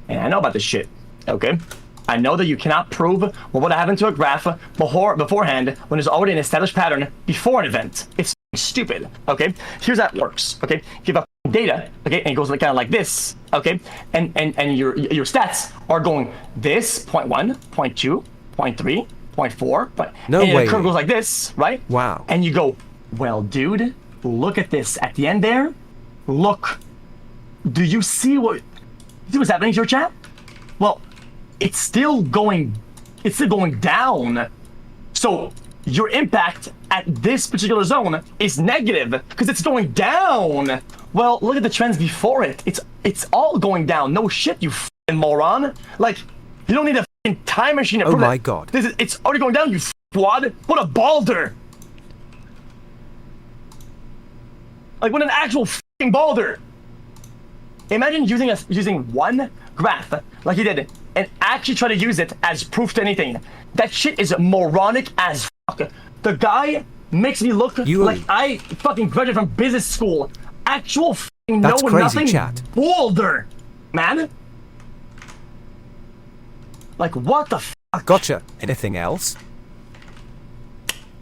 And I know about this shit. Okay, I know that you cannot prove what would happen to a graph beforehand when there's already an established pattern before an event. It's stupid. Okay, here's how it works. Okay, give up data. Okay, and it goes kind of like this. Okay, and your stats are going this 0.1, 0.2, 0.3, 0.4, but no and way. The curve goes like this, right? Wow. And you go, well, dude, look at this at the end there. Look, do you see what's happening to your chat? Well, it's still going down. So your impact at this particular zone is negative because it's going down. Well, look at the trends before it. It's all going down. No shit, you f***ing moron. Like, you don't need a f***ing time machine to prove my god. It's already going down, you f***wad. What a balder. Like, what an actual f***ing balder. Imagine using one graph like he did and actually try to use it as proof to anything. That shit is moronic as fuck. The guy makes me look like I fucking graduated from business school. Actual fucking That's know crazy, nothing chat. boulder, man. Like, what the fuck? Gotcha. Anything else?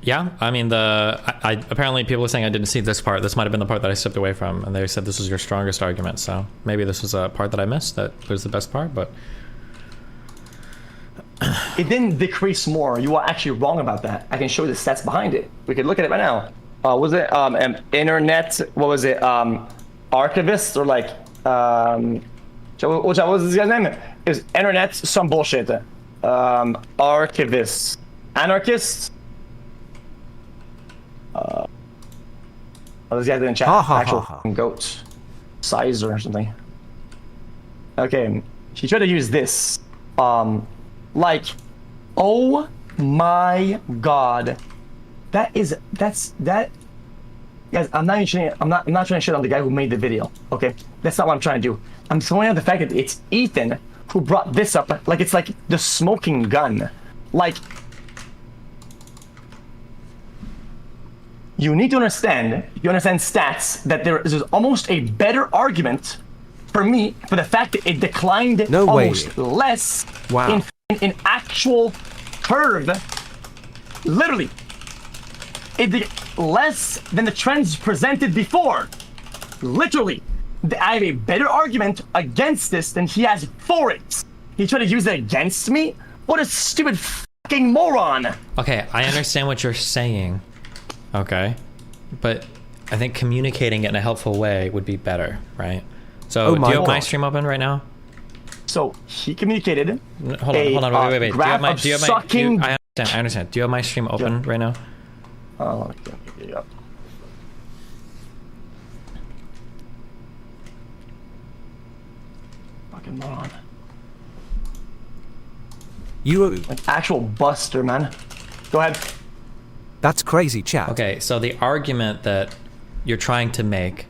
Yeah, I mean, apparently people are saying I didn't see this part. This might have been the part that I stepped away from, and they said this was your strongest argument. So maybe this was a part that I missed that was the best part, but it didn't decrease more. You are actually wrong about that. I can show you the stats behind it. We could look at it right now. Was it internet? What was it? Archivist or like what was this guy's name? It was internet some bullshit. Archivists, anarchists. This guy didn't chat. Actual goat, sizer or something. Okay, she tried to use this. Like, oh my god, that's that. Guys, I'm not trying to shit on the guy who made the video. Okay, that's not what I'm trying to do. I'm throwing out the fact that it's Ethan who brought this up. Like, it's like the smoking gun. Like, you need to understand. You understand stats that there's almost a better argument for me for the fact that it declined almost less in actual curve. Literally, it did less than the trends presented before. Literally, I have a better argument against this than he has for it. He tried to use it against me? What a stupid fucking moron. Okay, I understand what you're saying. Okay, but I think communicating it in a helpful way would be better, right? So, do you have my stream open right now? So, he communicated. Hold on, wait. Do you have my sucking... I understand. Do you have my stream open right now? Yeah. Fucking moron. You an actual buster, man. Go ahead. That's crazy, chat. Okay, so the argument that you're trying to make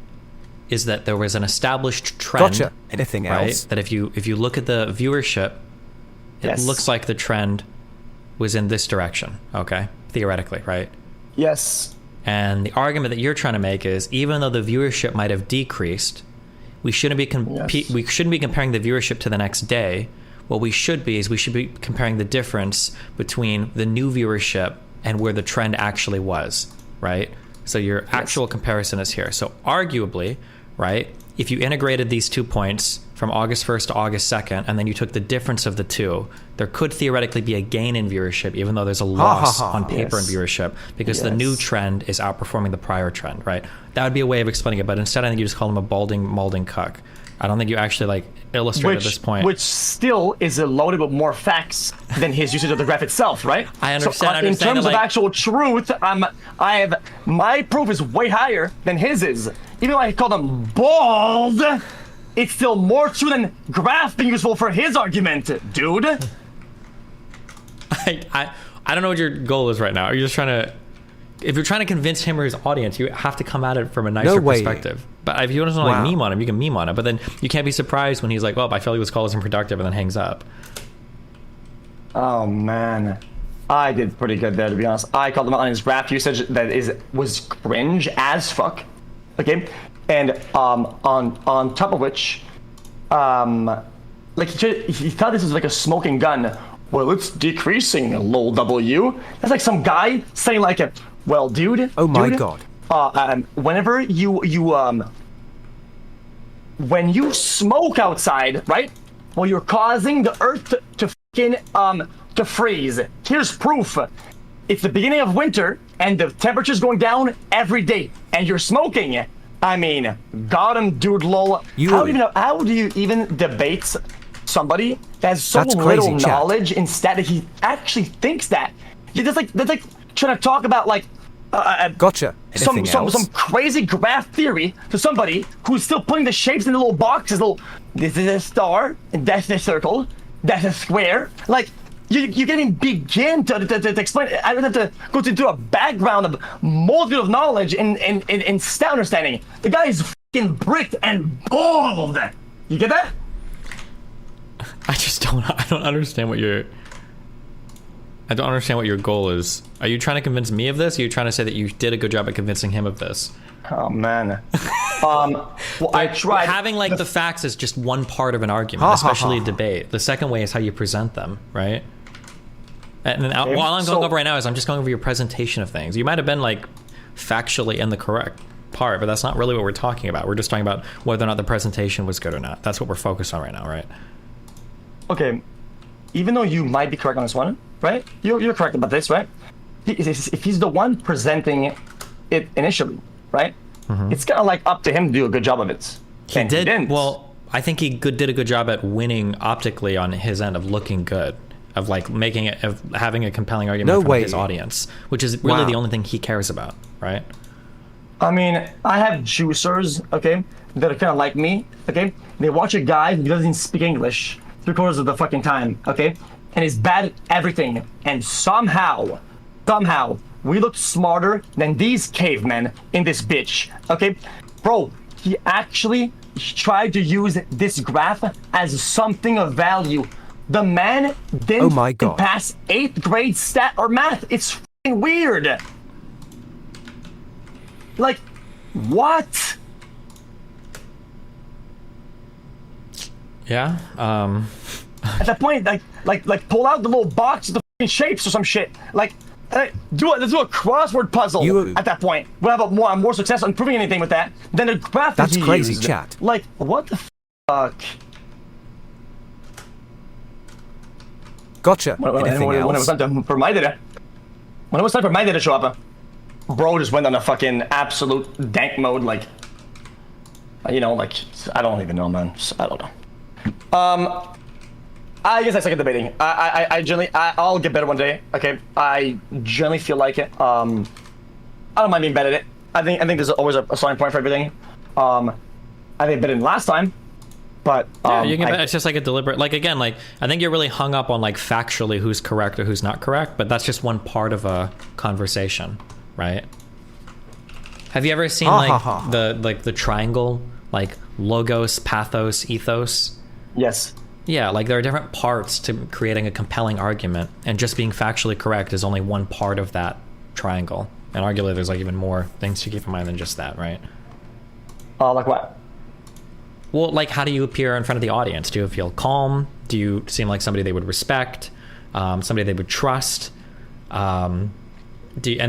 is that there was an established trend. Gotcha. Anything else? That if you look at the viewership it looks like the trend was in this direction, okay? Theoretically, right? Yes. And the argument that you're trying to make is, even though the viewership might have decreased, we shouldn't be comparing the viewership to the next day. What we should be comparing the difference between the new viewership and where the trend actually was, right? So your actual comparison is here. So arguably, right, if you integrated these 2 points from August 1st to August 2nd, and then you took the difference of the two, there could theoretically be a gain in viewership, even though there's a loss on paper in viewership, because the new trend is outperforming the prior trend, right? That would be a way of explaining it, but instead I think you just call him a balding, malding cuck. I don't think you actually like illustrated this point. Which still is loaded with more facts than his usage of the graph itself, right? I understand. So, in terms of actual truth, my proof is way higher than his is. Even though I called him bald, it's still more true than graph being useful for his argument, dude. I don't know what your goal is right now. Are you just trying to... If you're trying to convince him or his audience, you have to come at it from a nicer perspective. But if you don't want to like meme on him, you can meme on it. But then you can't be surprised when he's like, well, I felt he was called as unproductive, and then hangs up. Oh, man. I did pretty good there, to be honest. I called him out on his graph usage that was cringe as fuck. Okay? And on top of which, like he thought this was like a smoking gun. Well, it's decreasing, lol W. That's like some guy saying like, well, dude. Oh my god. Whenever when you smoke outside, right? Well, you're causing the earth to fucking to freeze. Here's proof. It's the beginning of winter and the temperature's going down every day, and you're smoking. I mean, got him, dude, lol. How do you even debate somebody that has so little knowledge instead that he actually thinks that? That's like trying to talk about like some crazy graph theory to somebody who's still putting the shapes in the little boxes. This is a star, and that's a circle, that's a square. Like you can't even begin to explain it. I would have to go into a background of multitude of knowledge and stat understanding. The guy is fucking bricked and bald. You get that? I don't understand what your goal is. Are you trying to convince me of this? Or are you trying to say that you did a good job at convincing him of this? Oh man. Well, I tried. Having like the facts is just one part of an argument, especially a debate. The second way is how you present them, right? And then all I'm going over right now is I'm just going over your presentation of things. You might have been like factually in the correct part, but that's not really what we're talking about. We're just talking about whether or not the presentation was good or not. That's what we're focused on right now, right? Okay, even though you might be correct on this one, right? You're correct about this, right? If he's the one presenting it initially, right? It's kind of like up to him to do a good job of it. He did. Well, I think he did a good job at winning optically on his end of looking good, of like having a compelling argument from his audience, which is really the only thing he cares about, right? I mean, I have juicers, okay, that are kind of like me, okay? They watch a guy who doesn't speak English 3/4 of the fucking time, okay? And is bad at everything. And somehow, we look smarter than these cavemen in this bitch, okay? Bro, he actually tried to use this graph as something of value. The man didn't pass 8th grade stat or math. It's fucking weird. Like, what? Yeah. At that point, like, pull out the little box of the fucking shapes or some shit. Like, let's do a crossword puzzle. At that point, we'll have more success on proving anything with that than a graph. That's crazy, chat. Like, what the fuck? Gotcha. When it was time for my data to show up, bro just went on a fucking absolute dank mode. Like, you know, like, I don't even know, man. I don't know. I guess I suck at debating. I'll get better one day. Okay, I generally feel like it. I don't mind being bad at it. I think there's always a starting point for everything. I think better than last time, but you can. It's just like a deliberate. Like again, like I think you're really hung up on like factually who's correct or who's not correct, but that's just one part of a conversation, right? Have you ever seen the triangle, like logos, pathos, ethos? Yes. Yeah, like there are different parts to creating a compelling argument, and just being factually correct is only one part of that triangle. And arguably there's like even more things to keep in mind than just that, right? Like what? Well, like how do you appear in front of the audience? Do you feel calm? Do you seem like somebody they would respect? Somebody they would trust? And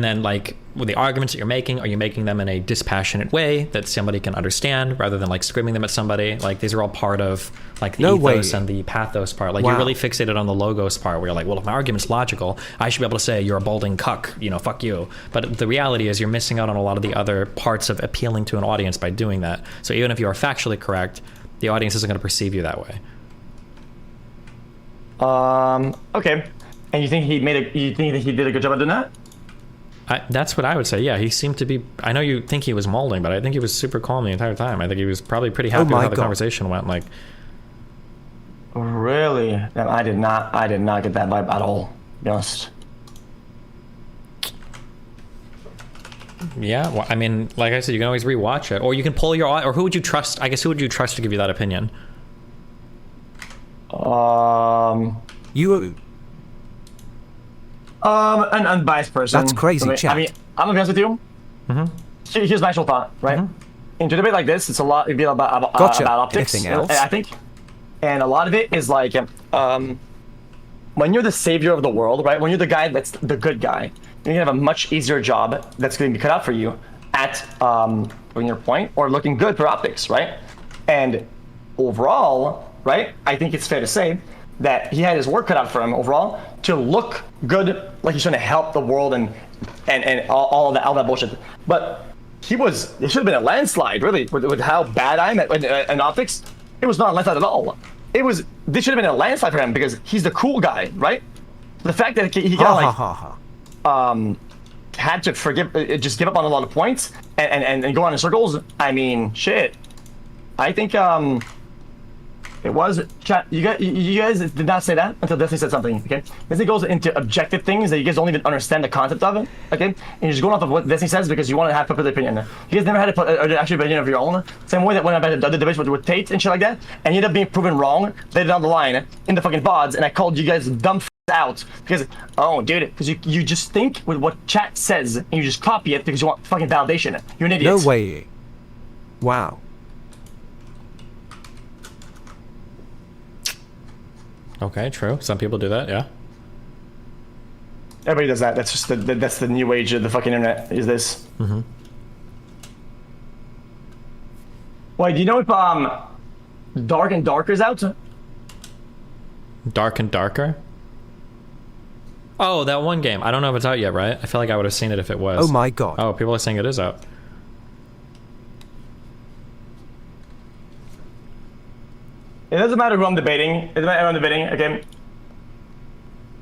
then like with the arguments that you're making, are you making them in a dispassionate way that somebody can understand rather than like screaming them at somebody? Like these are all part of like the ethos and the pathos part. Like you're really fixated on the logos part where you're like, well, if my argument's logical, I should be able to say you're a balding cuck, you know, fuck you. But the reality is you're missing out on a lot of the other parts of appealing to an audience by doing that. So even if you are factually correct, the audience isn't going to perceive you that way. Okay. And you think he did a good job at doing that? That's what I would say. Yeah, he seemed to be. I know you think he was molding, but I think he was super calm the entire time. I think he was probably pretty happy with how the conversation went. Like, really? I did not get that vibe at all. To be honest. Yeah, well, I mean, like I said, you can always rewatch it, or you can pull your. Or who would you trust? I guess who would you trust to give you that opinion? You. An unbiased person. That's crazy, chat. I mean, I'm gonna be honest with you. Here's my actual thought, right? In a debate like this, it's a lot. It'd be about optics. Anything else? I think, and a lot of it is like, when you're the savior of the world, right? When you're the guy that's the good guy, you're gonna have a much easier job that's gonna be cut out for you at proving your point or looking good for optics, right? And overall, right? I think it's fair to say that he had his work cut out for him overall to look good, like he's trying to help the world and all that bullshit. But it should have been a landslide, really, with how bad I'm at optics. It was not a landslide at all. This should have been a landslide for him because he's the cool guy, right? The fact that he kind of had to just give up on a lot of points and go on in circles. I mean, shit. I think it was chat. You guys did not say that until Destiny said something. Okay, Destiny goes into objective things that you guys don't even understand the concept of it. Okay, and you're just going off of what Destiny says because you want to have popular opinion. You guys never had an actual opinion of your own. Same way that when I had the debates with Tate and shit like that, and you ended up being proven wrong later down the line in the fucking VODs, and I called you guys dumb out because because you just think with what chat says and you just copy it because you want fucking validation. You're an idiot. No way. Wow. Okay, true. Some people do that, yeah. Everybody does that. That's just that's the new age of the fucking internet. Is this? Wait, do you know if Dark and Darker is out? Dark and Darker? Oh, that one game. I don't know if it's out yet, right? I feel like I would have seen it if it was. Oh my god. Oh, people are saying it is out. It doesn't matter who I'm debating. It doesn't matter who I'm debating. Okay.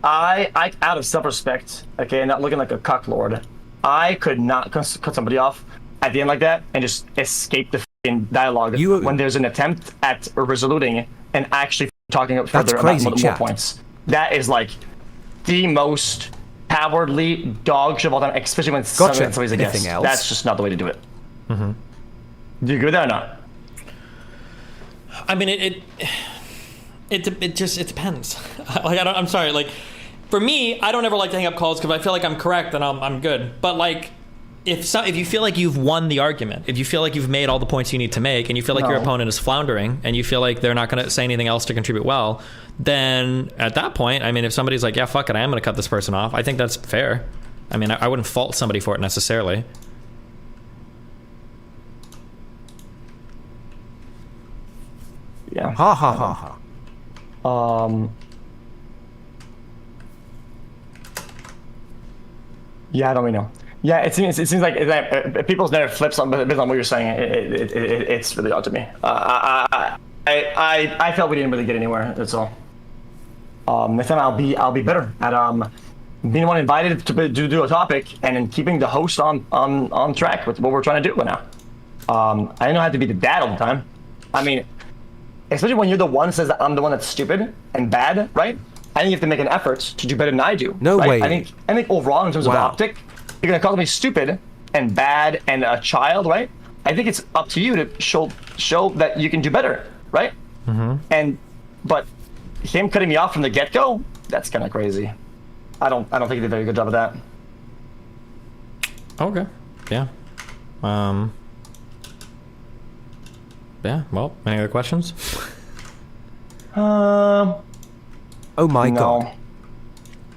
I out of self-respect, okay, not looking like a cucklord, I could not cut somebody off at the end like that and just escape the fucking dialogue when there's an attempt at resoluting and actually talking further about more points. That is like the most cowardly dog shit of all time, especially when somebody's a guest. That's just not the way to do it. Do you agree with that or not? I mean, it just depends. Like I'm sorry. Like for me, I don't ever like to hang up calls because I feel like I'm correct and I'm good. But like if you feel like you've won the argument, if you feel like you've made all the points you need to make, and you feel like your opponent is floundering, and you feel like they're not going to say anything else to contribute well, then at that point, I mean, if somebody's like, yeah, fuck it, I am going to cut this person off, I think that's fair. I mean, I wouldn't fault somebody for it necessarily. Yeah. Ha ha ha ha. Yeah, I don't really know. Yeah, it seems like people's narrative flips on based on what you're saying. It's really odd to me. I felt we didn't really get anywhere. That's all. Next time I'll be better at being one invited to do a topic and then keeping the host on track with what we're trying to do right now. I didn't know I had to be the dad all the time. I mean, especially when you're the one who says that I'm the one that's stupid and bad, right? I think you have to make an effort to do better than I do. No way. I think overall in terms of optic, you're gonna call me stupid and bad and a child, right? I think it's up to you to show that you can do better, right? But him cutting me off from the get-go, that's kind of crazy. I don't think he did a very good job of that. Okay. Yeah. Yeah. Well, any other questions? Oh my god.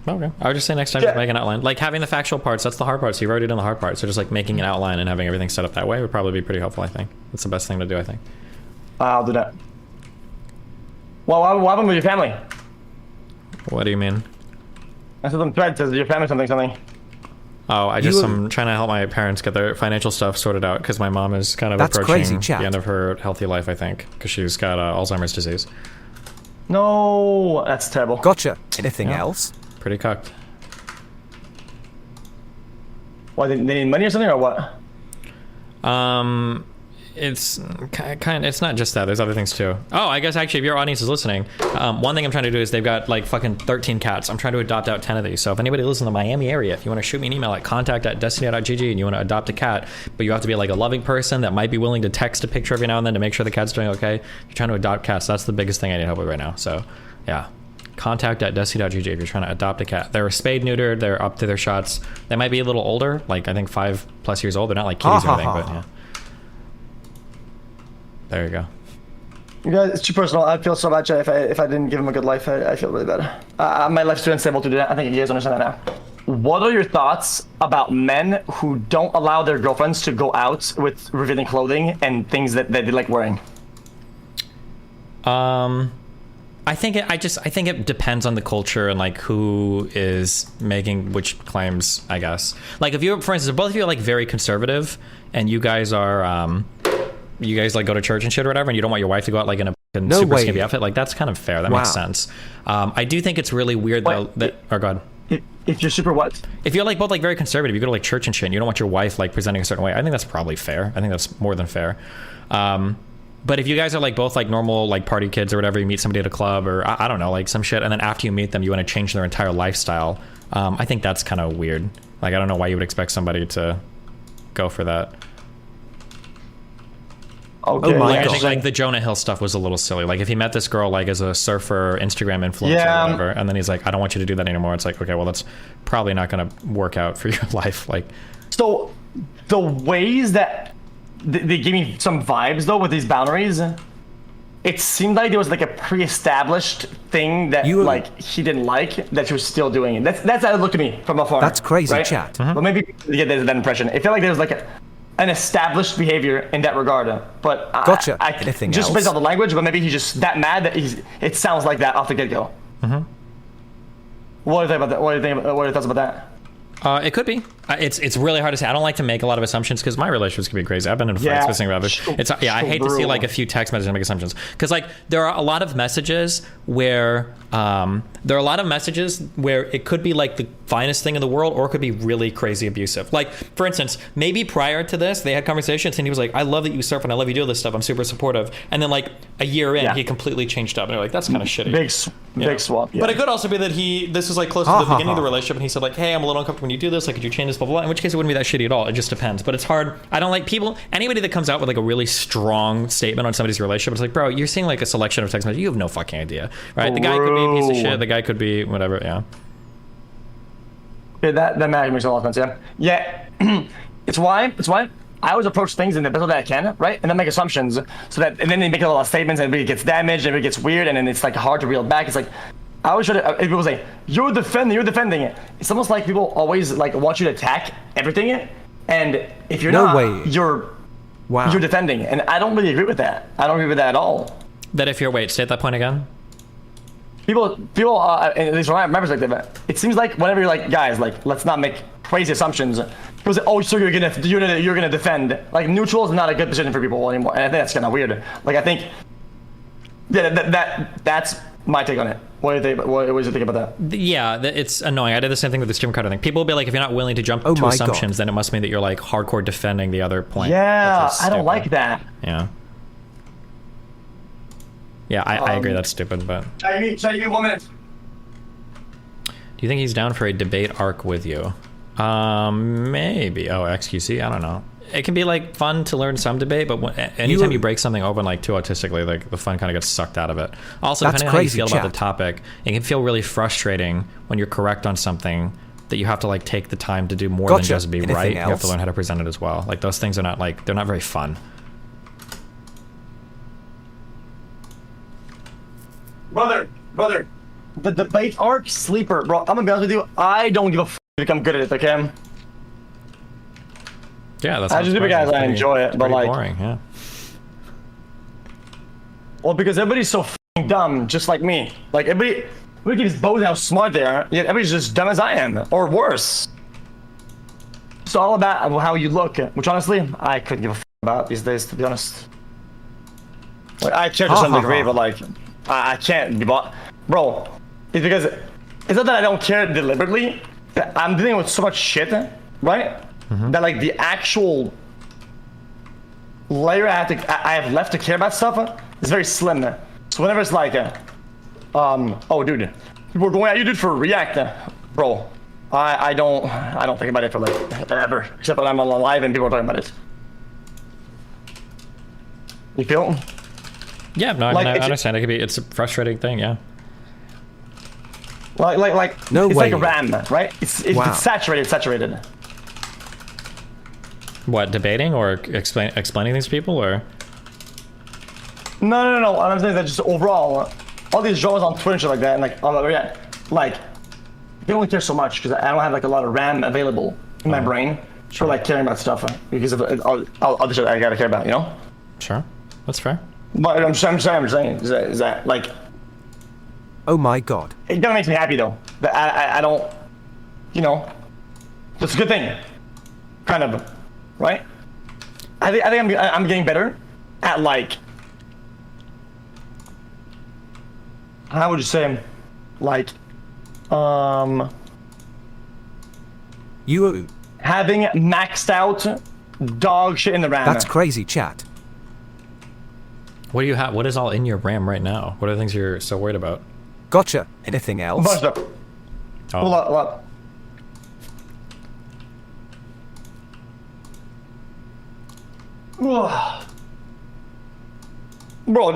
Okay. I would just say next time just make an outline. Like having the factual parts, that's the hard part. So you've already done the hard part. So just like making an outline and having everything set up that way would probably be pretty helpful, I think. That's the best thing to do, I think. I'll do that. Well, what happened with your family? What do you mean? I said some thread says your family something. Oh, I'm trying to help my parents get their financial stuff sorted out because my mom is kind of approaching the end of her healthy life, I think, because she's got Alzheimer's disease. No, that's terrible. Gotcha. Anything else? Pretty cucked. Why, they need money or something, or what? It's it's not just that. There's other things too. Oh, I guess actually if your audience is listening, one thing I'm trying to do is they've got like fucking 13 cats. I'm trying to adopt out 10 of these. So if anybody lives in the Miami area, if you want to shoot me an email at contact@destiny.gg and you want to adopt a cat, but you have to be like a loving person that might be willing to text a picture every now and then to make sure the cat's doing okay. You're trying to adopt cats. That's the biggest thing I need help with right now. So yeah. Contact@destiny.gg if you're trying to adopt a cat. They're spayed, neutered, they're up to their shots. They might be a little older, like I think 5+ years old. They're not like kitties or anything, but yeah. There you go. You guys, it's too personal. I feel so bad if I didn't give him a good life. I feel really bad. My life's too unstable to do that. I think you guys understand that now. What are your thoughts about men who don't allow their girlfriends to go out with revealing clothing and things that they like wearing? I think it depends on the culture and like who is making which claims, I guess. Like if you're, for instance, if both of you are like very conservative and you guys are, you guys like go to church and shit or whatever, and you don't want your wife to go out like in a super skimpy outfit, like that's kind of fair. That makes sense. I do think it's really weird though that, or go ahead. If you're super what? If you're like both like very conservative, you go to like church and shit, and you don't want your wife like presenting a certain way, I think that's probably fair. I think that's more than fair. But if you guys are like both like normal like party kids or whatever, you meet somebody at a club or I don't know, like some shit, and then after you meet them, you want to change their entire lifestyle. I think that's kind of weird. Like I don't know why you would expect somebody to go for that. Okay. Oh my I God. think like the Jonah Hill stuff was a little silly. Like if he met this girl like as a surfer Instagram influencer or whatever, and then he's like, I don't want you to do that anymore. It's like, okay, well that's probably not going to work out for your life. Like, so the ways that they give me some vibes though with these boundaries, it seemed like there was like a pre-established thing that like he didn't like that she was still doing it. That's how it looked to me from afar. That's crazy, right? chat. But maybe you get that impression. It felt like there was like an established behavior in that regard. But gotcha. Anything just based on the language, but maybe he's just that mad that it sounds like that off the get-go. What do you think about that? What are your thoughts about that? It could be. It's really hard to say. I don't like to make a lot of assumptions because my relationships can be crazy. I've been in fights with others. I hate to see like a few text messages and make assumptions because like there are a lot of messages where it could be like the finest thing in the world or it could be really crazy abusive. Like for instance, maybe prior to this they had conversations and he was like, I love that you surf and I love you do all this stuff. I'm super supportive. And then like a year in he completely changed up and they're like, that's kind of shitty. Big swap. Yeah. But it could also be that this was like close to the beginning of the relationship and he said like, hey, I'm a little uncomfortable when you do this. Like, could you change this? Blah, blah, blah. In which case it wouldn't be that shitty at all. It just depends. But it's hard. I don't like anybody that comes out with like a really strong statement on somebody's relationship. It's like, bro, you're seeing like a selection of text messages. You have no fucking idea, right? The guy could be a piece of shit. The guy could be whatever. Yeah. Yeah, that makes a lot of sense. Yeah. It's why I always approach things in the best way that I can, right? And then make assumptions so that, and then they make a lot of statements and it gets damaged and it gets weird and then it's like hard to reel it back. It's like, I always try to, if people say, you're defending it. It's almost like people always like want you to attack everything. And if you're you're defending. And I don't really agree with that. I don't agree with that at all. That if you're, say that point again. People, at least when I remember like that, it seems like whenever you're like, guys, like, let's not make crazy assumptions. People say, oh, so you're gonna defend. Like, neutral is not a good position for people anymore. And I think that's kind of weird. Like, I think, that's my take on it. What do you think? What do you think about that? Yeah, it's annoying. I did the same thing with the stream card thing. People will be like, if you're not willing to jump to assumptions, then it must mean that you're like hardcore defending the other point. Yeah, I don't like that. Yeah. Yeah, I agree that's stupid, but... Should I give you 1 minute? Do you think he's down for a debate arc with you? Maybe. Oh, xQc? I don't know. it can be like fun to learn some debate, but anytime you break something open like too autistically, like the fun kind of gets sucked out of it. Also, depending on how you feel about the topic, it can feel really frustrating when you're correct on something that you have to like take the time to do more than just be right. You have to learn how to present it as well. Like those things are not like, they're not very fun. Brother, the debate arc sleeper, bro. I'm gonna be honest with you. I don't give a f if I'm good at it. Okay. Yeah, that's. I just do guys. I enjoy it, but like. Boring, yeah. Well, because everybody's so f***ing dumb, just like me. Like everybody keeps boasting how smart they are, yet everybody's just dumb as I am, or worse. It's all about how you look, which honestly, I couldn't give a f about these days, to be honest. Like, I care to some degree, but like, I can't be bought. Bro, it's because, it's not that I don't care deliberately, that I'm dealing with so much shit, right? That like the actual layer I have left to care about stuff is very slim. So whenever it's like, oh dude, people are going at you dude for React, bro. I don't think about it for like ever, except when I'm alive and people are talking about it. You feel? Yeah, no, I mean, I understand. It's a frustrating thing, yeah. Like no it's way. like a RAM, right? It's saturated. What, debating or explaining things to people, or? No. What I'm saying is that just overall, all these dramas on Twitch and shit like that, and like they only care so much because I don't have like a lot of RAM available in my brain for like caring about stuff because of all the shit I gotta care about, you know? Sure, that's fair. But I'm saying is that like. Oh my god. It kind of makes me happy though. That I don't, you know, it's a good thing, kind of, right? I think I'm getting better at like, how would you say, like, you having maxed out dog shit in the RAM. That's crazy, chat. What do you have? What is all in your RAM right now? What are the things you're so worried about? Gotcha. Anything else? A bunch of stuff. A lot. Bro,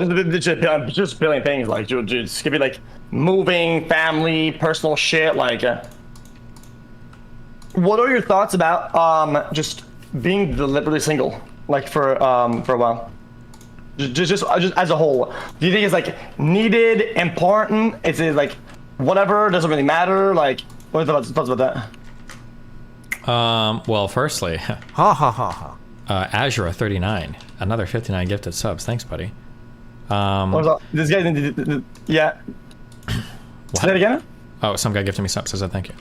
just billion things like, dude, it's gonna be like moving, family, personal shit. Like, what are your thoughts about just being deliberately single, like for a while? Just as a whole, do you think it's like needed, important? Is it like whatever? Doesn't really matter? Like, what are your thoughts about that? Well, firstly, Azure 39, another 59 gifted subs. Thanks, buddy. This guy, yeah. Say that again? Oh, some guy gifted me subs. I said thank you.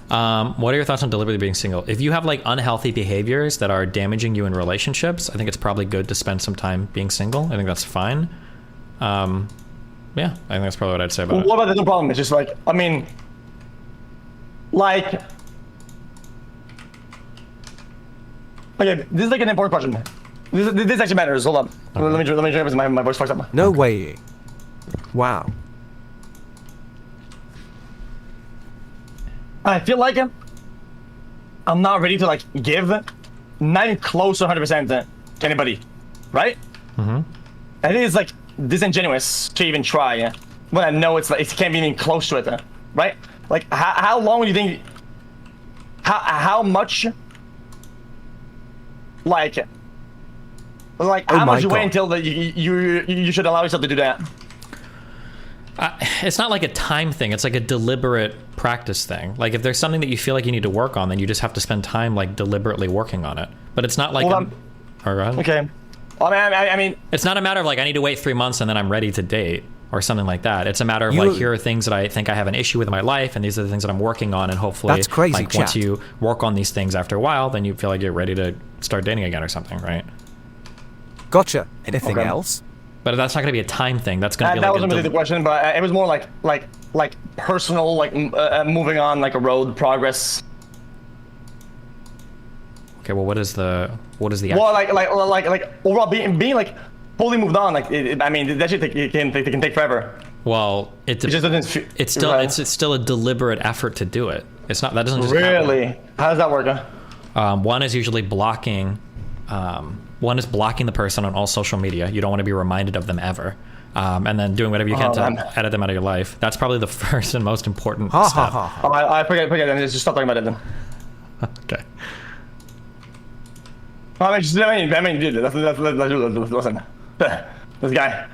What are your thoughts on deliberately being single? If you have like unhealthy behaviors that are damaging you in relationships, I think it's probably good to spend some time being single. I think that's fine. Yeah, I think that's probably what I'd say about it. What about the other problem? It's just like, I mean, like, okay, this is like an important question. This actually matters. Hold up. Okay. Let me try because my voice fucks up. No way. Wow. I feel like I'm not ready to like give, not even close to 100% to anybody, right? I think it's like disingenuous to even try when I know it's like it can't be even close to it, right? Like how long do you think? How much? Like how much you wait until that you should allow yourself to do that? It's not like a time thing. It's like a deliberate practice thing. Like if there's something that you feel like you need to work on, then you just have to spend time like deliberately working on it. But it's not like okay. I mean, it's not a matter of like I need to wait 3 months and then I'm ready to date or something like that. It's a matter of like here are things that I think I have an issue with in my life, and these are the things that I'm working on, and hopefully that's crazy, like once you work on these things after a while, then you feel like you're ready to start dating again or something, right? Gotcha. Anything else? But that's not going to be a time thing. That's going to be that like wasn't really the question, but it was more like personal, like moving on, like a road progress. Okay, well, what is the well, like overall being like fully moved on, like I mean that shit can take forever. Well, it just doesn't. It's still a deliberate effort to do it. It's not that doesn't just really happen. How does that work? One is usually blocking One is blocking the person on all social media. You don't want to be reminded of them ever. And then doing whatever you can to edit them out of your life. That's probably the first and most important step. I forget. Just stop talking about it then. Okay. I mean, dude, listen. This guy.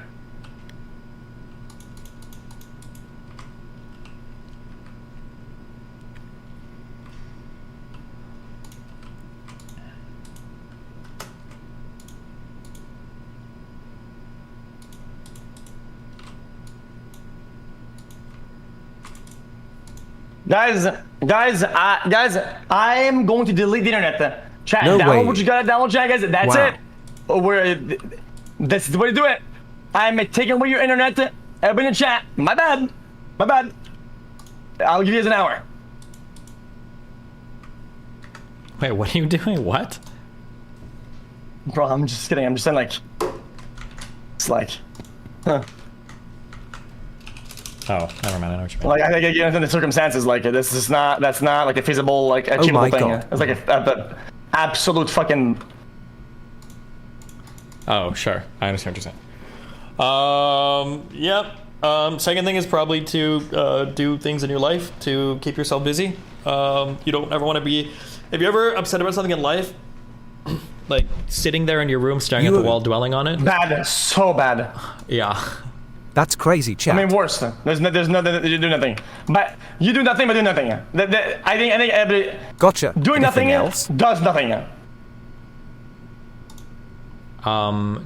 Guys, I am going to delete the internet. Chat, download what you gotta download, chat, guys. That's it. This is the way to do it. I'm taking away your internet. Everybody in chat. My bad. I'll give you guys an hour. Wait, what are you doing? What? Bro, I'm just kidding. I'm just saying, like, it's like, huh. Oh, never mind. I know what you mean. Like, I think again, in the circumstances, like, that's not like a feasible, like, achievable thing. God. It's like a absolute fucking. Oh, sure. I understand what you're saying. Yep. Second thing is probably to do things in your life to keep yourself busy. You don't ever want to be. If you're ever upset about something in life, like sitting there in your room staring at the wall, dwelling on it. Bad, so bad. Yeah. That's crazy, chat. I mean, worse. There's nothing. You do nothing. But you do nothing, but do nothing. I think everybody. Gotcha. Doing nothing else does nothing.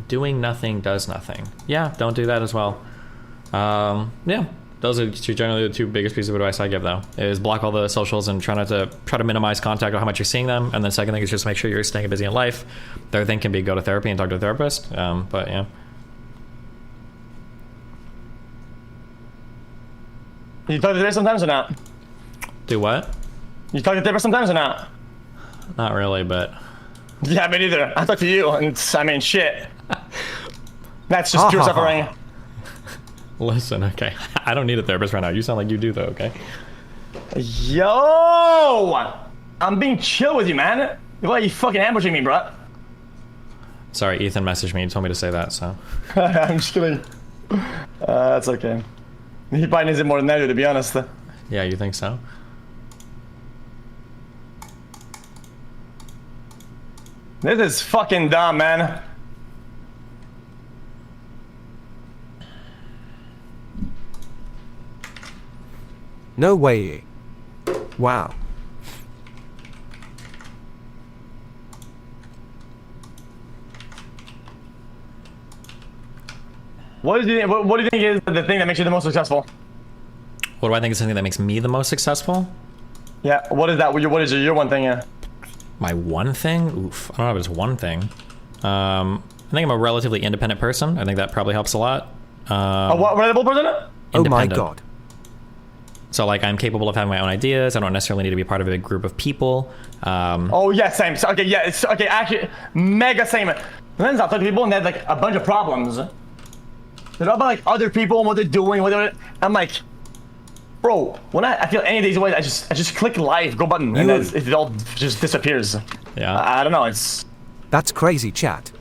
Doing nothing does nothing. Yeah, don't do that as well. Yeah, those are generally the two biggest pieces of advice I give, though. Is block all the socials and try to minimize contact or how much you're seeing them. And the second thing is just make sure you're staying busy in life. Third thing can be go to therapy and talk to a therapist. But yeah. You talk to therapist sometimes or not? Do what? You talk to therapist sometimes or not? Not really, but. Yeah, me neither. I talk to you, and I mean, shit. That's just pure suffering. Listen, okay. I don't need a therapist right now. You sound like you do, though, okay? Yo! I'm being chill with you, man. Why are you fucking ambushing me, bro? Sorry, Ethan messaged me and told me to say that, so. I'm just kidding. That's okay. He probably needs it more than I do, to be honest. Yeah, you think so? This is fucking dumb, man. No way. Wow. What do you think is the thing that makes you the most successful? What do I think is something that makes me the most successful? Yeah, what is that? What is your one thing? Yeah. My one thing? Oof, I don't know if it's one thing. I think I'm a relatively independent person. I think that probably helps a lot. A what reliable person? Oh my god. So like I'm capable of having my own ideas. I don't necessarily need to be part of a big group of people. Oh yeah, same. So, okay, yeah, it's okay. Actually, mega same. Then I talk to people and they have like a bunch of problems. They're all about like other people and what they're doing. I'm like, bro, when I feel any of these ways, I just click live, go button, and then it all just disappears. Yeah. I don't know. It's. That's crazy, chat.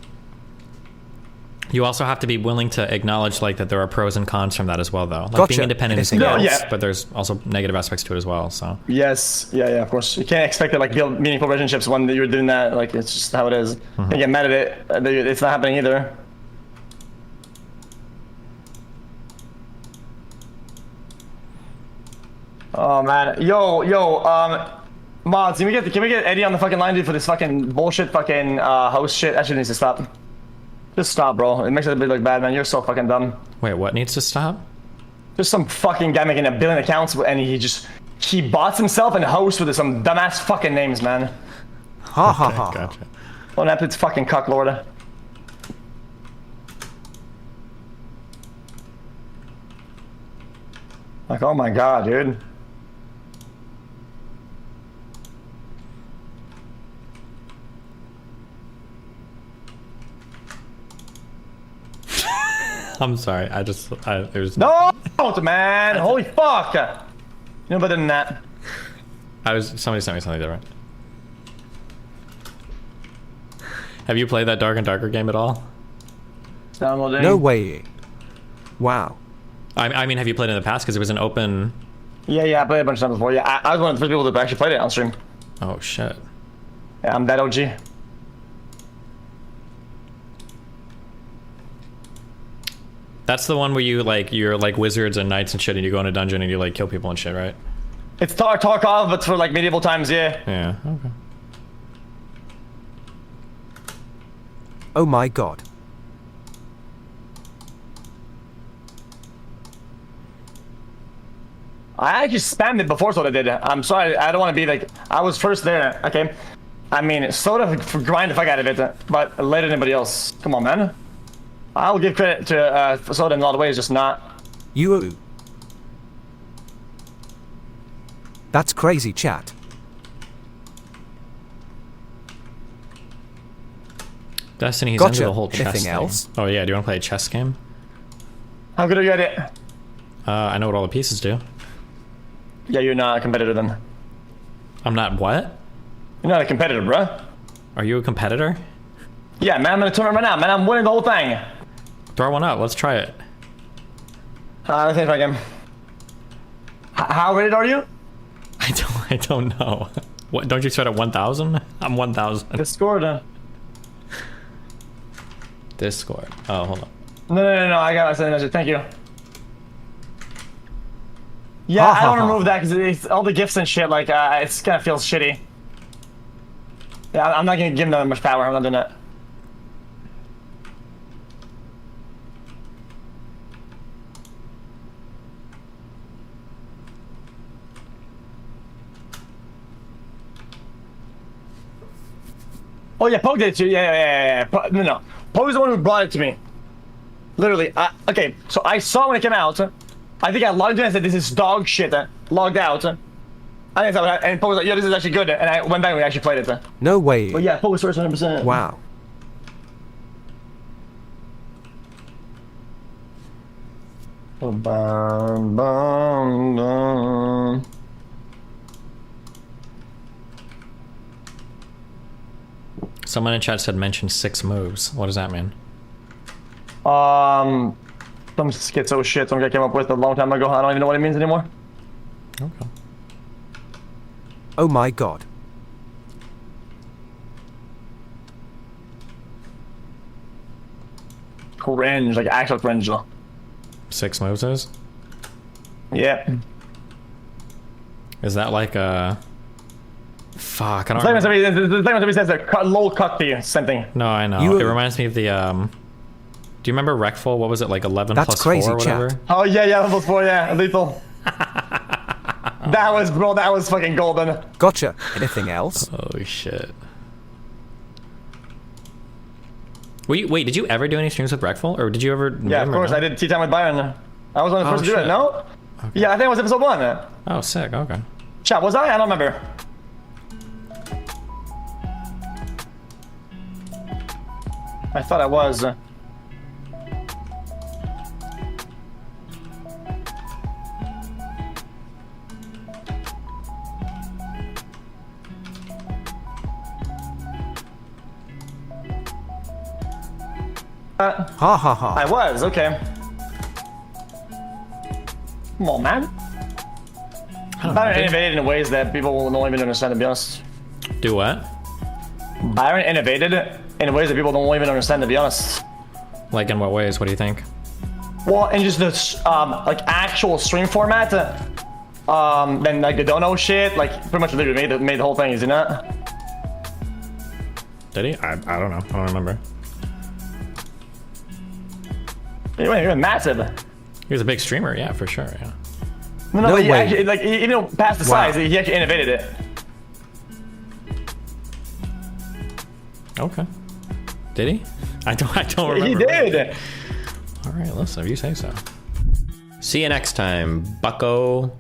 You also have to be willing to acknowledge like that there are pros and cons from that as well, though. Like Gotcha. being independent is No, good, yeah. but there's also negative aspects to it as well. So. Yes. Yeah. Of course. You can't expect to like build meaningful relationships when you're doing that. Like it's just how it is. You get mad at it. It's not happening either. Oh man, mods, can we get Eddie on the fucking line, dude, for this fucking bullshit fucking host shit? That shit needs to stop. Just stop, bro. It makes it look bad, man. You're so fucking dumb. Wait, what needs to stop? Just some fucking guy making 1 billion accounts and he bots himself and hosts with some dumbass fucking names, man. Ha ha ha. Gotcha. Well, that's its fucking cuck lord. Like, oh my god, dude. I'm sorry. There's no, man. Holy fuck. You know better than that. Somebody sent me something different. Have you played that Dark and Darker game at all? Downloading. No way. Wow. I mean, have you played it in the past? Because it was an open... Yeah, I played a bunch of times before. Yeah, I was one of the first people that actually played it on stream. Oh, shit. Yeah, I'm that OG. That's the one where you're like wizards and knights and shit, and you go in a dungeon and you like kill people and shit, right? It's Tarkov, but for like medieval times, yeah. Yeah, okay. Oh my god. I actually spammed it before, so I did. I'm sorry, I don't want to be like, I was first there, okay? I mean, sort of grind the fuck out of it, but later than anybody else. Come on, man. I'll give credit to Soda in a lot of ways, just not. You. That's crazy, chat. Destiny, he's Gotcha. into the whole chess Anything thing. else? Oh yeah, do you want to play a chess game? How good are you at it? I know what all the pieces do. Yeah, you're not a competitor then. I'm not what? You're not a competitor, bruh. Are you a competitor? Yeah, man, I'm in a tournament right now, man. I'm winning the whole thing. Throw one up. Let's try it. Let's see if I can. How rated are you? I don't know. What? Don't you start at 1,000? I'm 1,000. Discord. Discord. Oh, hold on. No. I got it. Thank you. Yeah, I don't remove that because all the gifts and shit. Like, it's gonna feel shitty. Yeah, I'm not gonna give them that much power. I'm not doing that. Oh yeah, Poe did it too. Yeah. No. Poe's the one who brought it to me. Literally. Okay, so I saw when it came out. I think I logged in and said, this is dog shit. Logged out. And Poe was like, yeah, this is actually good. And I went back and we actually played it. No way. But yeah, Poe was first 100%. Wow. Someone in chat said mention 6 moves. What does that mean? Some schizo shit some guy came up with a long time ago. I don't even know what it means anymore. Okay. Oh my god. Cringe, like actual cringe though. 6 moves is? Yeah. Is that like a... Fuck, I don't It's like remember. when somebody says a low cut to you, something. No, I know. It reminds me of the, do you remember Wreckful? What was it, like 11 That's plus crazy, 4 or whatever? chat. Oh yeah, 11 plus 4, yeah, lethal. That was fucking golden. Gotcha. Anything else? Oh shit. Wait, did you ever do any streams with Wreckful? Or did you ever... Yeah, of course, I did Tea Time with Byron. I was one of the first to do it, no? Okay. Yeah, I think it was episode 1. Oh, sick, okay. Chat, was I? I don't remember. I thought I was. I was, okay. Come on, man. Byron innovated in ways that people don't even understand, to be honest. Do what? Byron innovated in ways that people don't even understand, to be honest. Like in what ways? What do you think? Well, in just the like actual stream format, then like the dono shit, like pretty much literally made the whole thing, isn't it? Did he? I don't know. I don't remember. You're massive. He was a big streamer, yeah, for sure. Yeah. No, but actually, like even though past the size, he actually innovated it. Okay. Did he? I don't remember. He did. All right, listen, if you say so. See you next time, bucko.